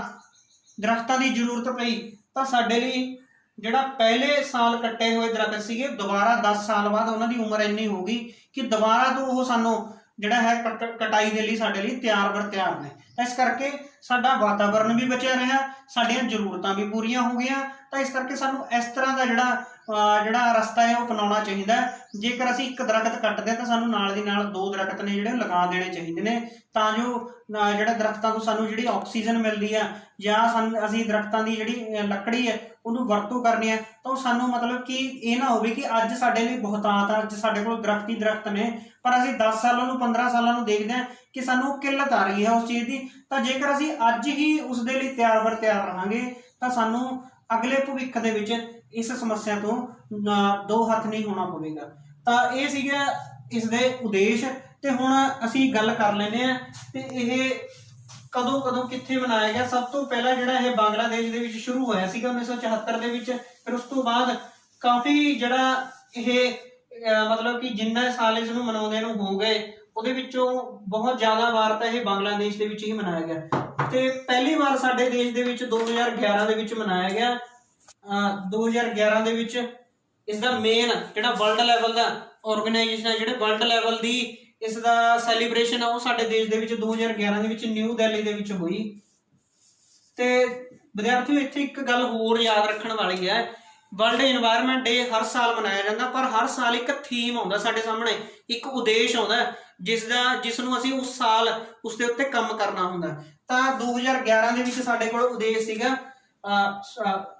ਦਰਖਤਾਂ ਦੀ ਜ਼ਰੂਰਤ ਪਈ ਤਾਂ ਸਾਡੇ ਲਈ ਜਿਹੜਾ ਪਹਿਲੇ ਸਾਲ ਕੱਟੇ ਹੋਏ ਦਰਖਤ ਸੀਗੇ, ਦੁਬਾਰਾ 10 ਸਾਲ ਬਾਅਦ ਉਹਨਾਂ ਦੀ ਉਮਰ ਇੰਨੀ ਹੋ ਗਈ ਕਿ ਦੁਬਾਰਾ ਤੋਂ ਉਹ ਸਾਨੂੰ ਜਿਹੜਾ ਹੈ ਕਟਾਈ ਦੇ ਲਈ ਸਾਡੇ ਲਈ ਤਿਆਰ ਬਰ ਤਿਆਰ ਨੇ। ਤਾਂ ਇਸ ਕਰਕੇ ਸਾਡਾ ਵਾਤਾਵਰਨ ਵੀ ਬਚਿਆ ਰਿਹਾ, ਸਾਡੀਆਂ ਜ਼ਰੂਰਤਾਂ ਵੀ ਪੂਰੀਆਂ ਹੋ ਗਈਆਂ। ਤਾਂ ਇਸ ਕਰਕੇ ਸਾਨੂੰ ਇਸ ਤਰ੍ਹਾਂ ਦਾ ਜਿਹੜਾ ਰਸਤਾ ਹੈ ਉਹ ਅਪਣਾਉਣਾ ਚਾਹੀਦਾ। ਜੇਕਰ ਅਸੀਂ ਇੱਕ ਦਰਖਤ ਕੱਟਦੇ ਤਾਂ ਸਾਨੂੰ ਨਾਲ ਦੀ ਨਾਲ 2 ਦਰਖਤ ਨੇ ਜਿਹੜੇ ਲਗਾ ਦੇਣੇ ਚਾਹੀਦੇ ਨੇ, ਤਾਂ ਜੋ ਜਿਹੜਾ ਦਰਖਤਾਂ ਤੋਂ ਸਾਨੂੰ ਜਿਹੜੀ ਆਕਸੀਜਨ ਮਿਲਦੀ ਆ ਜਾਂ ਅਸੀਂ ਦਰਖਤਾਂ ਦੀ ਜਿਹੜੀ ਲੱਕੜੀ ਹੈ ਉਹਨੂੰ ਵਰਤੋਂ ਕਰਨੀ ਹੈ, ਤਾਂ ਉਹ ਸਾਨੂੰ ਮਤਲਬ ਕਿ ਇਹ ਨਾ ਹੋਵੇ ਕਿ ਅੱਜ ਸਾਡੇ ਲਈ ਬਹੁਤਾਤ ਆ, ਅੱਜ ਸਾਡੇ ਕੋਲ ਦਰਖਤ ਹੀ ਦਰਖਤ ਨੇ, ਪਰ ਅਸੀਂ 10 ਸਾਲਾਂ ਨੂੰ 15 ਸਾਲਾਂ ਨੂੰ ਦੇਖਦੇ ਹਾਂ ਕਿ ਸਾਨੂੰ ਕਿੱਲਤ ਆ ਰਹੀ ਹੈ ਉਸ ਚੀਜ਼ ਦੀ। ਤਾਂ ਜੇਕਰ ਅਸੀਂ ਅੱਜ ਹੀ ਉਸ ਦੇ ਲਈ ਤਿਆਰ ਬਰ ਤਿਆਰ ਰਹਾਂਗੇ ਤਾਂ ਸਾਨੂੰ ਅਗਲੇ ਭਵਿੱਖ ਦੇ ਵਿੱਚ ਇਸ ਸਮੱਸਿਆ ਤੋਂ 2 ਹੱਥ ਨਹੀਂ ਹੋਣਾ ਪਵੇਗਾ। ਤਾਂ ਇਹ ਸੀਗਾ ਇਸ ਦੇ ਉਦੇਸ਼। ਤੇ ਹੁਣ ਅਸੀਂ ਗੱਲ ਕਰ ਲੈਂਦੇ ਹਾਂ ਤੇ ਇਹ ਕਦੋਂ ਕਿੱਥੇ ਮਨਾਇਆ ਗਿਆ। ਸਭ ਤੋਂ ਪਹਿਲਾਂ ਜਿਹੜਾ ਇਹ ਬੰਗਲਾਦੇਸ਼ ਦੇ ਵਿੱਚ ਸ਼ੁਰੂ ਹੋਇਆ ਸੀਗਾ 1974 ਦੇ ਵਿੱਚ। ਫਿਰ ਉਸ ਤੋਂ ਬਾਅਦ ਕਾਫੀ ਜਿਹੜਾ ਇਹ ਮਤਲਬ ਕਿ ਜਿੰਨਾ ਸਾਲ ਇਸ ਨੂੰ ਮਨਾਉਂਦੇ ਨੂੰ ਹੋ ਗਏ, ਉਹਦੇ ਵਿੱਚੋਂ ਬਹੁਤ ਜ਼ਿਆਦਾ ਵਾਰ ਤਾਂ ਇਹ ਬੰਗਲਾਦੇਸ਼ ਦੇ ਵਿੱਚ ਹੀ ਮਨਾਇਆ ਗਿਆ। ਤੇ ਪਹਿਲੀ ਵਾਰ ਸਾਡੇ ਦੇਸ਼ ਦੇ ਵਿੱਚ 2011 ਦੇ ਵਿੱਚ ਮਨਾਇਆ ਗਿਆ। 2011 ਦੇ ਵਿੱਚ ਇਸ ਦਾ ਮੇਨ ਜਿਹੜਾ ਵਰਲਡ ਲੈਵਲ ਦਾ ਆਰਗੇਨਾਈਜੇਸ਼ਨ ਹੈ, ਜਿਹੜੇ ਵਰਲਡ ਲੈਵਲ ਦੀ ਇਸ ਦਾ ਸੈਲੀਬ੍ਰੇਸ਼ਨ ਆ, ਉਹ ਸਾਡੇ ਦੇਸ਼ ਦੇ ਵਿੱਚ 2011 ਦੇ ਵਿੱਚ ਨਿਊ ਦਿੱਲੀ ਦੇ ਵਿੱਚ ਹੋਈ। ਤੇ ਵਿਦਿਆਰਥੀਓ ਇੱਥੇ ਇੱਕ ਗੱਲ ਹੋਰ ਯਾਦ ਰੱਖਣ ਵਾਲੀ ਹੈ, ਵਰਲਡ এনवायरमेंट ਡੇ ਹਰ ਸਾਲ ਮਨਾਇਆ ਜਾਂਦਾ, ਪਰ ਹਰ ਸਾਲ ਇੱਕ ਥੀਮ ਆਉਂਦਾ ਸਾਡੇ ਸਾਹਮਣੇ, ਇੱਕ ਉਦੇਸ਼ ਆਉਂਦਾ ਜਿਸ ਨੂੰ ਅਸੀਂ ਉਸ ਸਾਲ ਉਸ ਦੇ ਉੱਤੇ ਕੰਮ ਕਰਨਾ ਹੁੰਦਾ। ਤਾਂ 2011 ਦੇ ਵਿੱਚ ਸਾਡੇ ਕੋਲ ਉਦੇਸ਼ ਸੀਗਾ,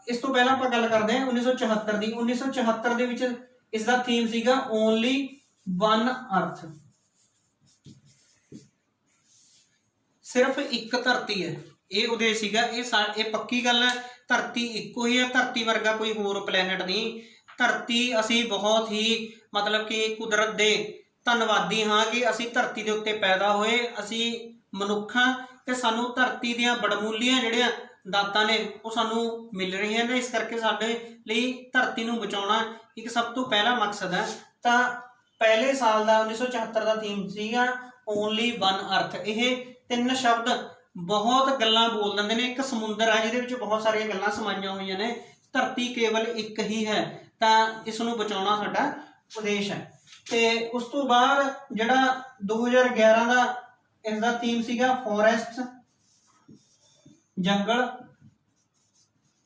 ਇਸ ਤੋਂ ਪਹਿਲਾਂ ਆਪਾਂ ਗੱਲ ਕਰਦੇ ਹਾਂ 1974 ਦੀ। 1974 ਦੇ ਵਿੱਚ ਇਸ ਦਾ ਥੀਮ ਸੀਗਾ ਓਨਲੀ ਵਨ ਅਰਥ, ਸਿਰਫ ਇੱਕ ਧਰਤੀ ਹੈ, ਇਹ ਉਦੇਸ਼ ਸੀਗਾ। ਇਹ ਪੱਕੀ ਗੱਲ ਹੈ, ਧਰਤੀ ਇੱਕੋ ਹੀ ਹੈ, ਧਰਤੀ ਵਰਗਾ ਕੋਈ ਹੋਰ ਪਲੈਨਟ ਨਹੀਂ। ਧਰਤੀ ਅਸੀਂ ਬਹੁਤ ਹੀ ਮਤਲਬ ਕਿ ਕੁਦਰਤ ਦੇ ਧੰਨਵਾਦੀ ਹਾਂ ਕਿ ਅਸੀਂ ਧਰਤੀ ਦੇ ਉੱਤੇ ਪੈਦਾ ਹੋਏ, ਅਸੀਂ ਮਨੁੱਖ ਹਾਂ ਤੇ ਸਾਨੂੰ ਧਰਤੀ ਦੀਆਂ ਬੜਮੁੱਲੀਆਂ ਜਿਹੜੀਆਂ ਦਾਤਾਂ ਨੇ ਉਹ ਸਾਨੂੰ ਮਿਲ ਰਹੀਆਂ ਨੇ। ਇਸ ਕਰਕੇ ਸਾਡੇ ਲਈ ਧਰਤੀ ਨੂੰ ਬਚਾਉਣਾ ਇੱਕ ਸਭ ਤੋਂ ਪਹਿਲਾ ਮਕਸਦ ਹੈ। ਤਾਂ ਪਹਿਲੇ ਸਾਲ ਦਾ 1974 ਦਾ ਥੀਮ ਸੀਗਾ ਓਨਲੀ ਵਨ ਅਰਥ। ਇਹ ਤਿੰਨ ਸ਼ਬਦ ਬਹੁਤ ਗੱਲਾਂ ਬੋਲ ਦਿੰਦੇ ਨੇ। ਇੱਕ ਸਮੁੰਦਰ ਹੈ ਜਿਹਦੇ ਵਿੱਚ ਬਹੁਤ ਸਾਰੀਆਂ ਗੱਲਾਂ ਸਮਾਈਆਂ ਹੋਈਆਂ ਨੇ, ਧਰਤੀ ਕੇਵਲ ਇੱਕ ਹੀ ਹੈ, ਤਾਂ ਇਸ ਨੂੰ ਬਚਾਉਣਾ ਸਾਡਾ ਉਦੇਸ਼ ਹੈ। ਤੇ ਉਸ ਤੋਂ ਬਾਅਦ ਜਿਹੜਾ 2011 ਦਾ ਇਸ ਦਾ ਥੀਮ ਸੀਗਾ ਫੋਰੈਸਟ, ਜੰਗਲ,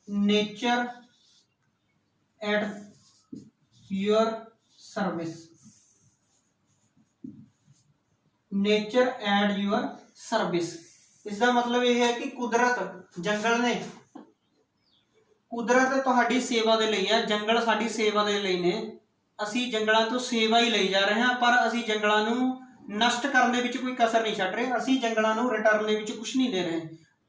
nature at your service, nature at your service. ਇਸ ਦਾ ਮਤਲਬ ਇਹ ਹੈ ਕਿ ਕੁਦਰਤ, ਜੰਗਲ ਨੇ, ਕੁਦਰਤ ਤੁਹਾਡੀ ਸੇਵਾ ਦੇ ਲਈ ਹੈ, ਜੰਗਲ ਸਾਡੀ ਸੇਵਾ ਦੇ ਲਈ ਨੇ। ਅਸੀਂ ਜੰਗਲਾਂ ਤੋਂ ਸੇਵਾ ਹੀ ਲਈ ਜਾ ਰਹੇ ਹਾਂ, ਪਰ ਅਸੀਂ ਜੰਗਲਾਂ ਨੂੰ ਨਸ਼ਟ ਕਰਨ ਦੇ ਵਿੱਚ ਕੋਈ ਕਸਰ ਨਹੀਂ ਛੱਡ ਰਹੇ, ਅਸੀਂ ਜੰਗਲਾਂ ਨੂੰ ਰਿਟਰਨ ਦੇ ਵਿੱਚ ਕੁਝ ਨਹੀਂ ਦੇ ਰਹੇ।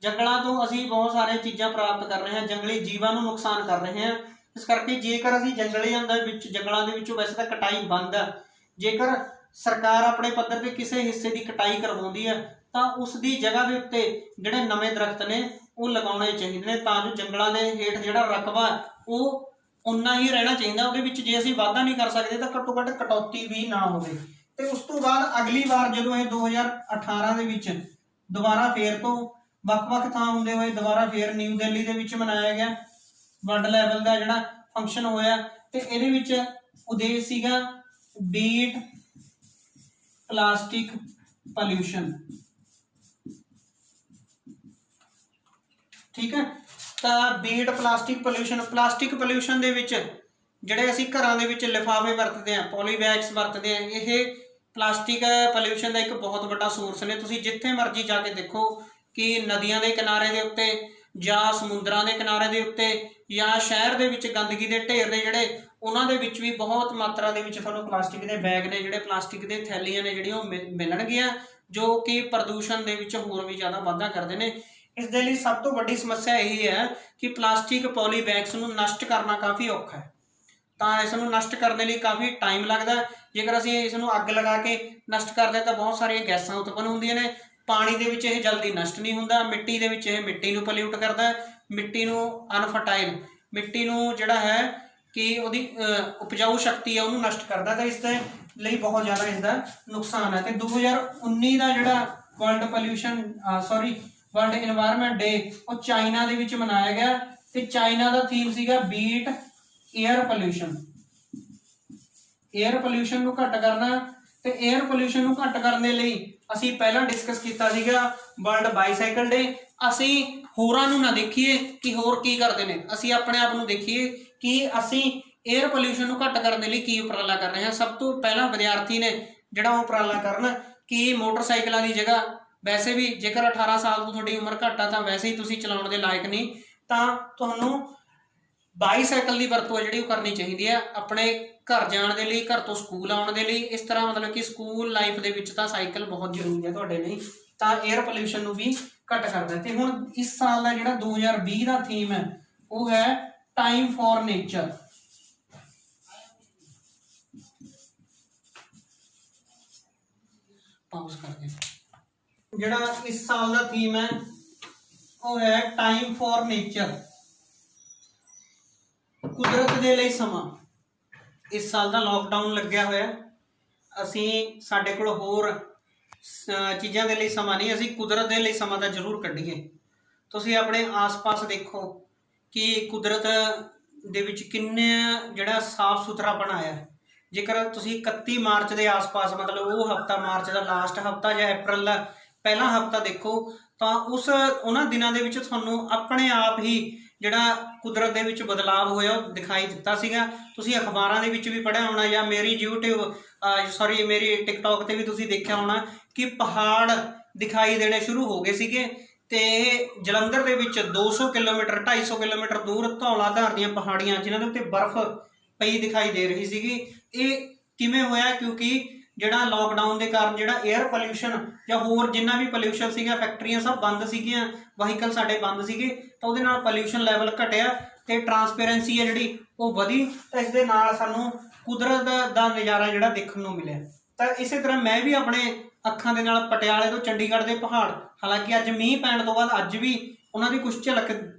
ਜੰਗਲਾਂ ਤੋਂ ਅਸੀਂ ਬਹੁਤ ਸਾਰੀਆਂ ਚੀਜ਼ਾਂ ਪ੍ਰਾਪਤ ਕਰ ਰਹੇ ਹਾਂ, ਜੰਗਲੀ ਜੀਵਾਂ ਨੂੰ ਨੁਕਸਾਨ ਕਰ ਰਹੇ ਹਾਂ। ਇਸ ਕਰਕੇ ਜੇਕਰ ਅਸੀਂ ਜੰਗਲਾਂ ਦੇ ਵਿੱਚੋਂ ਵੈਸੇ ਤਾਂ ਕਟਾਈ ਬੰਦ ਹੈ, ਜੇਕਰ ਸਰਕਾਰ ਆਪਣੇ ਪੱਧਰ ਤੇ ਕਿਸੇ ਹਿੱਸੇ ਦੀ ਕਟਾਈ ਕਰਵਾਉਂਦੀ ਹੈ ਤਾਂ ਉਸ ਦੀ ਜਗ੍ਹਾ ਦੇ ਉੱਤੇ ਜਿਹੜੇ ਨਵੇਂ ਦਰਖਤ ਨੇ ਉਹ ਲਗਾਉਣੇ ਚਾਹੀਦੇ ਨੇ, ਤਾਂ ਜੋ ਜੰਗਲਾਂ ਦੇ ਹੇਠ ਜਿਹੜਾ ਰਕਬਾ ਉਹ ਉਨਾ ਹੀ ਰਹਿਣਾ ਚਾਹੀਦਾ। ਉਹਦੇ ਵਿੱਚ ਜੇ ਅਸੀਂ ਵਾਧਾ ਨਹੀਂ ਕਰ ਸਕਦੇ ਤਾਂ ਘੱਟੋ ਘੱਟ ਕਟੌਤੀ ਵੀ ਨਾ ਹੋਵੇ। ਤੇ ਉਸ ਤੋਂ ਬਾਅਦ ਅਗਲੀ ਵਾਰ ਜਦੋਂ ਇਹ 2018 ਦੇ ਵਿੱਚ ਦੁਬਾਰਾ ਫੇਰ ਤੋਂ ਵੱਖ-ਵੱਖ ਥਾਂ ਹੁੰਦੇ ਹੋਏ ਦੁਬਾਰਾ ਫੇਰ ਨਿਊ ਦਿੱਲੀ ਦੇ ਵਿੱਚ ਮਨਾਇਆ ਗਿਆ ਵਰਲਡ ਲੈਵਲ ਦਾ ਜਿਹੜਾ ਫੰਕਸ਼ਨ ਹੋਇਆ। ਤੇ ਇਹਦੇ ਵਿੱਚ ਉਦੇਸ਼ ਸੀਗਾ ਬੀਟ ਪਲਾਸਟਿਕ ਪੋਲਿਊਸ਼ਨ, ਠੀਕ ਹੈ। ਤਾਂ beat plastic pollution, plastic pollution ਦੇ ਵਿੱਚ ਜਿਹੜੇ ਅਸੀਂ ਘਰਾਂ ਦੇ ਵਿੱਚ ਲਿਫਾਫੇ ਵਰਤਦੇ ਹਾਂ, ਪੋਲੀਬੈਗਸ ਵਰਤਦੇ ਹਾਂ, ਇਹ ਪਲਾਸਟਿਕ ਪੋਲਿਊਸ਼ਨ ਦਾ ਇੱਕ ਬਹੁਤ ਵੱਡਾ ਸੋਰਸ ਨੇ। ਤੁਸੀਂ ਜਿੱਥੇ ਮਰਜ਼ੀ ਜਾ ਕੇ ਦੇਖੋ ਕਿ ਨਦੀਆਂ ਦੇ ਕਿਨਾਰੇ ਦੇ ਉੱਤੇ ਜਾਂ ਸਮੁੰਦਰਾਂ ਦੇ ਕਿਨਾਰੇ ਦੇ ਉੱਤੇ ਜਾਂ ਸ਼ਹਿਰ ਦੇ ਵਿੱਚ ਗੰਦਗੀ ਦੇ ਢੇਰ ਨੇ ਜਿਹੜੇ, ਉਹਨਾਂ ਦੇ ਵਿੱਚ ਵੀ ਬਹੁਤ ਮਾਤਰਾ ਦੇ ਵਿੱਚ ਤੁਹਾਨੂੰ ਪਲਾਸਟਿਕ ਦੇ ਬੈਗ ਨੇ, ਜਿਹੜੇ ਪਲਾਸਟਿਕ ਦੇ ਥੈਲੀਆਂ ਨੇ ਜਿਹੜੀਆਂ ਉਹ ਮਿਲਣਗੀਆਂ, ਜੋ ਕਿ ਪ੍ਰਦੂਸ਼ਣ ਦੇ ਵਿੱਚ ਹੋਰ ਵੀ ਜ਼ਿਆਦਾ ਵਾਧਾ ਕਰਦੇ ਨੇ। ਇਸ ਦੇ ਲਈ ਸਭ ਤੋਂ ਵੱਡੀ ਸਮੱਸਿਆ ਇਹ ਹੈ ਕਿ ਪਲਾਸਟਿਕ ਪੋਲੀਬੈਗਸ ਨੂੰ ਨਸ਼ਟ ਕਰਨਾ ਕਾਫੀ ਔਖਾ ਹੈ। ਤਾਂ ਇਸ ਨੂੰ ਨਸ਼ਟ ਕਰਨ ਦੇ ਲਈ ਕਾਫੀ ਟਾਈਮ ਲੱਗਦਾ। ਜੇਕਰ ਅਸੀਂ ਇਸ ਨੂੰ ਅੱਗ ਲਗਾ ਕੇ ਨਸ਼ਟ ਕਰਦੇ ਤਾਂ ਬਹੁਤ ਸਾਰੀਆਂ ਗੈਸਾਂ ਉਤਪੰਨ ਹੁੰਦੀਆਂ ਨੇ। ਪਾਣੀ ਦੇ ਵਿੱਚ ਇਹ ਜਲਦੀ ਨਸ਼ਟ ਨਹੀਂ ਹੁੰਦਾ, ਮਿੱਟੀ ਦੇ ਵਿੱਚ ਇਹ ਮਿੱਟੀ ਨੂੰ ਪੋਲਿਊਟ ਕਰਦਾ, ਮਿੱਟੀ ਨੂੰ ਅਨਫਰਟਾਈਲ, ਮਿੱਟੀ ਨੂੰ ਜਿਹੜਾ ਹੈ ਕਿ ਉਹਦੀ ਉਪਜਾਊ ਸ਼ਕਤੀ ਹੈ ਉਹਨੂੰ ਨਸ਼ਟ ਕਰਦਾ। ਤਾਂ ਇਸ ਦੇ ਲਈ ਬਹੁਤ ਜ਼ਿਆਦਾ ਇਸ ਦਾ ਨੁਕਸਾਨ ਹੈ। ਤੇ 2019 ਦਾ ਜਿਹੜਾ ਵਰਲਡ এনवायरमेंट ਡੇ ਉਹ ਚਾਈਨਾ ਦੇ ਵਿੱਚ ਮਨਾਇਆ ਗਿਆ ਤੇ ਚਾਈਨਾ ਦਾ ਥੀਮ ਸੀਗਾ beat air pollution, air pollution ਨੂੰ ਘੱਟ ਕਰਨਾ। ਤੇ 에ਅਰ ਪੋਲਿਊਸ਼ਨ ਨੂੰ ਘੱਟ ਕਰਨ ਦੇ ਲਈ ਅਸੀਂ ਪਹਿਲਾਂ ਡਿਸਕਸ ਕੀਤਾ ਸੀਗਾ ਵਰਲਡ ਬਾਈਸਾਈਕਲ ਡੇ। ਅਸੀਂ ਹੋਰਾਂ ਨੂੰ ਨਾ ਦੇਖੀਏ ਕਿ ਹੋਰ ਕੀ ਕਰਦੇ ਨੇ, ਅਸੀਂ ਆਪਣੇ ਆਪ ਨੂੰ ਦੇਖੀਏ ਕਿ ਅਸੀਂ 에ਅਰ ਪੋਲਿਊਸ਼ਨ ਨੂੰ ਘੱਟ ਕਰਨ ਦੇ ਲਈ ਕੀ ਉਪਰਾਲਾ ਕਰ ਰਹੇ ਹਾਂ। ਸਭ ਤੋਂ ਪਹਿਲਾਂ ਵਿਦਿਆਰਥੀ ਨੇ ਜਿਹੜਾ ਉਹ ਉਪਰਾਲਾ ਕਰਨ ਕਿ ਮੋਟਰਸਾਈਕਲਾਂ ਦੀ ਜਗ੍ਹਾ, ਵੈਸੇ ਵੀ ਜੇਕਰ 18 ਸਾਲ ਤੋਂ ਤੁਹਾਡੀ ਉਮਰ ਘੱਟ ਆ ਤਾਂ ਵੈਸੇ ਹੀ ਤੁਸੀਂ ਚਲਾਉਣ ਦੇ ਲਾਇਕ ਨਹੀਂ, ਤਾਂ ਤੁਹਾਨੂੰ ਬਾਈਸਾਈਕਲ ਦੀ ਵਰਤੋਂ ਜਿਹੜੀ ਉਹ ਕਰਨੀ ਚਾਹੀਦੀ ਹੈ ਆਪਣੇ ਘਰ ਜਾਣ ਦੇ ਲਈ, ਘਰ ਤੋਂ ਸਕੂਲ ਆਉਣ ਦੇ ਲਈ। ਇਸ ਤਰ੍ਹਾਂ ਮਤਲਬ ਕਿ ਸਕੂਲ ਲਾਈਫ ਦੇ ਵਿੱਚ ਤਾਂ ਸਾਈਕਲ ਬਹੁਤ ਜ਼ਰੂਰੀ ਹੈ ਤੁਹਾਡੇ ਲਈ, ਤਾਂ 에ਅਰ ਪੋਲਿਊਸ਼ਨ ਨੂੰ ਵੀ ਘੱਟ ਕਰਦਾ। ਤੇ ਹੁਣ ਇਸ ਸਾਲ ਦਾ ਜਿਹੜਾ 2020 ਦਾ ਥੀਮ ਹੈ ਉਹ ਹੈ ਟਾਈਮ ਫॉर ਨੇਚਰ। ਪਾਉਸ ਕਰਕੇ ਜਿਹੜਾ ਇਸ ਸਾਲ ਦਾ ਥੀਮ ਹੈ ਉਹ ਹੈ ਟਾਈਮ ਫॉर ਨੇਚਰ, ਕੁਦਰਤ ਦੇ ਲਈ ਸਮਾਂ। ਇਸ ਸਾਲ ਦਾ ਲੋਕਡਾਊਨ ਲੱਗਿਆ ਹੋਇਆ, ਅਸੀਂ ਸਾਡੇ ਕੋਲ ਹੋਰ ਚੀਜ਼ਾਂ ਦੇ ਲਈ ਸਮਾਂ ਨਹੀਂ, ਅਸੀਂ ਕੁਦਰਤ ਦੇ ਲਈ ਸਮਾਂ ਤਾਂ ਜ਼ਰੂਰ ਕੱਢੀਏ। ਤੁਸੀਂ ਆਪਣੇ ਆਸ-ਪਾਸ ਦੇਖੋ ਕਿ ਕੁਦਰਤ ਦੇ ਵਿੱਚ ਕਿੰਨੇ ਜਿਹੜਾ ਸਾਫ ਸੁਥਰਾ ਬਣਾਇਆ। ਜੇਕਰ ਤੁਸੀਂ 31 ਮਾਰਚ ਦੇ ਆਸ-ਪਾਸ ਮਤਲਬ ਉਹ ਹਫਤਾ, ਮਾਰਚ ਦਾ ਲਾਸਟ ਹਫਤਾ ਜਾਂ ਅਪ੍ਰੈਲ ਦਾ ਪਹਿਲਾ ਹਫਤਾ ਦੇਖੋ ਤਾਂ ਉਹਨਾਂ ਦਿਨਾਂ ਦੇ ਵਿੱਚ ਤੁਹਾਨੂੰ ਆਪਣੇ ਆਪ ਹੀ ਜਿਹੜਾ ਕੁਦਰਤ ਦੇ ਵਿੱਚ ਬਦਲਾਵ ਹੋਇਆ ਉਹ ਦਿਖਾਈ ਦਿੱਤਾ ਸੀਗਾ। ਤੁਸੀਂ ਅਖਬਾਰਾਂ ਦੇ ਵਿੱਚ ਵੀ ਪੜ੍ਹਿਆ ਹੋਣਾ ਜਾਂ ਮੇਰੀ ਮੇਰੀ ਟਿਕਟੋਕ ਤੇ ਵੀ ਤੁਸੀਂ ਦੇਖਿਆ ਹੋਣਾ ਕਿ ਪਹਾੜ ਦਿਖਾਈ ਦੇਣੇ ਸ਼ੁਰੂ ਹੋ ਗਏ ਸੀਗੇ। ਤੇ ਜਲੰਧਰ ਦੇ ਵਿੱਚ 200 ਕਿਲੋਮੀਟਰ 250 ਕਿਲੋਮੀਟਰ ਦੂਰ ਧੌਲਾਧਾਰ ਦੀਆਂ ਪਹਾੜੀਆਂ ਜਿਨ੍ਹਾਂ ਦੇ ਉੱਤੇ ਬਰਫ਼ ਪਈ ਦਿਖਾਈ ਦੇ ਰਹੀ ਸੀਗੀ। ਇਹ ਕਿਵੇਂ ਹੋਇਆ? ਕਿਉਂਕਿ ਜਿਹੜਾ ਲੋਕਡਾਊਨ ਦੇ ਕਾਰਨ ਜਿਹੜਾ 에ਅਰ ਪੋਲਿਊਸ਼ਨ ਜਾਂ ਹੋਰ ਜਿੰਨਾ ਵੀ ਪੋਲਿਊਸ਼ਨ ਸੀਗਾ, ਫੈਕਟਰੀਆਂ ਸਭ ਬੰਦ ਸੀਗੀਆਂ, ਵਾਹੀਕਲ ਸਾਡੇ ਬੰਦ ਸੀਗੇ, ਤਾਂ ਉਹਦੇ ਨਾਲ ਪੋਲਿਊਸ਼ਨ ਲੈਵਲ ਘਟਿਆ ਤੇ ਟਰਾਂਸਪੇਰੈਂਸੀ ਹੈ ਜਿਹੜੀ ਉਹ ਵਧੀ। ਤਾਂ ਇਸ ਦੇ ਨਾਲ ਸਾਨੂੰ ਕੁਦਰਤ ਦਾ ਨਜ਼ਾਰਾ ਜਿਹੜਾ ਦੇਖਣ ਨੂੰ ਮਿਲਿਆ। ਤਾਂ ਇਸੇ ਤਰ੍ਹਾਂ ਮੈਂ ਵੀ ਆਪਣੇ ਅੱਖਾਂ ਦੇ ਨਾਲ ਪਟਿਆਲੇ ਤੋਂ ਚੰਡੀਗੜ੍ਹ ਦੇ ਪਹਾੜ, ਹਾਲਾਂਕਿ ਅੱਜ ਮੀਂਹ ਪੈਣ ਤੋਂ ਬਾਅਦ ਅੱਜ ਵੀ ਉਹਨਾਂ ਦੀ ਕੁਛ ਝਲਕ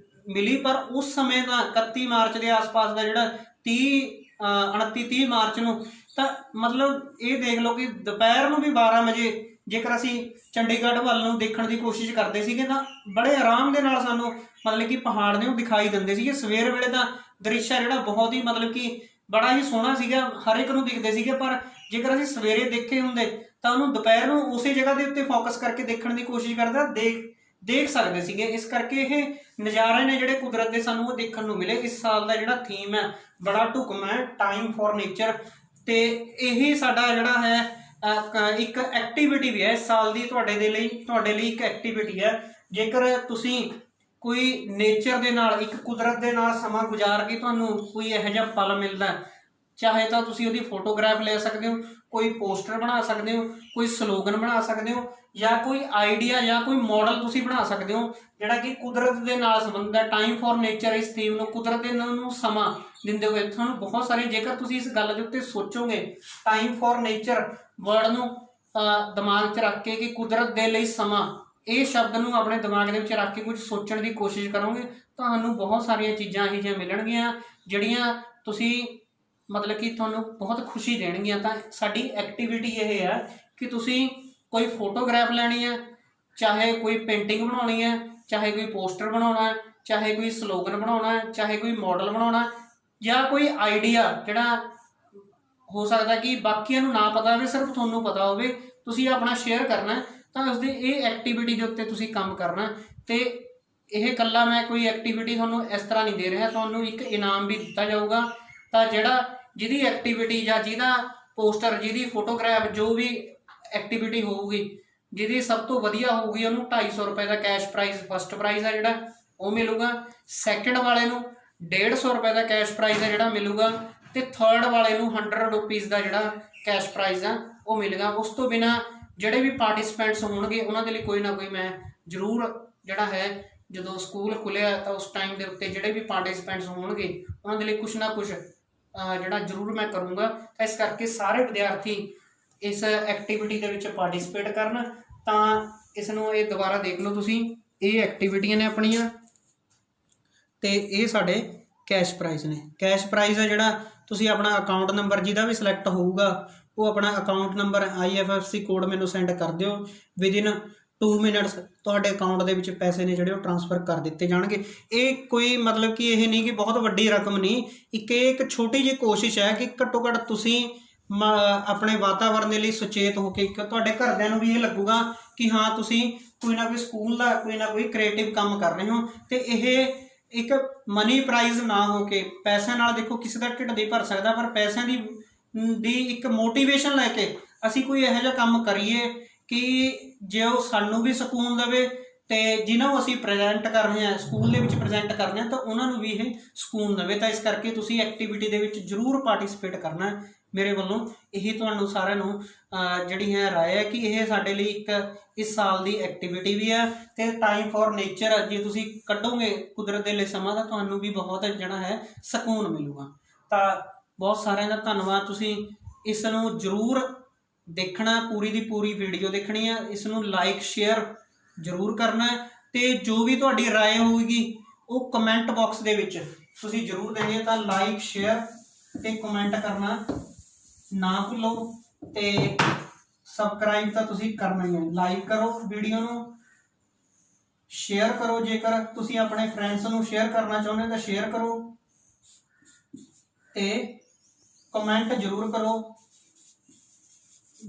ਮਿਲੀ, ਪਰ ਉਸ ਸਮੇਂ ਦਾ 31 ਮਾਰਚ ਦੇ ਆਸ-ਪਾਸ ਦਾ ਜਿਹੜਾ 29-30 ਮਾਰਚ ਨੂੰ, ਤਾਂ ਮਤਲਬ ਇਹ ਦੇਖ ਲਓ ਕਿ ਦੁਪਹਿਰ ਨੂੰ ਵੀ 12 ਵਜੇ ਜੇਕਰ ਅਸੀਂ ਚੰਡੀਗੜ੍ਹ ਵੱਲ ਨੂੰ ਦੇਖਣ ਦੀ ਕੋਸ਼ਿਸ਼ ਕਰਦੇ ਸੀਗੇ ਤਾਂ ਬੜੇ ਆਰਾਮ ਦੇ ਨਾਲ ਸਾਨੂੰ ਮਤਲਬ ਕਿ ਪਹਾੜ ਨੇ ਉਹ ਦਿਖਾਈ ਦਿੰਦੇ ਸੀਗੇ। ਸਵੇਰ ਵੇਲੇ ਦਾ ਦ੍ਰਿਸ਼ ਹੈ ਜਿਹੜਾ ਬਹੁਤ ਹੀ ਮਤਲਬ ਕਿ ਬੜਾ ਹੀ ਸੋਹਣਾ ਸੀਗਾ, ਹਰ ਇੱਕ ਨੂੰ ਦਿਖਦੇ ਸੀਗੇ, ਪਰ ਜੇਕਰ ਅਸੀਂ ਸਵੇਰੇ ਦੇਖੇ ਹੁੰਦੇ ਤਾਂ ਉਹਨੂੰ ਦੁਪਹਿਰ ਨੂੰ ਉਸੇ ਜਗ੍ਹਾ ਦੇ ਉੱਤੇ ਫੋਕਸ ਕਰਕੇ ਦੇਖਣ ਦੀ ਕੋਸ਼ਿਸ਼ ਕਰਦਾ ਦੇਖ ਸਕਦੇ ਸੀਗੇ। ਇਸ ਕਰਕੇ ਇਹ ਨਜ਼ਾਰੇ ਨੇ ਜਿਹੜੇ ਕੁਦਰਤ ਦੇ ਸਾਨੂੰ ਉਹ ਦੇਖਣ ਨੂੰ ਮਿਲੇ। ਇਸ ਸਾਲ ਦਾ ਜਿਹੜਾ ਥੀਮ ਹੈ ਬੜਾ ਢੁਕਵਾਂ ਹੈ, ਟਾਈਮ ਫॉर ਨੇਚਰ, ਤੇ ਇਹ ਸਾਡਾ ਜਿਹੜਾ ਹੈ ਇੱਕ ਐਕਟੀਵਿਟੀ ਵੀ ਹੈ ਇਸ ਸਾਲ ਦੀ ਤੁਹਾਡੇ ਲਈ ਇੱਕ ਐਕਟੀਵਿਟੀ ਹੈ। ਜੇਕਰ ਤੁਸੀਂ ਕੋਈ ਨੇਚਰ ਦੇ ਨਾਲ, ਇੱਕ ਕੁਦਰਤ ਦੇ ਨਾਲ ਸਮਾਂ ਗੁਜ਼ਾਰ ਕੇ ਤੁਹਾਨੂੰ ਕੋਈ ਇਹੋ ਜਿਹਾ ਪਲ ਮਿਲਦਾ, ਚਾਹੇ ਤਾਂ ਤੁਸੀਂ ਉਹਦੀ ਫੋਟੋਗ੍ਰਾਫ ਲੈ ਸਕਦੇ ਹੋ, ਕੋਈ ਪੋਸਟਰ ਬਣਾ ਸਕਦੇ ਹੋ, ਕੋਈ ਸਲੋਗਨ ਬਣਾ ਸਕਦੇ ਹੋ, ਜਾਂ ਕੋਈ ਆਈਡੀਆ ਜਾਂ ਕੋਈ ਮਾਡਲ ਤੁਸੀਂ ਬਣਾ ਸਕਦੇ ਹੋ ਜਿਹੜਾ ਕਿ ਕੁਦਰਤ ਦੇ ਨਾਲ ਸੰਬੰਧਿਤ ਹੈ। ਟਾਈਮ ਫॉर ਨੇਚਰ ਇਸ ਥੀਮ ਨੂੰ, ਕੁਦਰਤ ਦੇ ਨੂੰ ਸਮਾਂ ਦਿੰਦੇ ਹੋਏ ਤੁਹਾਨੂੰ ਬਹੁਤ ਸਾਰੇ, ਜੇਕਰ ਤੁਸੀਂ ਇਸ ਗੱਲ ਦੇ ਉੱਤੇ ਸੋਚੋਗੇ, ਟਾਈਮ ਫॉर ਨੇਚਰ ਵਰਡ ਨੂੰ ਦਿਮਾਗ 'ਚ ਰੱਖ ਕੇ ਕਿ ਕੁਦਰਤ ਦੇ ਲਈ ਸਮਾਂ, ਇਹ ਸ਼ਬਦ ਨੂੰ ਆਪਣੇ ਦਿਮਾਗ ਦੇ ਵਿੱਚ ਰੱਖ ਕੇ ਕੁਝ ਸੋਚਣ ਦੀ ਕੋਸ਼ਿਸ਼ ਕਰੋਗੇ, ਤੁਹਾਨੂੰ ਬਹੁਤ ਸਾਰੀਆਂ ਚੀਜ਼ਾਂ ਇਹੋ ਜਿਹੀਆਂ ਮਿਲਣਗੀਆਂ ਜਿਹੜੀਆਂ ਤੁਸੀਂ ਮਤਲਬ ਕਿ ਤੁਹਾਨੂੰ ਬਹੁਤ ਖੁਸ਼ੀ ਦੇਣਗੀਆਂ। ਤਾਂ ਸਾਡੀ ਐਕਟੀਵਿਟੀ ਇਹ ਹੈ ਕਿ ਤੁਸੀਂ ਕੋਈ ਫੋਟੋਗ੍ਰਾਫ ਲੈਣੀ ਹੈ, ਚਾਹੇ ਕੋਈ ਪੇਂਟਿੰਗ ਬਣਾਉਣੀ ਹੈ, ਚਾਹੇ ਕੋਈ ਪੋਸਟਰ ਬਣਾਉਣਾ ਹੈ, ਚਾਹੇ ਕੋਈ ਸਲੋਗਨ ਬਣਾਉਣਾ ਹੈ, ਚਾਹੇ ਕੋਈ ਮਾਡਲ ਬਣਾਉਣਾ, ਜਾਂ ਕੋਈ ਆਈਡੀਆ ਜਿਹੜਾ ਹੋ ਸਕਦਾ ਕਿ ਬਾਕੀਆਂ ਨੂੰ ਨਾ ਪਤਾ ਹੋਵੇ, ਸਿਰਫ ਤੁਹਾਨੂੰ ਪਤਾ ਹੋਵੇ, ਤੁਸੀਂ ਆਪਣਾ ਸ਼ੇਅਰ ਕਰਨਾ। ਤਾਂ ਉਸਦੀ ਇਹ ਐਕਟੀਵਿਟੀ ਦੇ ਉੱਤੇ ਤੁਸੀਂ ਕੰਮ ਕਰਨਾ। ਤੇ ਇਹ ਇਕੱਲਾ ਮੈਂ ਕੋਈ ਐਕਟੀਵਿਟੀ ਤੁਹਾਨੂੰ ਇਸ ਤਰ੍ਹਾਂ ਨਹੀਂ ਦੇ ਰਿਹਾ, ਤੁਹਾਨੂੰ ਇੱਕ ਇਨਾਮ ਵੀ ਦਿੱਤਾ ਜਾਊਗਾ। ਤਾਂ ਜਿਹਦੀ ਐਕਟੀਵਿਟੀ ਜਾਂ ਜਿਹਦਾ ਪੋਸਟਰ, ਜਿਹਦੀ ਫੋਟੋਗ੍ਰਾਫ, ਜੋ ਵੀ ਐਕਟੀਵਿਟੀ ਹੋਊਗੀ, ਜਿਹਦੀ ਸਭ ਤੋਂ ਵਧੀਆ ਹੋਊਗੀ, ਉਹਨੂੰ 250 ਰੁਪਏ ਦਾ ਕੈਸ਼ ਪ੍ਰਾਈਜ਼, ਫਸਟ ਪ੍ਰਾਈਜ਼ ਹੈ ਜਿਹੜਾ ਉਹ ਮਿਲੂਗਾ। ਸੈਕਿੰਡ ਵਾਲੇ ਨੂੰ 150 ਰੁਪਏ ਦਾ ਕੈਸ਼ ਪ੍ਰਾਈਜ਼ ਹੈ ਜਿਹੜਾ ਮਿਲੂਗਾ, ਤੇ ਥਰਡ ਵਾਲੇ ਨੂੰ 100 ਰੁਪੀਜ਼ ਦਾ ਜਿਹੜਾ ਕੈਸ਼ ਪ੍ਰਾਈਜ਼ ਆ ਉਹ ਮਿਲੇਗਾ। ਉਸ ਤੋਂ ਬਿਨਾਂ ਜਿਹੜੇ ਵੀ ਪਾਰਟਿਸਪੈਂਟਸ ਹੋਣਗੇ ਉਹਨਾਂ ਦੇ ਲਈ ਕੋਈ ਨਾ ਕੋਈ ਮੈਂ ਜ਼ਰੂਰ ਜਿਹੜਾ ਹੈ, ਜਦੋਂ ਸਕੂਲ ਖੁੱਲ੍ਹਿਆ ਤਾਂ ਉਸ ਟਾਈਮ ਦੇ ਉੱਤੇ ਜਿਹੜੇ ਵੀ ਪਾਰਟਿਸਪੈਂਟਸ ਹੋਣਗੇ ਉਹਨਾਂ ਦੇ ਲਈ ਕੁਛ ਨਾ ਕੁਛ ਜਿਹੜਾ ਜ਼ਰੂਰ ਮੈਂ ਕਰੂੰਗਾ। ਇਸ ਕਰਕੇ ਸਾਰੇ ਵਿਦਿਆਰਥੀ ਇਸ ਐਕਟੀਵਿਟੀ ਦੇ ਵਿੱਚ ਪਾਰਟਿਸਿਪੇਟ ਕਰਨ। ਤਾਂ ਇਸ ਨੂੰ ਇਹ ਦੁਬਾਰਾ ਦੇਖ ਲਓ ਤੁਸੀਂ, ਇਹ ਐਕਟੀਵਿਟੀਆਂ ਨੇ ਆਪਣੀਆਂ, ਤੇ ਇਹ ਸਾਡੇ ਕੈਸ਼ ਪ੍ਰਾਈਜ਼ ਨੇ। ਕੈਸ਼ ਪ੍ਰਾਈਜ਼ ਹੈ ਜਿਹੜਾ ਤੁਸੀਂ ਆਪਣਾ ਅਕਾਊਂਟ ਨੰਬਰ ਜਿਹਦਾ ਵੀ ਸਿਲੈਕਟ ਹੋਊਗਾ ਉਹ ਆਪਣਾ ਅਕਾਊਂਟ ਨੰਬਰ IFSC ਕੋਡ ਮੈਨੂੰ ਸੈਂਡ ਕਰ ਦਿਓ। ਵਿਦਿਨ 2 ਮਿੰਟਸ ਤੁਹਾਡੇ ਅਕਾਊਂਟ ਦੇ ਵਿੱਚ ਪੈਸੇ ਨੇ ਜਿਹੜੇ ਉਹ ਟ੍ਰਾਂਸਫਰ ਕਰ ਦਿੱਤੇ ਜਾਣਗੇ। ਇਹ ਕੋਈ ਮਤਲਬ ਕਿ ਇਹ ਨਹੀਂ ਕਿ ਬਹੁਤ ਵੱਡੀ ਰਕਮ ਨਹੀਂ, ਇੱਕ ਛੋਟੀ ਜਿਹੀ ਕੋਸ਼ਿਸ਼ ਹੈ ਕਿ ਘੱਟੋ ਘੱਟ ਤੁਸੀਂ ਆਪਣੇ ਵਾਤਾਵਰਨ ਦੇ ਲਈ ਸੁਚੇਤ ਹੋ ਕੇ, ਤੁਹਾਡੇ ਘਰਦਿਆਂ ਨੂੰ ਵੀ ਇਹ ਲੱਗੂਗਾ ਕਿ ਹਾਂ ਤੁਸੀਂ ਕੋਈ ਨਾ ਕੋਈ ਸਕੂਲ ਦਾ ਕੋਈ ਨਾ ਕੋਈ ਕ੍ਰੀਏਟਿਵ ਕੰਮ ਕਰ ਰਹੇ ਹੋ। ਤੇ ਇਹ ਇੱਕ ਮਨੀ ਪ੍ਰਾਈਜ਼ ਨਾ ਹੋ ਕੇ, ਪੈਸਿਆਂ ਨਾਲ ਦੇਖੋ ਕਿਸੇ ਦਾ ਢਿੱਡ ਨਹੀਂ ਭਰ ਸਕਦਾ, ਪਰ ਪੈਸਿਆਂ ਦੀ ਇੱਕ ਮੋਟੀਵੇਸ਼ਨ ਲੈ ਕੇ ਅਸੀਂ ਕੋਈ ਇਹੋ ਜਿਹਾ ਕੰਮ ਕਰੀਏ ਕਿ ਜੇ ਉਹ ਸਾਨੂੰ ਵੀ ਸਕੂਨ ਦੇਵੇ, ਤੇ ਜਿਨ੍ਹਾਂ ਨੂੰ ਅਸੀਂ ਪ੍ਰੈਜੈਂਟ ਕਰ ਰਹੇ ਹਾਂ, ਸਕੂਲ ਦੇ ਵਿੱਚ ਪ੍ਰੈਜੈਂਟ ਕਰ ਰਹੇ ਹਾਂ, ਤਾਂ ਉਹਨਾਂ ਨੂੰ ਵੀ ਇਹ ਸਕੂਨ ਦੇਵੇ। ਤਾਂ ਇਸ ਕਰਕੇ ਤੁਸੀਂ ਐਕਟੀਵਿਟੀ ਦੇ ਵਿੱਚ ਜ਼ਰੂਰ ਪਾਰਟਿਸਿਪੇਟ ਕਰਨਾ। ਮੇਰੇ ਵੱਲੋਂ ਇਹੀ ਤੁਹਾਨੂੰ ਸਾਰਿਆਂ ਨੂੰ ਜਿਹੜੀ ਹੈ ਰਾਏ ਹੈ ਕਿ ਇਹ ਸਾਡੇ ਲਈ ਇੱਕ ਇਸ ਸਾਲ ਦੀ ਐਕਟੀਵਿਟੀ ਵੀ ਹੈ। ਤੇ ਟਾਈਮ ਫॉर ਨੇਚਰ ਜੇ ਤੁਸੀਂ ਕੱਢੋਗੇ ਕੁਦਰਤ ਦੇ ਲਈ ਸਮਾਂ, ਤਾਂ ਤੁਹਾਨੂੰ ਵੀ ਬਹੁਤ ਜਿਹੜਾ ਹੈ ਸਕੂਨ ਮਿਲੂਗਾ। ਤਾਂ ਬਹੁਤ ਸਾਰਿਆਂ ਦਾ ਧੰਨਵਾਦ। ਤੁਸੀਂ ਇਸ ਨੂੰ ਜ਼ਰੂਰ ਦੇਖਣਾ, ਪੂਰੀ ਦੀ ਪੂਰੀ ਵੀਡੀਓ ਦੇਖਣੀ ਹੈ, ਇਸ ਨੂੰ ਲਾਈਕ ਸ਼ੇਅਰ ਜ਼ਰੂਰ ਕਰਨਾ, ਤੇ ਜੋ ਵੀ ਤੁਹਾਡੀ ਰਾਏ ਹੋਵੇਗੀ ਉਹ ਕਮੈਂਟ ਬਾਕਸ ਦੇ ਵਿੱਚ ਤੁਸੀਂ ਜ਼ਰੂਰ ਦੇਣੀ ਹੈ। ਤਾਂ ਲਾਈਕ ਸ਼ੇਅਰ ਤੇ ਕਮੈਂਟ ਕਰਨਾ ਨਾ ਭੁੱਲੋ, ਤੇ ਸਬਸਕ੍ਰਾਈਬ ਤਾਂ ਤੁਸੀਂ ਕਰਨਾ ਹੀ ਹੈ। ਲਾਈਕ ਕਰੋ ਵੀਡੀਓ ਨੂੰ, ਸ਼ੇਅਰ ਕਰੋ, ਜੇਕਰ ਤੁਸੀਂ ਆਪਣੇ ਫਰੈਂਡਸ ਨੂੰ ਸ਼ੇਅਰ ਕਰਨਾ ਚਾਹੁੰਦੇ ਹੋ ਤਾਂ ਸ਼ੇਅਰ ਕਰੋ, ਤੇ ਕਮੈਂਟ ਜ਼ਰੂਰ ਕਰੋ।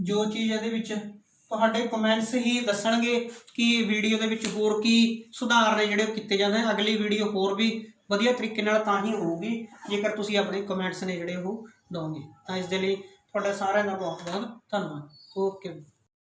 ਜੋ ਚੀਜ਼ ਇਹਦੇ ਵਿੱਚ ਤੁਹਾਡੇ ਕਮੈਂਟਸ ਹੀ ਦੱਸਣਗੇ ਕਿ ਵੀਡੀਓ ਦੇ ਵਿੱਚ ਹੋਰ ਕੀ ਸੁਧਾਰ ਨੇ ਜਿਹੜੇ ਉਹ ਕੀਤੇ ਜਾਂਦੇ ਨੇ। ਅਗਲੀ ਵੀਡੀਓ ਹੋਰ ਵੀ ਵਧੀਆ ਤਰੀਕੇ ਨਾਲ ਤਾਂ ਹੀ ਹੋਊਗੀ ਜੇਕਰ ਤੁਸੀਂ ਆਪਣੇ ਕਮੈਂਟਸ ਨੇ ਜਿਹੜੇ ਉਹ ਦਿਓਗੇ। ਤਾਂ ਇਸ ਦੇ ਲਈ ਤੁਹਾਡਾ ਸਾਰਿਆਂ ਦਾ ਬਹੁਤ ਬਹੁਤ ਧੰਨਵਾਦ। ਓਕੇ।